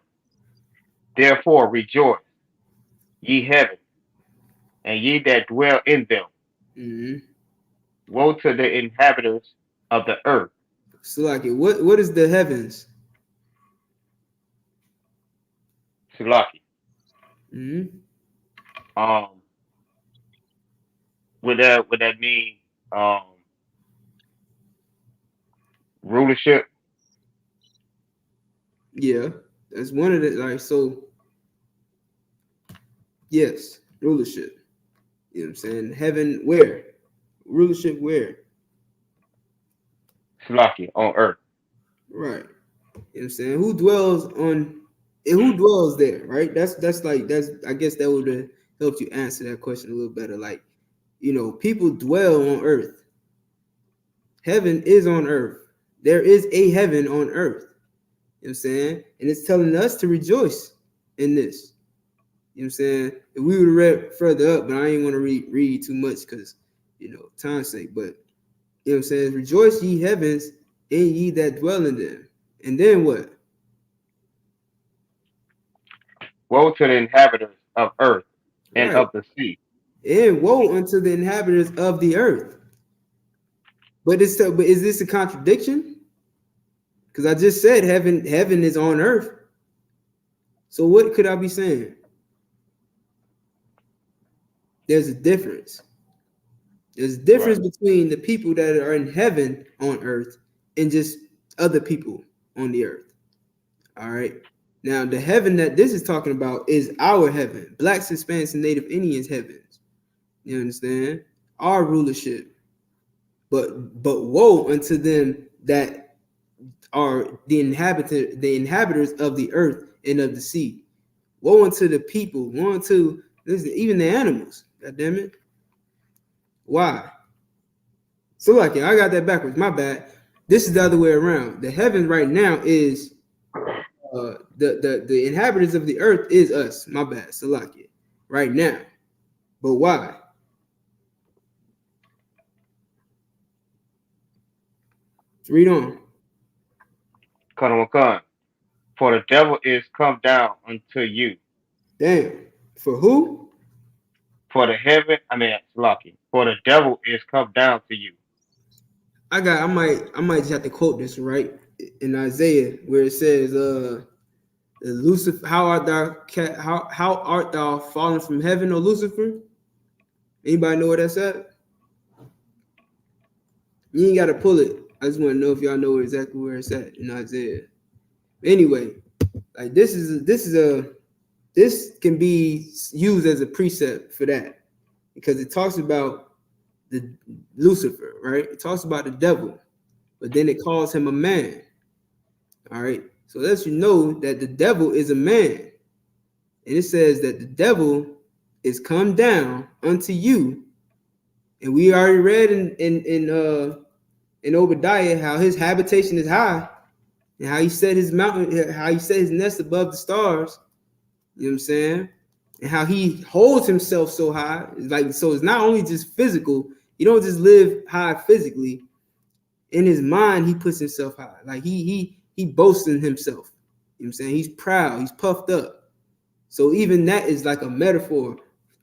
Therefore rejoice, ye heaven, and ye that dwell in them. Mm-hmm. Woe to the inhabitants of the earth. So like it, what is the heavens? Sulaki. Mm-hmm. Um, would that mean rulership? Yeah, that's one of the like so. Yes, rulership. You know what I'm saying? Heaven where? Rulership where? Salaki, on earth. Right. You know what I'm saying? Who dwells there, right? That's I guess that would have helped you answer that question a little better. Like, people dwell on earth. Heaven is on earth. There is a heaven on earth. You know what I'm saying? And it's telling us to rejoice in this. You know what I'm saying? If we would have read further up, but I ain't want to read too much because, time's sake. But, you know what I'm saying? Rejoice ye heavens and ye that dwell in them. And then what? Woe to the inhabitants of earth and Right. of the sea. And woe unto the inhabitants of the earth. But is this a contradiction? Because I just said heaven is on earth. So what could I be saying? There's a difference. There's a difference between the people that are in heaven on earth and just other people on the earth. All right. Now, the heaven that this is talking about is our heaven, Blacks, Hispanics, and Native Indians' heavens. You understand? Our rulership. But woe unto them that are the inhabitants of the earth and of the sea. Woe unto the people. Woe unto even the animals. God damn it. Why? So I got that backwards. My bad. This is the other way around. The heaven right now is the inhabitants of the earth is us. My bad. Salakia. Right now. But why? Read on. Kanawakan. For the devil is come down unto you. Damn. For who? For the heaven, Salaki. For the devil is come down to you. I might just have to quote this right in Isaiah where it says, Lucifer, how art thou fallen from heaven, O Lucifer? Anybody know where that's at? You ain't gotta pull it. I just want to know if y'all know exactly where it's at in Isaiah. Anyway, like this can be used as a precept for that because it talks about the Lucifer, right? It talks about the devil, but then it calls him a man. All right. So lets you know that the devil is a man. And it says that the devil is come down unto you. And we already read in Obadiah how his habitation is high and how he set his mountain, how he set his nest above the stars. You know what I'm saying? And how he holds himself so high. So it's not only just physical, you don't just live high physically. In his mind, he puts himself high. Like he boasts in himself. You know what I'm saying? He's proud, he's puffed up. So even that is like a metaphor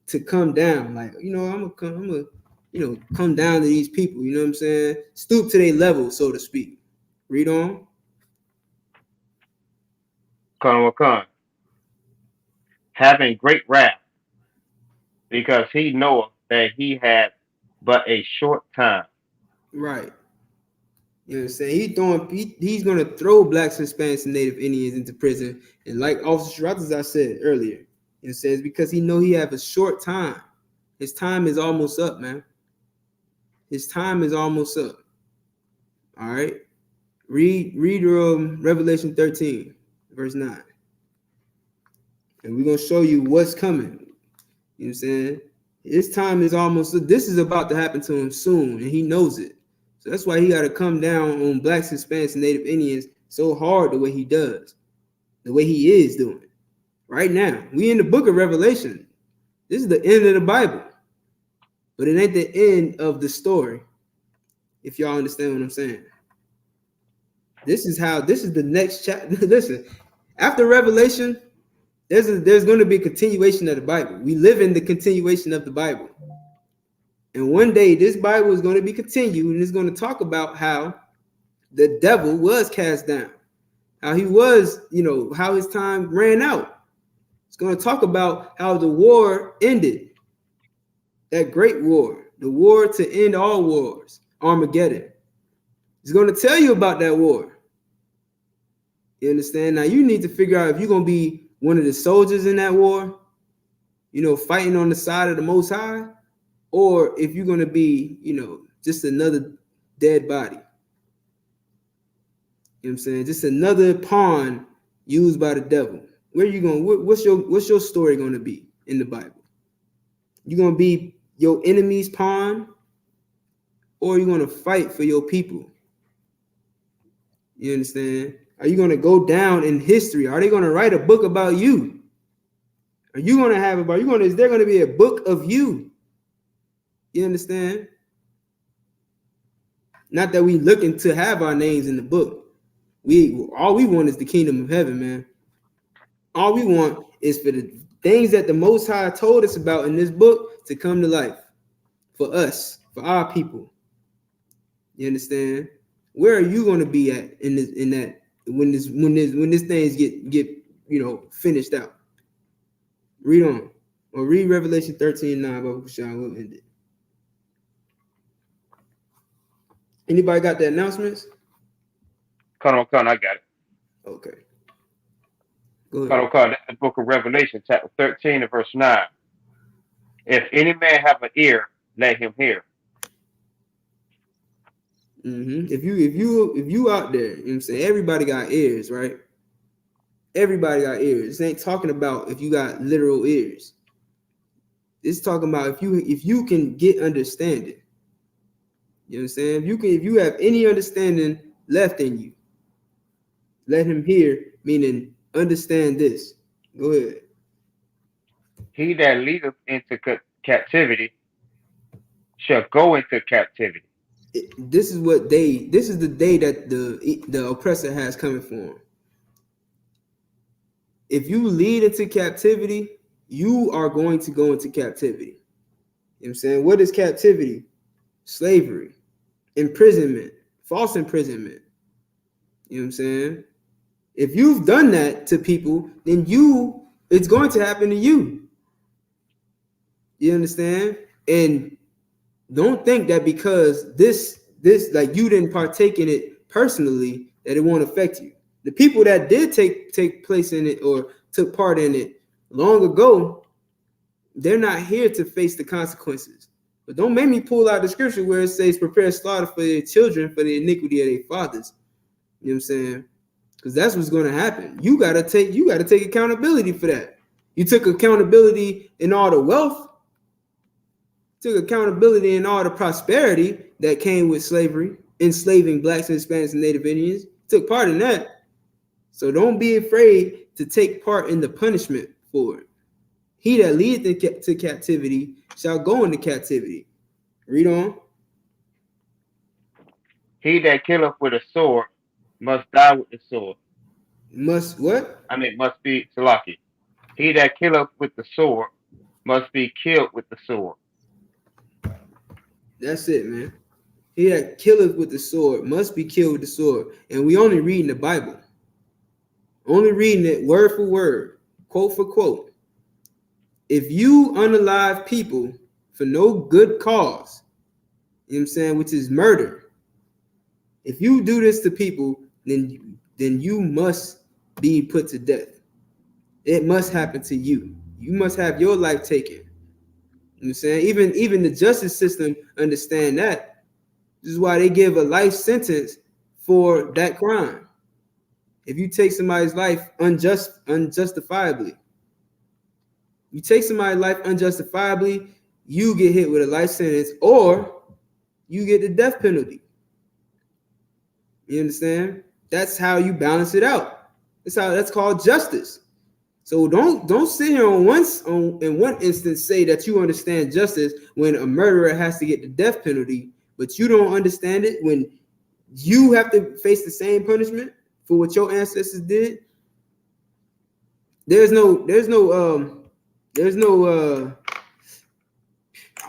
to come down. Like, I'm gonna come down to these people, you know what I'm saying? Stoop to their level, so to speak. Read on. Kanawakan. Having great wrath, because he knoweth that he had but a short time. Right. You know what I'm saying? He's gonna throw Blacks, Hispanics, and Native Indians into prison. And like Officer Sharad, as I said earlier, it says because he know he have a short time. His time is almost up, man. His time is almost up. All right. Read Revelation 13, verse 9. And we're gonna show you what's coming. You know what I'm saying? His time is almost up. This is about to happen to him soon, and he knows it. So that's why he got to come down on Blacks, Hispanics, and Native Indians so hard the way he does, the way he is doing. Right now, we in the book of Revelation. This is the end of the Bible, but it ain't the end of the story. If y'all understand what I'm saying. This is the next chapter. Listen, after Revelation, there's going to be a continuation of the Bible. We live in the continuation of the Bible. And one day this Bible is going to be continued and it's going to talk about how the devil was cast down, how he was, how his time ran out. It's going to talk about how the war ended, that great war, the war to end all wars, Armageddon. It's going to tell you about that war. You understand? Now you need to figure out if you're going to be one of the soldiers in that war fighting on the side of the Most High, or if you're going to be, just another dead body. You know what I'm saying? Just another pawn used by the devil. Where are you going? What's your story going to be in the Bible? You going to be your enemy's pawn, or are you going to fight for your people? You understand? Are you going to go down in history? Are they going to write a book about you? Are you going to have is there going to be a book of you? You understand? Not that we looking to have our names in the book. All we want is the kingdom of heaven, man. All we want is for the things that the Most High told us about in this book to come to life for us, for our people. You understand? Where are you going to be at in that when this things get finished out? Read on, or read Revelation 13:9. Baruch Hashem, we'll end it. Anybody got the announcements? Come on, I got it. Okay. Go ahead. That's the book of Revelation, chapter 13 and verse 9. If any man have an ear, let him hear. If you out there, you know what I'm saying, everybody got ears, right? Everybody got ears. This ain't talking about if you got literal ears. It's talking about if you can get understanding. You know what I'm saying? If you have any understanding left in you, let him hear, meaning understand this. Go ahead. He that leadeth into captivity shall go into captivity. This is the day that the oppressor has coming for him. If you lead into captivity, you are going to go into captivity. You know what I'm saying? What is captivity? Slavery, imprisonment, false imprisonment. You know what I'm saying? If you've done that to people, then it's going to happen to you. You understand? And don't think that because this like you didn't partake in it personally that it won't affect you. The people that did take place in it or took part in it long ago, they're not here to face the consequences. But don't make me pull out the scripture where it says, prepare slaughter for their children for the iniquity of their fathers. You know what I'm saying? Because that's what's going to happen. You gotta take accountability for that. You took accountability in all the wealth, took accountability in all the prosperity that came with slavery, enslaving blacks and Hispanics and Native Indians. Took part in that. So don't be afraid to take part in the punishment for it. He that leadeth to captivity shall go into captivity. Read on. He that killeth with a sword must die with the sword. Must what? Must be Salaki. He that killeth with the sword must be killed with the sword. That's it, man. He that killeth with the sword must be killed with the sword. And we only reading the Bible. Only reading it word for word, quote for quote. If you unalive people for no good cause, you know what I'm saying, which is murder. If you do this to people, then you must be put to death. It must happen to you. You must have your life taken. You know what I'm saying? Even the justice system understand that. This is why they give a life sentence for that crime. If you take somebody's life unjustifiably, you take somebody's life unjustifiably, you get hit with a life sentence or you get the death penalty. You understand? That's how you balance it out. That's called justice. So don't sit here in one instance say that you understand justice when a murderer has to get the death penalty, but you don't understand it when you have to face the same punishment for what your ancestors did. There's no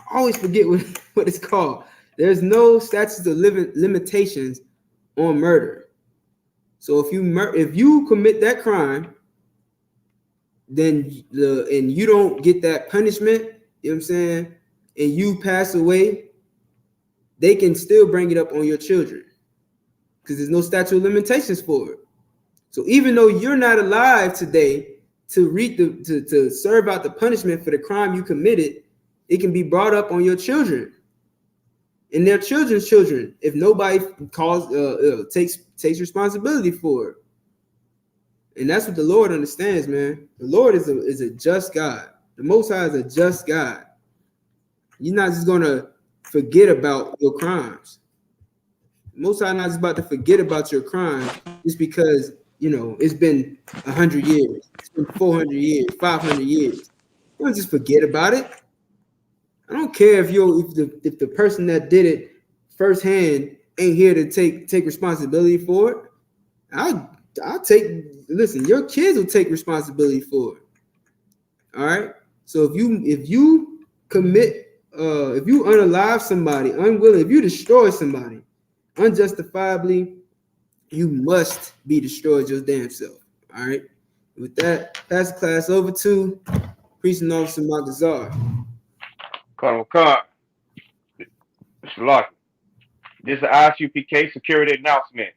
I always forget what it's called. There's no statutes of limitations on murder. So if you commit that crime, then and you don't get that punishment, you know what I'm saying, and you pass away, they can still bring it up on your children because there's no statute of limitations for it. So even though you're not alive today to serve out the punishment for the crime you committed, it can be brought up on your children and their children's children if nobody takes responsibility for it. And that's what the Lord understands, man. The Lord is a just God. The Most High is a just God. You're not just gonna forget about your crimes. The Most High not just about to forget about your crimes just because it's been 100 years, it's been 400 years, 500 years. You don't just forget about it. I don't care if the person that did it firsthand ain't here to take responsibility for it. Listen, your kids will take responsibility for it. All right. So if you commit, if you unalive somebody, unwilling, if you destroy somebody unjustifiably, you must be destroyed your damn self. All right. With that, pass the class over to Precinct Officer Magazar. Colonel Khan, Mr. Larkin. This is the I.S.U.P.K security announcement.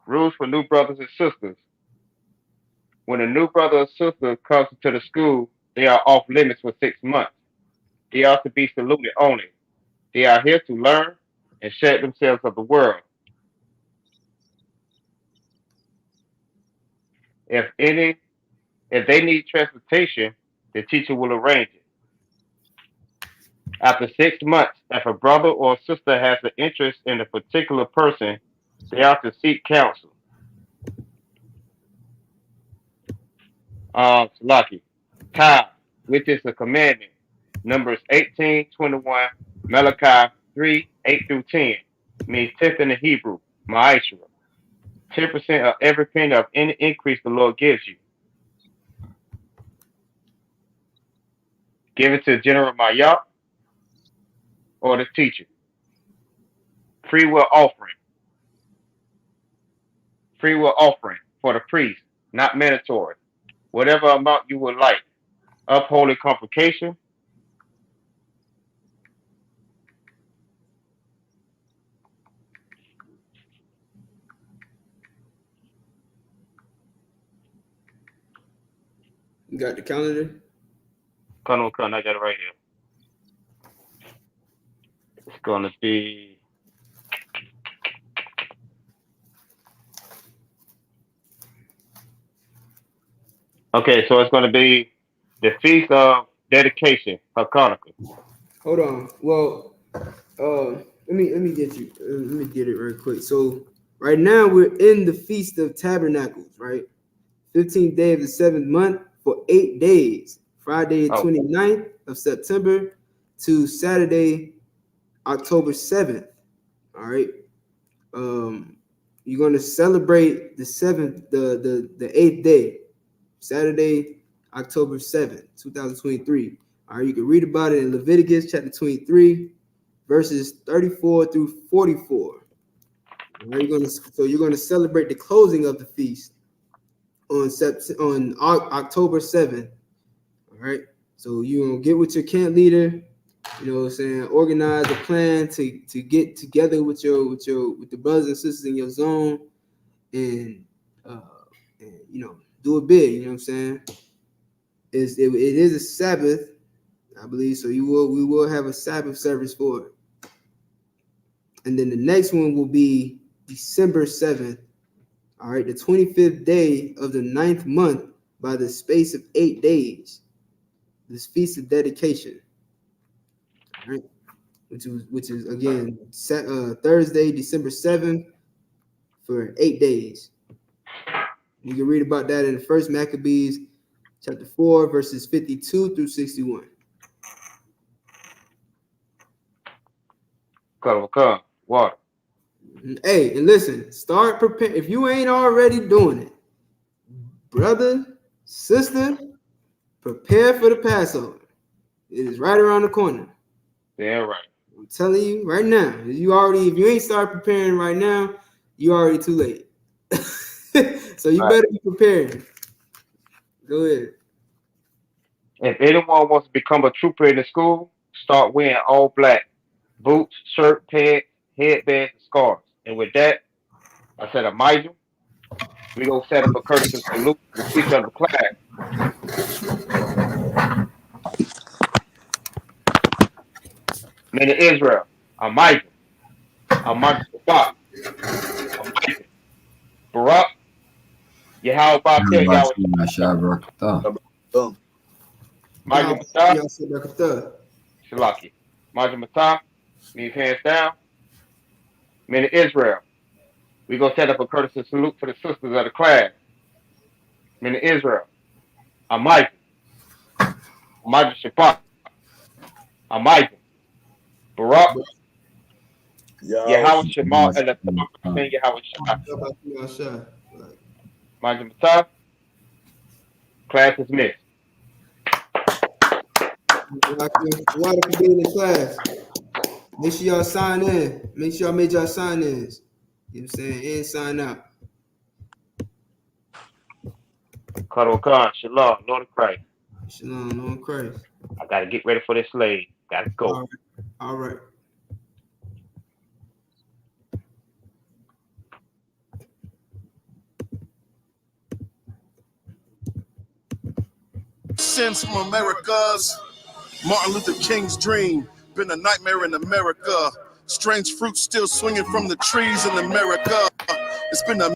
Rules for new brothers and sisters. When a new brother or sister comes to the school, they are off limits for 6 months. They are to be saluted only. They are here to learn and shed themselves of the world. If they need transportation, the teacher will arrange it. After 6 months, if a brother or sister has an interest in a particular person, they are to seek counsel. Salaki. Time, which is a commandment. Numbers 18:21, Malachi 3:8-10, means tenth in the Hebrew, ma'ashra. 10% of every penny of any increase the Lord gives you. Give it to General Mayop or the teacher. Free will offering. Free will offering for the priest, not mandatory. Whatever amount you would like. Upholding convocation. You got the calendar? Come on, I got it right here. It's going to be okay. So it's going to be the Feast of Dedication, Hanukkah. Hold on. Well, let me get you. Let me get it right quick. So right now we're in the Feast of Tabernacles, right? 15th day of the 7th month for 8 days. Friday, 29th of September to Saturday, October 7th. All right. You're gonna celebrate the 7th, the 8th day, Saturday, October 7th, 2023. All right, you can read about it in Leviticus chapter 23, verses 34 through 44. All right, you're gonna celebrate the closing of the feast on October 7th. All right. So you're gonna get with your camp leader, you know what I'm saying, organize a plan to get together with the brothers and sisters in your zone and do a bid, you know what I'm saying? It is a Sabbath, I believe, so we will have a Sabbath service for it. And then the next one will be December 7th. All right, the 25th day of the 9th month by the space of 8 days. This feast of dedication. All right, which is again Thursday, December 7th for 8 days. You can read about that in the First Maccabees chapter 4, verses 52 through 61. Come, water. Hey, and listen, start preparing. If you ain't already doing it, brother, sister, prepare for the Passover. It is right around the corner. Yeah, right. I'm telling you right now. If you ain't started preparing right now, you already too late. So you better be preparing. Go ahead. If anyone wants to become a trooper in the school, start wearing all black. Boots, shirt, pants, headbands, and scarves. And with that, I said, Elijah, we're going to set up a courtesy salute to the teacher of the class. Men of Israel, I'm Micah. I'm Micah Sabak. I'm Micah. Barak, YAHANNA, Yahweh Micah Matah, Shalaki. Micah Matah, leave hands down. Men of Israel, we're going to set up a courtesy salute for the sisters of the class. Men of Israel, I'm Micah. I'm Micah Shabbat. I'm Micah. Barak, Yahweh Shema, and the Yahweh Shema. Micah Matah, class is missed. Water can be in the class. Make sure y'all sign in. Make sure y'all made y'all sign ins. You know what I'm saying? And sign out. Cuddle Khan, Shalom, Lord of Christ. Shalom, Lord of Christ. I got to get ready for this slave. Got to go. All right. Sins from America's Martin Luther King's dream. Been a nightmare in America. Strange fruit still swinging from the trees in America. It's been a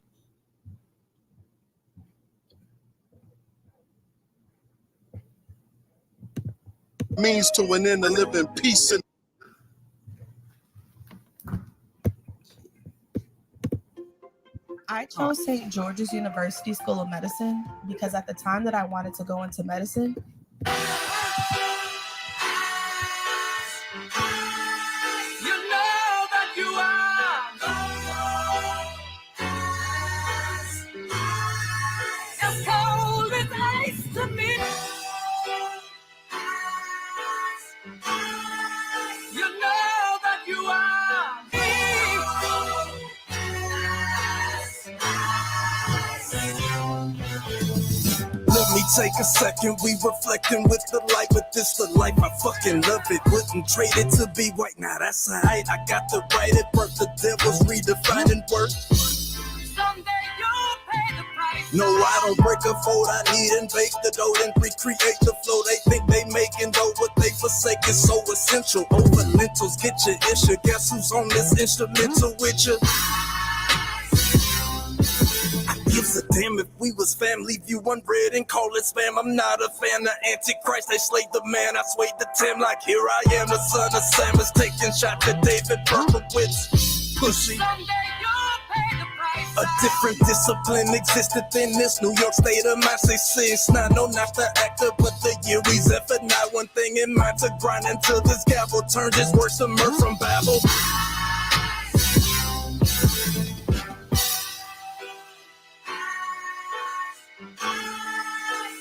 means to an end to live in peace and I chose St. George's University School of Medicine because at the time that I wanted to go into medicine, As cold as ice to me. You know that you are Let me take a second, we reflecting with the light, but this the life, I fucking love it. Wouldn't trade it to be white, now that's alright. I got the right at birth, the devil's redefining worth. someday you'll pay the price. No, I don't break a fold, I need and bake the dough, then recreate the flow. They think they making though what they forsake is so essential. Over lentils, get your issue. Guess who's on this instrumental with you? Gives a damn if we was family, view unread and call it spam. I'm not a fan of Antichrist, they slayed the man, I swayed the Tim like here I am, the son of Sam is taking shot to David Berkowitz. Pussy. A different discipline existed in this New York state of mind. Say since now, no, not the actor, but the year he's effort. Not one thing in mind to grind until this gavel turns his words to murder from Babel.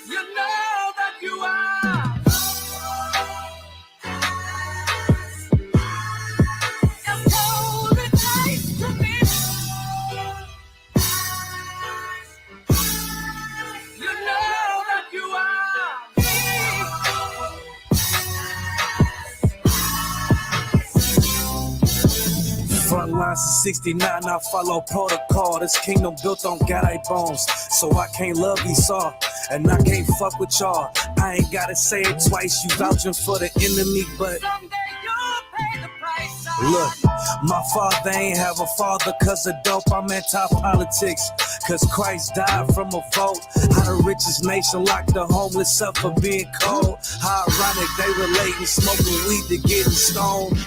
You know that you are as cold as ice to me. You know that you are Front lines is 69, I follow protocol. This kingdom built on guy bones, so I can't love Esau, and I can't fuck with y'all. I ain't gotta say it twice, you vouching for the enemy, but look, my father ain't have a father cause of dope. I'm anti-politics cause Christ died from a vote. How the richest nation locked the homeless up for being cold. How ironic they relating smoking weed to getting stoned.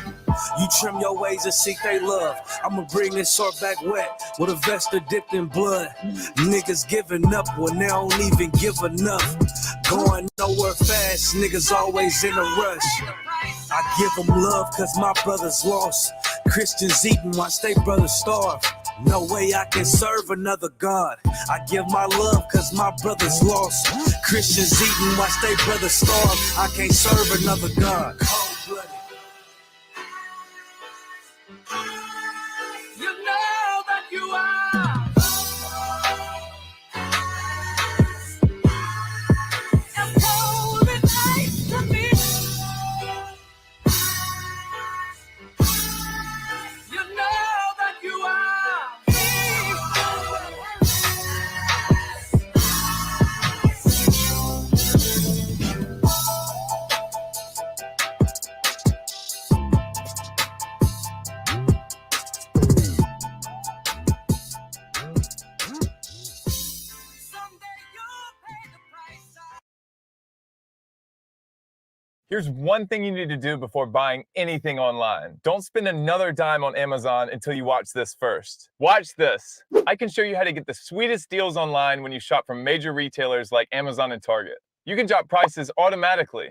You trim your ways and seek they love. I'ma bring this sword back wet with a vesta dipped in blood. Niggas giving up when they don't even give enough. Going nowhere fast, niggas always in a rush. I give them love cause my brothers lost. Christians eating, watch they brothers starve. No way I can serve another God. I give my love cause my brothers lost. Christians eating, watch they brothers starve. I can't serve another God. You know that you are as cold as ice to me. You know that you are Here's one thing you need to do before buying anything online. Don't spend another dime on Amazon until you watch this first. Watch this. I can show you how to get the sweetest deals online when you shop from major retailers like Amazon and Target. You can drop prices automatically.